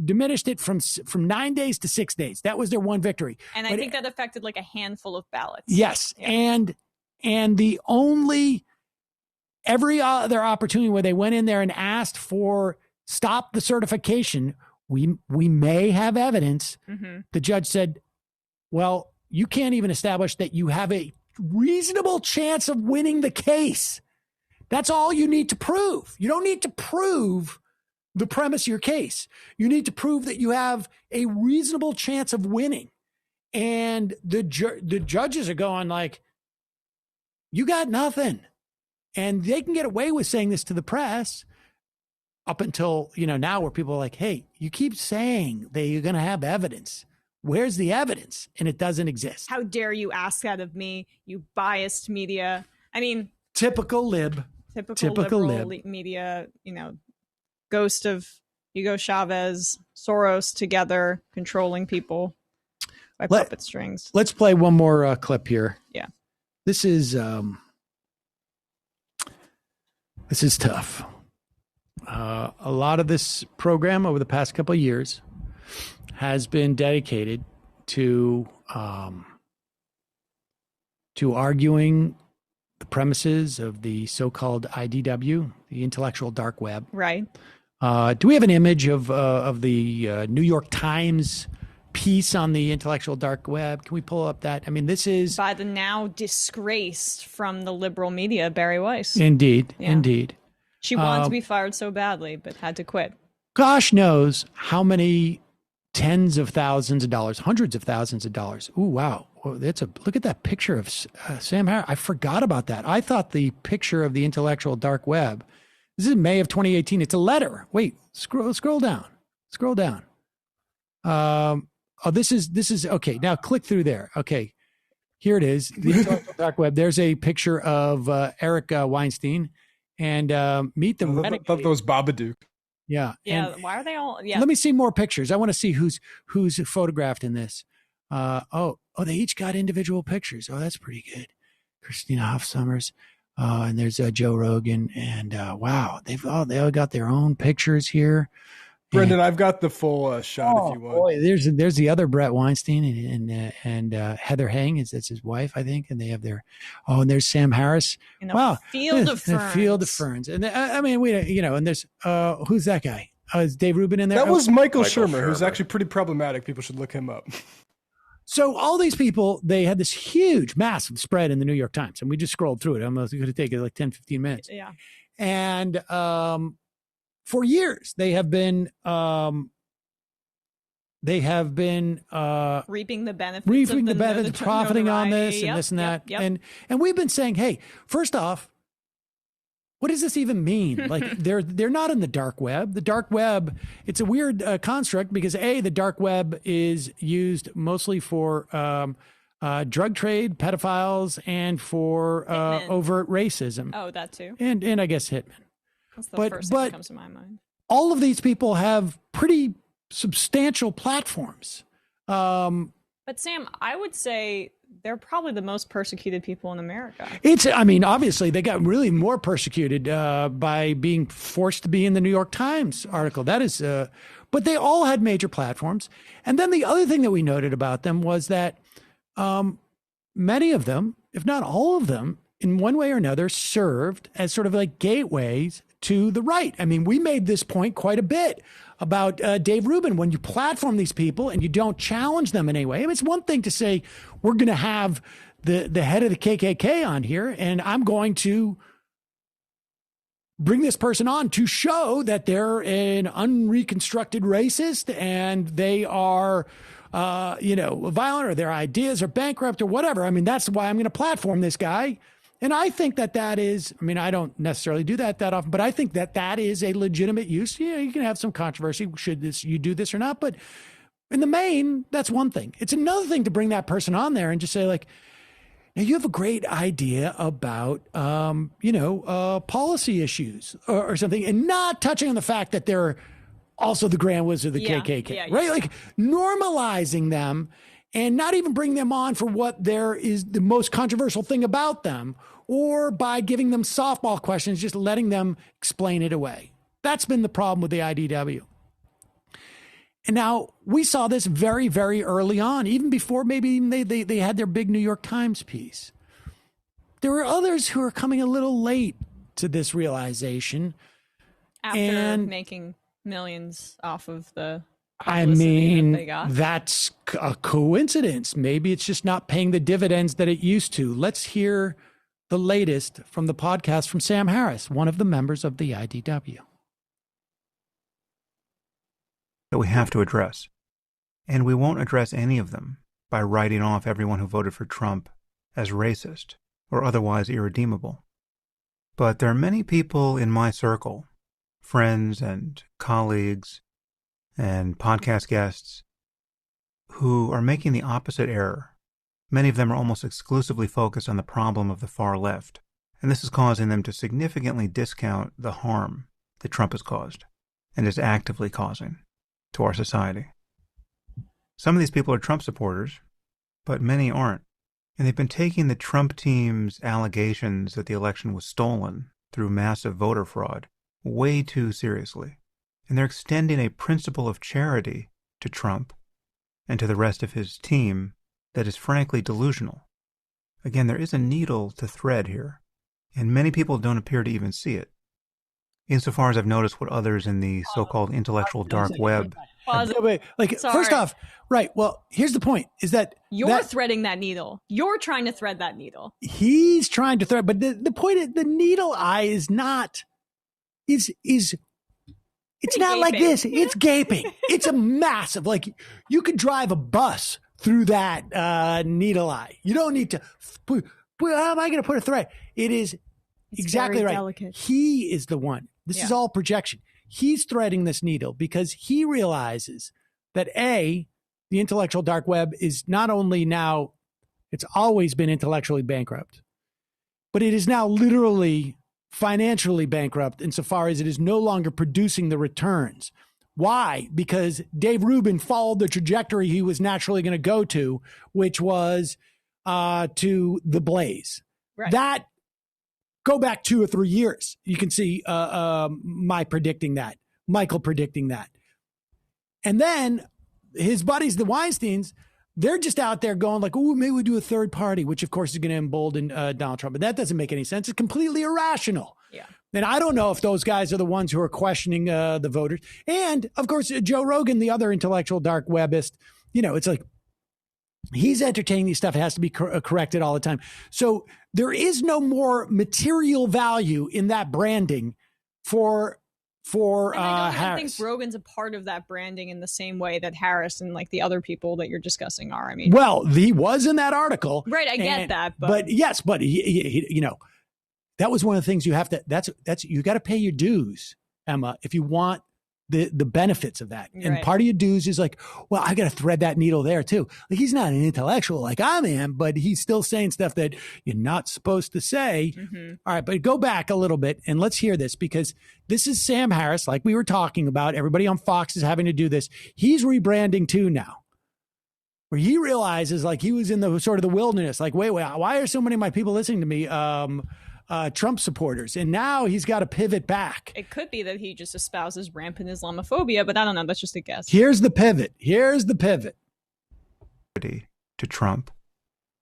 diminished it from 9 days to 6 days. That was their one victory. And I think that affected like a handful of ballots. Yes. Yeah. And the only every other opportunity where they went in there and asked for stop the certification, we may have evidence. Mm-hmm. The judge said, well, you can't even establish that you have a reasonable chance of winning the case. That's all you need to prove. You don't need to prove the premise of your case. You need to prove that you have a reasonable chance of winning. And the judges are going like, you got nothing. And they can get away with saying this to the press up until, now where people are like, hey, you keep saying that you're going to have evidence. Where's the evidence? And it doesn't exist. How dare you ask that of me, you biased media? I mean, typical lib. Typical liberal media, ghost of Hugo Chavez, Soros together controlling people by puppet strings. Let's play one more clip here. Yeah. This is tough. A lot of this program over the past couple of years has been dedicated to arguing the premises of the so-called IDW, the intellectual dark web. Right. Do we have an image of the New York Times piece on the intellectual dark web? Can we pull up that? I mean, this is by the now disgraced from the liberal media, Barry Weiss. Indeed. She wanted to be fired so badly, but had to quit. Gosh knows how many tens of thousands of dollars, hundreds of thousands of dollars. Ooh, wow. Look at that picture of Sam Harris. I forgot about that. I thought the picture of the intellectual dark web, this is May of 2018. It's a letter. Wait, scroll down. This is okay. Now click through there. Okay. Here it is. The intellectual dark web. There's a picture of Eric Weinstein and Meet the Renegade. Love those Babadook. Yeah. Yeah. Why are they all? Yeah. Let me see more pictures. I want to see who's photographed in this. They each got individual pictures. Oh, that's pretty good. Christina Hoff Sommers. And there's Joe Rogan. And wow, they all got their own pictures here. Brendan, I've got the full shot if you want. Boy, there's the other Brett Weinstein and Heather Heng. That's his wife, I think. And they have their and there's Sam Harris. In a field of ferns. Field of ferns. And I mean, and there's who's that guy? Is Dave Rubin in there? That was Michael Shermer, who's actually pretty problematic. People should look him up. So all these people, they had this huge, massive spread in the New York Times, and we just scrolled through it. I'm going to take it like 10, 15 minutes. Yeah. And for years, they have been reaping the benefits, profiting on this and this and that. Yep. And we've been saying, hey, first off, what does this even mean? Like they're not in the dark web. The dark web, it's a weird construct because the dark web is used mostly for drug trade, pedophiles, and for overt racism. Oh, that too. And I guess hitmen. That's the first thing that comes to my mind. All of these people have pretty substantial platforms. But Sam, I would say they're probably the most persecuted people in America. Obviously they got really more persecuted by being forced to be in the New York Times article. That is, but they all had major platforms. And then the other thing that we noted about them was that many of them, if not all of them, in one way or another, served as sort of like gateways to the right. I mean, we made this point quite a bit about Dave Rubin. When you platform these people and you don't challenge them in any way, I mean, it's one thing to say, we're going to have the head of the KKK on here, and I'm going to bring this person on to show that they're an unreconstructed racist and they are, violent, or their ideas are bankrupt or whatever. I mean, that's why I'm going to platform this guy. And I think that is, I don't necessarily do that often, but I think that is a legitimate use. Yeah, you can have some controversy. Should you do this or not? But in the main, that's one thing. It's another thing to bring that person on there and just say, like, now you have a great idea about, policy issues or something, and not touching on the fact that they're also the Grand Wizard of the KKK, right? Like normalizing them and not even bring them on for what there is the most controversial thing about them, or by giving them softball questions, just letting them explain it away. That's been the problem with the IDW. And now we saw this very, very early on, even before maybe they had their big New York Times piece. There were others who are coming a little late to this realization. After making millions off of the I publicity that they mean, got. that's a coincidence. Maybe it's just not paying the dividends that it used to. Let's hear the latest from the podcast from Sam Harris, one of the members of the IDW. That we have to address. And we won't address any of them by writing off everyone who voted for Trump as racist or otherwise irredeemable. But there are many people in my circle, friends and colleagues and podcast guests, who are making the opposite error. Many of them are almost exclusively focused on the problem of the far left, and this is causing them to significantly discount the harm that Trump has caused and is actively causing to our society. Some of these people are Trump supporters, but many aren't. And they've been taking the Trump team's allegations that the election was stolen through massive voter fraud way too seriously. And they're extending a principle of charity to Trump and to the rest of his team that is frankly delusional. Again, there is a needle to thread here, and many people don't appear to even see it. Insofar as I've noticed what others in the so-called intellectual dark web... First off, right, well, here's the point, is that... You're threading that needle. You're trying to thread that needle. He's trying to thread, but the point is, the needle eye is not... It's not like this. It's gaping. It's a massive, you could drive a bus through that needle eye. You don't need to how am I going to put a thread? It's exactly right. Delicate. He is the one. This is all projection. He's threading this needle because he realizes that the intellectual dark web is not only now, it's always been intellectually bankrupt, but it is now literally financially bankrupt insofar as it is no longer producing the returns. Why? Because Dave Rubin followed the trajectory he was naturally going to go to, which was to the blaze. Right. That, go back 2 or 3 years. You can see Michael predicting that. And then his buddies, the Weinsteins, they're just out there going like, oh, maybe we do a third party, which of course is going to embolden Donald Trump. But that doesn't make any sense. It's completely irrational. Yeah. And I don't know if those guys are the ones who are questioning the voters. And of course, Joe Rogan, the other intellectual dark webist, it's like he's entertaining these stuff. It has to be corrected all the time. So there is no more material value in that branding for I Harris. think Rogan's a part of that branding in the same way that Harris and the other people that you're discussing are. I mean, well, he was in that article, right? I get that, but yes, but he, that was one of the things you have to. That's you got to pay your dues, Emma, if you want the benefits of that. And part of your dues is like, well, I got to thread that needle there too. Like he's not an intellectual like I am, but he's still saying stuff that you're not supposed to say. Mm-hmm. All right, but go back a little bit and let's hear this because this is Sam Harris, like we were talking about. Everybody on Fox is having to do this. He's rebranding too now, where he realizes like he was in the sort of the wilderness. Like, wait, why are so many of my people listening to me? Trump supporters, and now he's got to pivot back. It could be that he just espouses rampant Islamophobia, but I don't know. That's just a guess. Here's the pivot. To Trump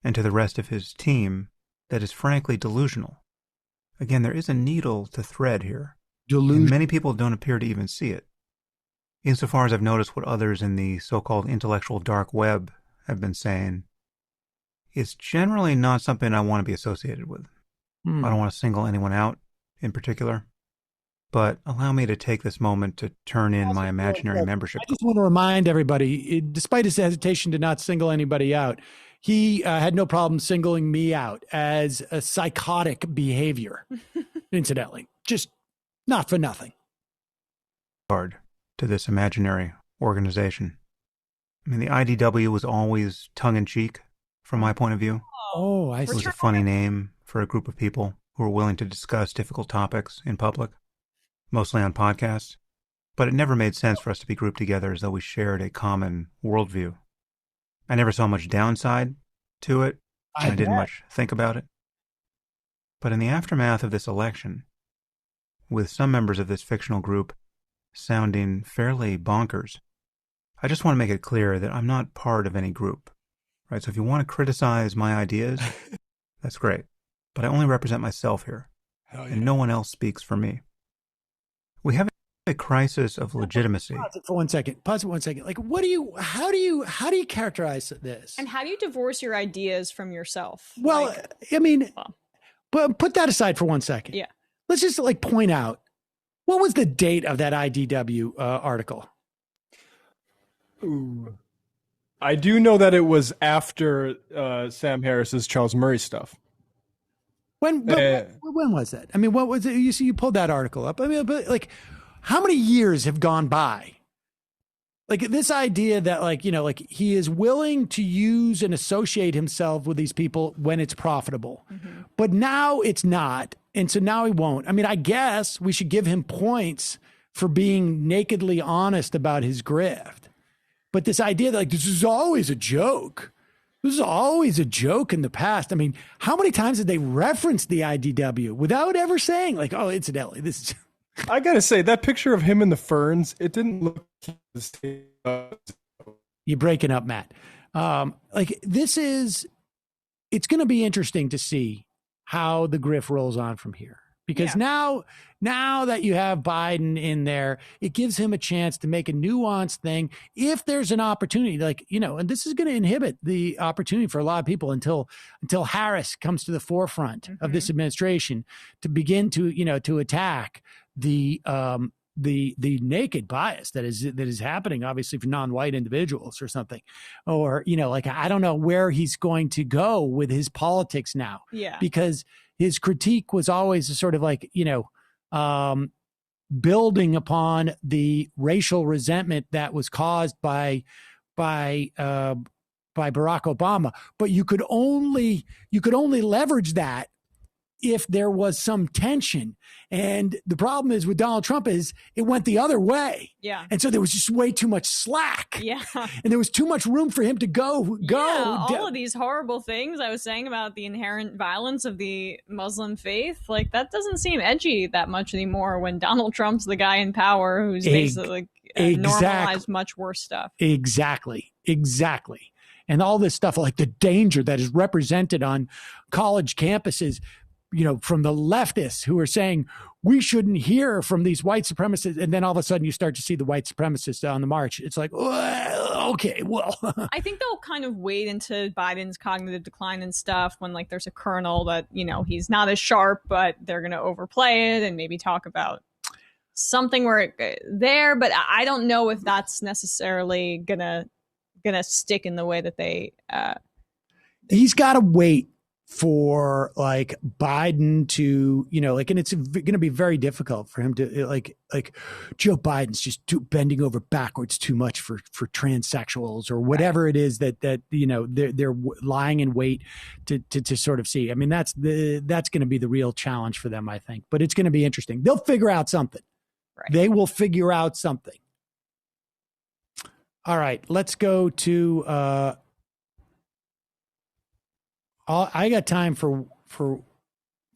and to the rest of his team that is frankly delusional. Again, there is a needle to thread here. And many people don't appear to even see it. Insofar as I've noticed what others in the so-called intellectual dark web have been saying, it's generally not something I want to be associated with. I don't want to single anyone out in particular, but allow me to take this moment to turn in my imaginary membership. I just want to remind everybody, despite his hesitation to not single anybody out, he had no problem singling me out as a psychotic behavior, incidentally, just not for nothing. To this imaginary organization. I mean, the IDW was always tongue-in-cheek from my point of view. Oh, I see. It was a funny name for a group of people who were willing to discuss difficult topics in public, mostly on podcasts, but it never made sense for us to be grouped together as though we shared a common worldview. I never saw much downside to it, and I didn't much think about it. But in the aftermath of this election, with some members of this fictional group sounding fairly bonkers, I just want to make it clear that I'm not part of any group, right? So if you want to criticize my ideas, that's great. But I only represent myself here. and no one else speaks for me. We have a crisis of legitimacy. Pause it for 1 second. Pause it 1 second. Like, how do you characterize this? And how do you divorce your ideas from yourself? Well, I mean, but put that aside for 1 second. Yeah. Let's just point out, what was the date of that IDW article? Ooh. I do know that it was after Sam Harris's Charles Murray stuff. When was that? I mean, what was it? You pulled that article up. I mean, but how many years have gone by? Like, this idea that he is willing to use and associate himself with these people when it's profitable, but now it's not. And so now he won't. I mean, I guess we should give him points for being nakedly honest about his grift. But this idea that this is always a joke. This is always a joke in the past. I mean, how many times did they reference the IDW without ever saying oh, incidentally, this is... I got to say, that picture of him in the ferns, it didn't look... You're breaking up, Matt. It's going to be interesting to see how the grift rolls on from here. Because now that you have Biden in there, it gives him a chance to make a nuanced thing. If there's an opportunity, and this is going to inhibit the opportunity for a lot of people until Harris comes to the forefront of this administration to begin to attack the naked bias that is happening, obviously, for non-white individuals or something, or I don't know where he's going to go with his politics now. Yeah, because his critique was always a sort of building upon the racial resentment that was caused by Barack Obama. But you could only leverage that if there was some tension. And the problem is with Donald Trump is it went the other way. Yeah. And so there was just way too much slack. Yeah. And there was too much room for him to go. All of these horrible things I was saying about the inherent violence of the Muslim faith, that doesn't seem edgy that much anymore when Donald Trump's the guy in power who's basically normalized much worse stuff. Exactly. And all this stuff, like the danger that is represented on college campuses, from the leftists who are saying we shouldn't hear from these white supremacists. And then all of a sudden you start to see the white supremacists on the march. It's okay, well. I think they'll kind of wait into Biden's cognitive decline and stuff when there's a kernel that, he's not as sharp, but they're going to overplay it and maybe talk about something where there. But I don't know if that's necessarily going to stick in the way that they. He's got to wait for Biden to, and it's going to be very difficult for him to Joe Biden's just bending over backwards too much for transsexuals or whatever it is that they're lying in wait to sort of see. I mean, that's going to be the real challenge for them, I think, but it's going to be interesting. They'll figure out something. Right. They will figure out something. All right, let's go to, I got time for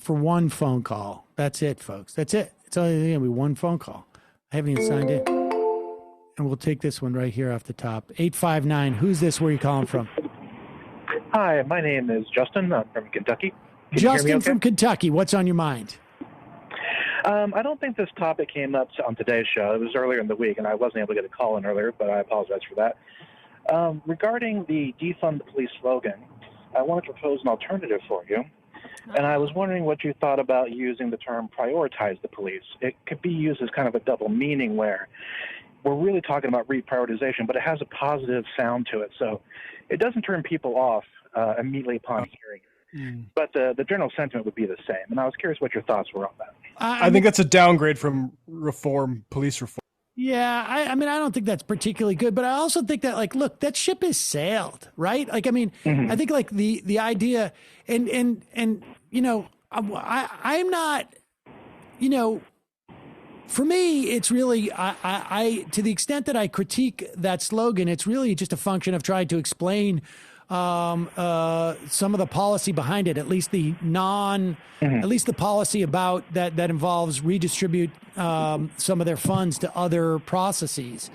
one phone call. That's it, folks. That's it. It's only going to be one phone call. I haven't even signed in. And we'll take this one right here off the top. 859. Who's this? Where are you calling from? Hi, my name is Justin. I'm from Kentucky. Justin from Kentucky. What's on your mind? I don't think this topic came up on today's show. It was earlier in the week, and I wasn't able to get a call in earlier, but I apologize for that. Regarding the defund the police slogan, I wanted to propose an alternative for you, and I was wondering what you thought about using the term prioritize the police. It could be used as kind of a double meaning where we're really talking about reprioritization, but it has a positive sound to it, so it doesn't turn people off immediately upon hearing it. But the general sentiment would be the same, and I was curious what your thoughts were on that. I think that's a downgrade from police reform. Yeah, I mean, I don't think that's particularly good, but I also think that, look, that ship has sailed, right? I mean, I think the idea, and I'm not, for me, it's really, I to the extent that I critique that slogan, it's really just a function of trying to explain some of the policy behind it, at least the policy about that involves redistribute some of their funds to other processes.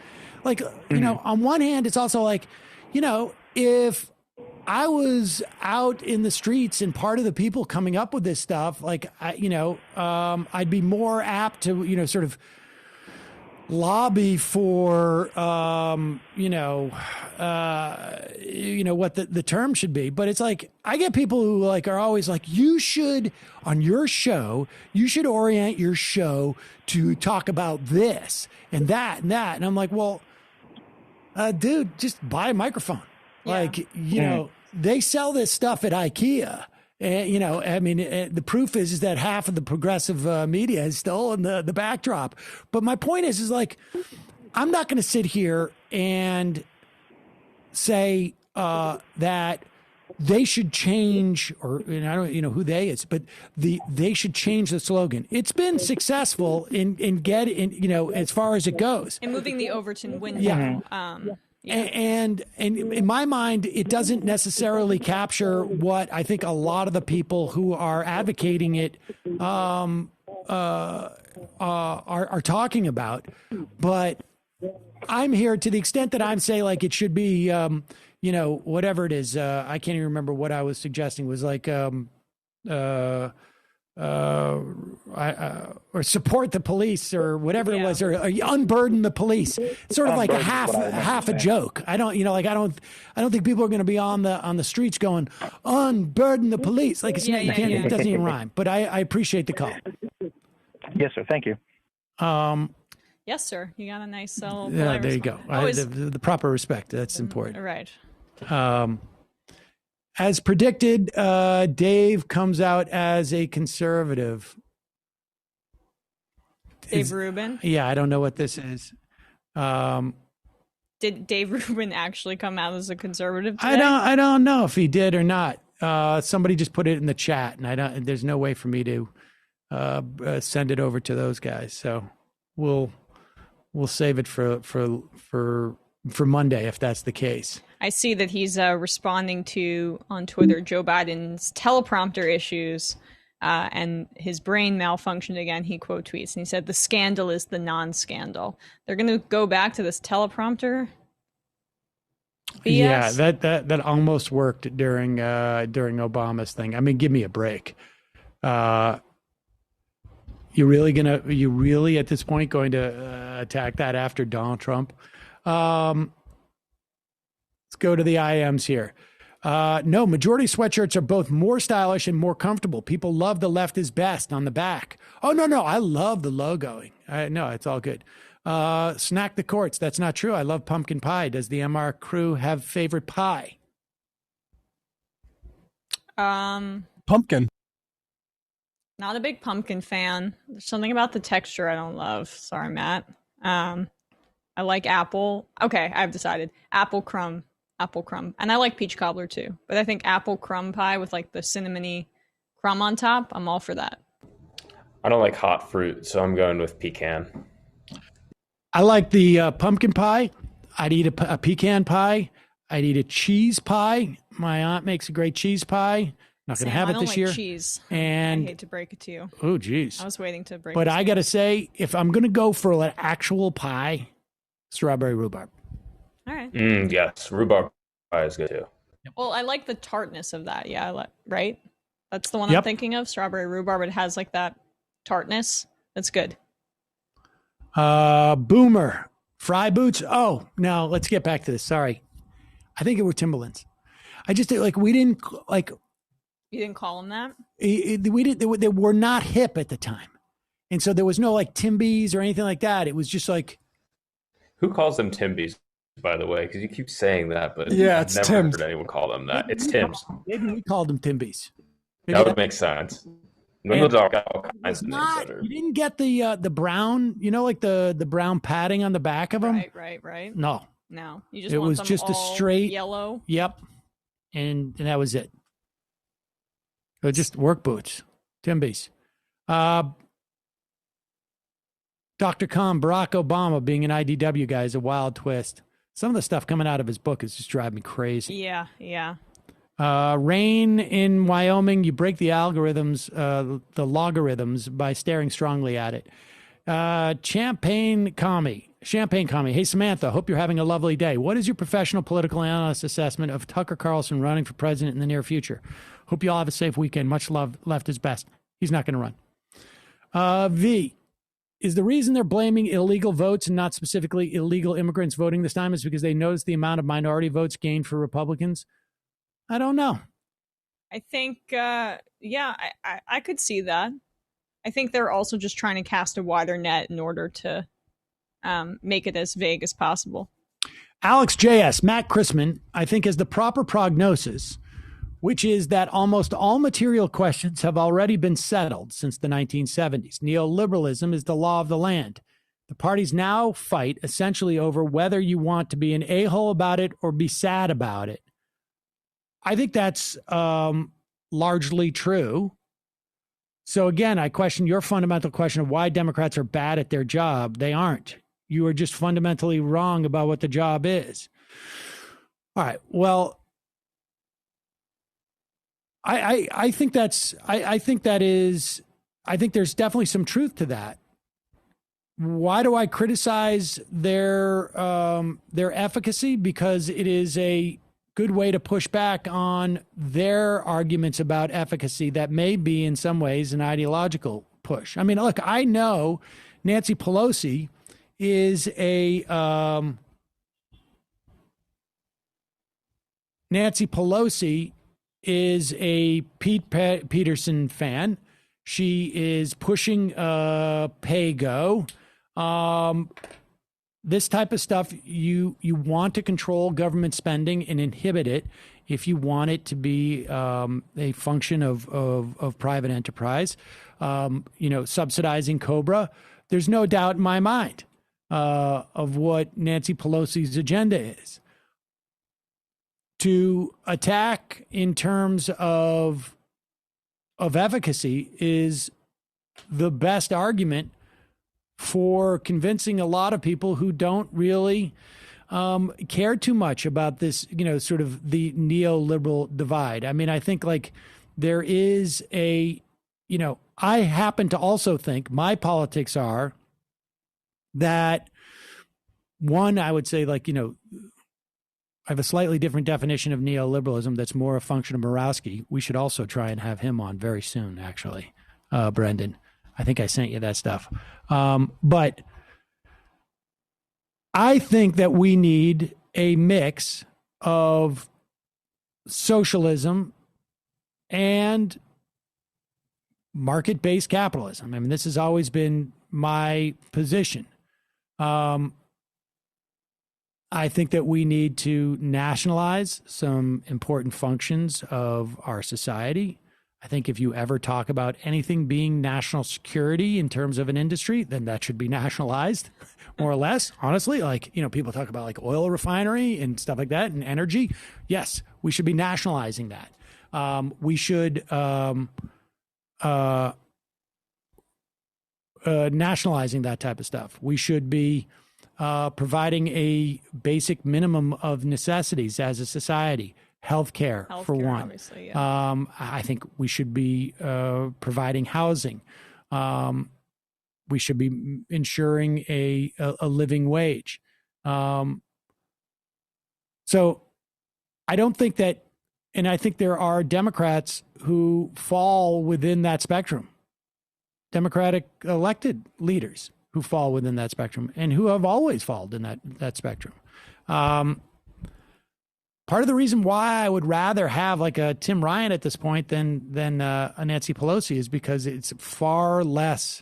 On one hand, it's also if I was out in the streets, and part of the people coming up with this stuff, like, I'd be more apt to, sort of lobby for, what the term should be. But it's like, I get people who are always like, you should, on your show, you should orient your show to talk about this and that and that. And I'm like, well, dude, just buy a microphone. Yeah. They sell this stuff at IKEA. The proof is that half of the progressive media has stolen the backdrop. But my point is I'm not going to sit here and say that they should change, I don't who they is, but they should change the slogan. It's been successful in as far as it goes. In moving the Overton window. Yeah. And in my mind, it doesn't necessarily capture what I think a lot of the people who are advocating it are talking about. But I'm here to the extent that I'm saying it should be, whatever it is. I can't even remember what I was suggesting was or support the police or whatever it was, or unburden the police. It's sort of like a half a joke. I don't think people are going to be on the streets going unburden the police. It doesn't even rhyme. But I appreciate the call. Yes, sir. Thank you. Yes, sir. You got a nice little. Yeah, there you go. The proper respect. That's important. Right. As predicted, Dave comes out as a conservative. Dave Rubin? Yeah, I don't know what this is. Did Dave Rubin actually come out as a conservative today? I don't know if he did or not. Somebody just put it in the chat, and there's no way for me to send it over to those guys. So we'll save it for Monday if that's the case. I see that he's responding to, on Twitter, Joe Biden's teleprompter issues and his brain malfunctioned again. He quote tweets and he said, "The scandal is the non-scandal." They're going to go back to this teleprompter BS? Yeah, that almost worked during Obama's thing. I mean, give me a break. You really at this point going to attack that after Donald Trump? Let's go to the IMs here. No, majority sweatshirts are both more stylish and more comfortable. People love the left is best on the back. Oh, no, I love the logoing. No, it's all good. Snack the courts. That's not true. I love pumpkin pie. Does the MR crew have favorite pie? Pumpkin. Not a big pumpkin fan. There's something about the texture I don't love. Sorry, Matt. I like apple. Okay, I've decided. Apple crumb. And I like peach cobbler too. But I think apple crumb pie with like the cinnamony crumb on top, I'm all for that. I don't like hot fruit, so I'm going with pecan. I like the pumpkin pie. I'd eat a pecan pie. I'd eat a cheese pie. My aunt makes a great cheese pie. Not going to have it this year. Cheese. And I hate to break it to you. Oh, geez. I was waiting to break. But I got to say, if I'm going to go for an actual pie, strawberry rhubarb. All right. Yes, rhubarb pie is good too. Well, I like the tartness of that. Yeah, right. That's the one I'm thinking of. Strawberry rhubarb. It has like that tartness. That's good. Boomer fry boots. Oh, no. Let's get back to this. Sorry, I think it were Timberlands. I just we didn't like. You didn't call them that? We did. They were not hip at the time, and so there was no like Timbies or anything like that. It was just like. Who calls them Timbies, by the way? Because you keep saying that, but yeah, I've never heard anyone call them that. It's Tim's. Maybe we called them Timbies. That would make sense. Women's all got all kinds of names that are... You didn't get the brown, like the brown padding on the back of them. Right. No. You just it want was them just all a straight yellow. Yep, and that was it. So just work boots, Timbies. Dr. Khan, Barack Obama being an IDW guy is a wild twist. Some of the stuff coming out of his book is just driving me crazy. Yeah. Rain in Wyoming, you break the logarithms by staring strongly at it. Champagne Commie, Champagne Commie. Hey, Samantha, hope you're having a lovely day. What is your professional political analyst assessment of Tucker Carlson running for president in the near future? Hope you all have a safe weekend. Much love. Left is best. He's not going to run. V, is the reason they're blaming illegal votes and not specifically illegal immigrants voting this time is because they noticed the amount of minority votes gained for Republicans? I don't know. I think, I could see that. I think they're also just trying to cast a wider net in order to make it as vague as possible. Alex JS, Matt Chrisman, I think, is the proper prognosis, which is that almost all material questions have already been settled since the 1970s. Neoliberalism is the law of the land. The parties now fight essentially over whether you want to be an a-hole about it or be sad about it. I think that's largely true. So again, I question your fundamental question of why Democrats are bad at their job. They aren't. You are just fundamentally wrong about what the job is. All right. Well, I think there's definitely some truth to that. Why do I criticize their efficacy? Because it is a good way to push back on their arguments about efficacy that may be in some ways an ideological push. I mean, look, I know Nancy Pelosi is a Pete Peterson fan. She is pushing pay-go. This type of stuff, you want to control government spending and inhibit it if you want it to be a function of private enterprise. Subsidizing Cobra. There's no doubt in my mind of what Nancy Pelosi's agenda is. To attack in terms of efficacy is the best argument for convincing a lot of people who don't really care too much about this, sort of the neoliberal divide. I mean, I think there is I happen to also think my politics are that one, I would say I have a slightly different definition of neoliberalism that's more a function of Murawski. We should also try and have him on very soon, actually, Brendan. I think I sent you that stuff. But I think that we need a mix of socialism and market-based capitalism. I mean, this has always been my position. I think that we need to nationalize some important functions of our society. I think if you ever talk about anything being national security in terms of an industry, then that should be nationalized, more or less. Honestly, people talk about oil refinery and stuff like that and energy. Yes, we should be nationalizing that. We should nationalizing that type of stuff. We should be providing a basic minimum of necessities as a society. Healthcare, for one. Obviously, yeah. I think we should be providing housing. We should be ensuring a living wage. So I don't think that, and I think there are Democrats who fall within that spectrum. Democratic elected leaders who fall within that spectrum and who have always fallen in that spectrum. Part of the reason why I would rather have a Tim Ryan at this point than a Nancy Pelosi is because it's far less,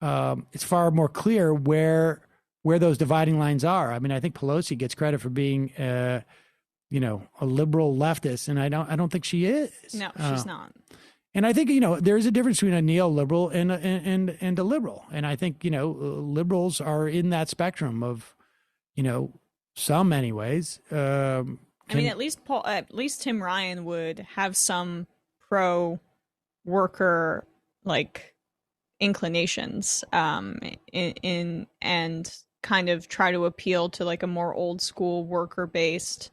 it's far more clear where those dividing lines are. I mean, I think Pelosi gets credit for being, a liberal leftist, and I don't think she is. No, she's not. And I think, there is a difference between a neoliberal and a liberal. And I think, liberals are in that spectrum of, some anyways. I mean, at least Tim Ryan would have some pro-worker inclinations, in and kind of try to appeal to a more old school worker based.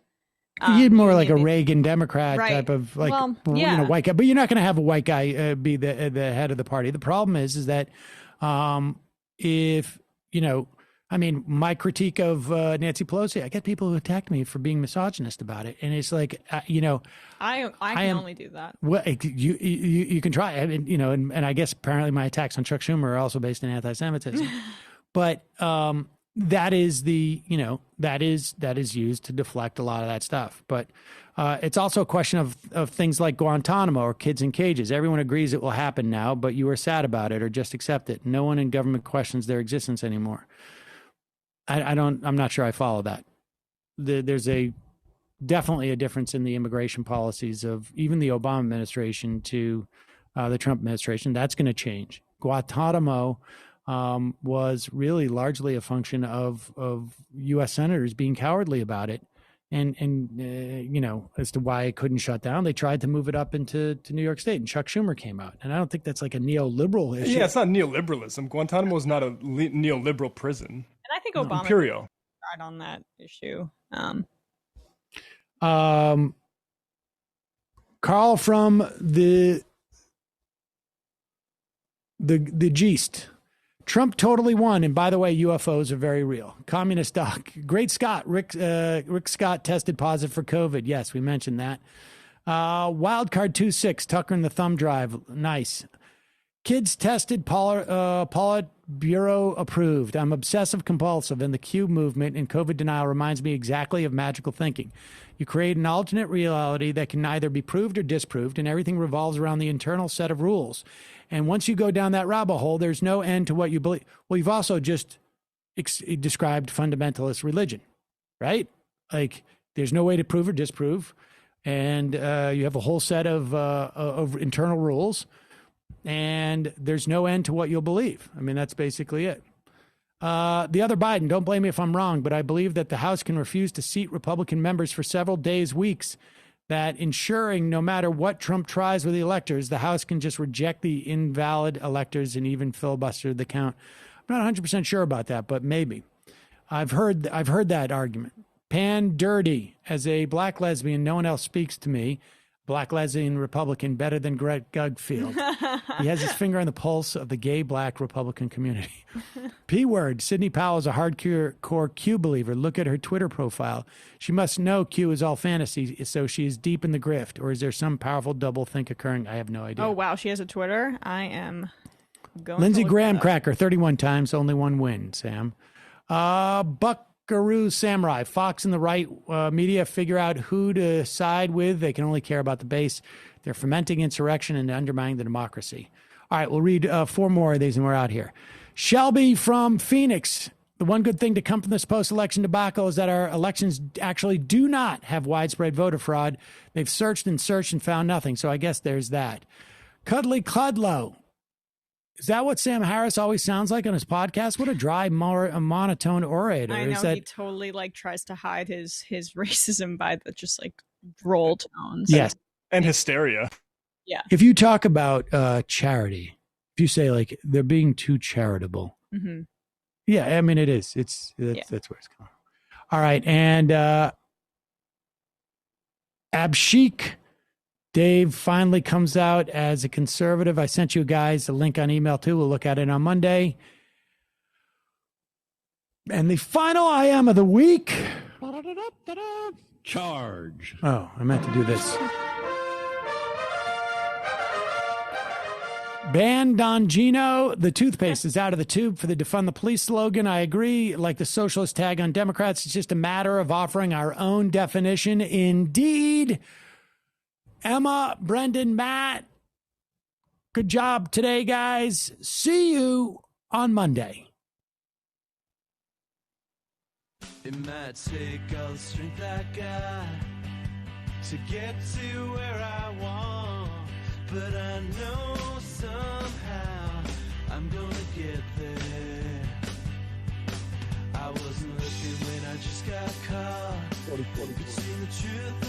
You'd more like a Reagan Democrat right. type of white guy, but you're not going to have a white guy be the head of the party. The problem is that if I mean, my critique of Nancy Pelosi, I get people who attack me for being misogynist about it, and it's like, I can only do that. Well, you can try. I mean, and I guess apparently my attacks on Chuck Schumer are also based in anti-Semitism, but that is that is used to deflect a lot of that stuff. But it's also a question of things like Guantanamo or kids in cages. Everyone agrees it will happen now, but you are sad about it or just accept it. No one in government questions their existence anymore. I'm not sure I follow that. There's definitely a difference in the immigration policies of even the Obama administration to the Trump administration. That's going to change. Guantanamo was really largely a function of U.S. senators being cowardly about it. And as to why it couldn't shut down, they tried to move it up to New York State, and Chuck Schumer came out. And I don't think that's like a neoliberal issue. Yeah, it's not neoliberalism. Guantanamo is not a neoliberal prison. And I think Obama Imperial. tried on that issue. Carl from the Geest. Trump totally won. And by the way, UFOs are very real. Communist doc. Great Scott. Rick Scott tested positive for COVID. Yes, we mentioned that. Wildcard 26, Tucker and the thumb drive. Nice. Kids tested, Politburo approved. I'm obsessive compulsive, and the Q movement in COVID denial reminds me exactly of magical thinking. You create an alternate reality that can neither be proved or disproved, and everything revolves around the internal set of rules. And once you go down that rabbit hole, there's no end to what you believe. Well, you've also just described fundamentalist religion, right? Like, there's no way to prove or disprove, and you have a whole set of internal rules, and there's no end to what you'll believe. I mean, that's basically it. The other Biden, don't blame me if I'm wrong, but I believe that the House can refuse to seat Republican members for several days, weeks, that ensuring no matter what Trump tries with the electors, the House can just reject the invalid electors and even filibuster the count. I'm not 100% sure about that, but maybe. I've heard that argument. Pan Dirty, as a black lesbian, no one else speaks to me. Black lesbian Republican better than Greg Gugfield. He has his finger on the pulse of the gay black Republican community. P-word, Sidney Powell is a hardcore Q believer. Look at her Twitter profile. She must know Q is all fantasy, so she is deep in the grift. Or is there some powerful double think occurring? I have no idea. Oh, wow. She has a Twitter? I am going Lindsey to look Graham that up. Cracker, 31 times, only one win, Sam. Buckaroo Samurai, Fox and the right media figure out who to side with. They can only care about the base. They're fomenting insurrection and undermining the democracy. All right, we'll read 4 more of these and we're out here. Shelby from Phoenix. The one good thing to come from this post-election debacle is that our elections actually do not have widespread voter fraud. They've searched and found nothing, so I guess there's that. Cuddly Cudlow. Is that what Sam Harris always sounds like on his podcast? What a dry, monotone orator. I know, he totally tries to hide his racism by the just droll tones. Yes. And hysteria. Yeah. If you talk about charity, if you say they're being too charitable. Mm-hmm. Yeah, I mean, it is. That's where it's going. All right. And Abshik Dave finally comes out as a conservative. I sent you guys a link on email too. We'll look at it on Monday. And the final I am of the week. Charge. Oh, I meant to do this. Ban Dongino. The toothpaste is out of the tube for the defund the police slogan. I agree. Like the socialist tag on Democrats, it's just a matter of offering our own definition. Indeed. Emma, Brendan, Matt, good job today, guys. See you on Monday. It might take all the strength I got to get to where I want, but I know somehow I'm gonna get there. I wasn't looking when I just got caught between the truth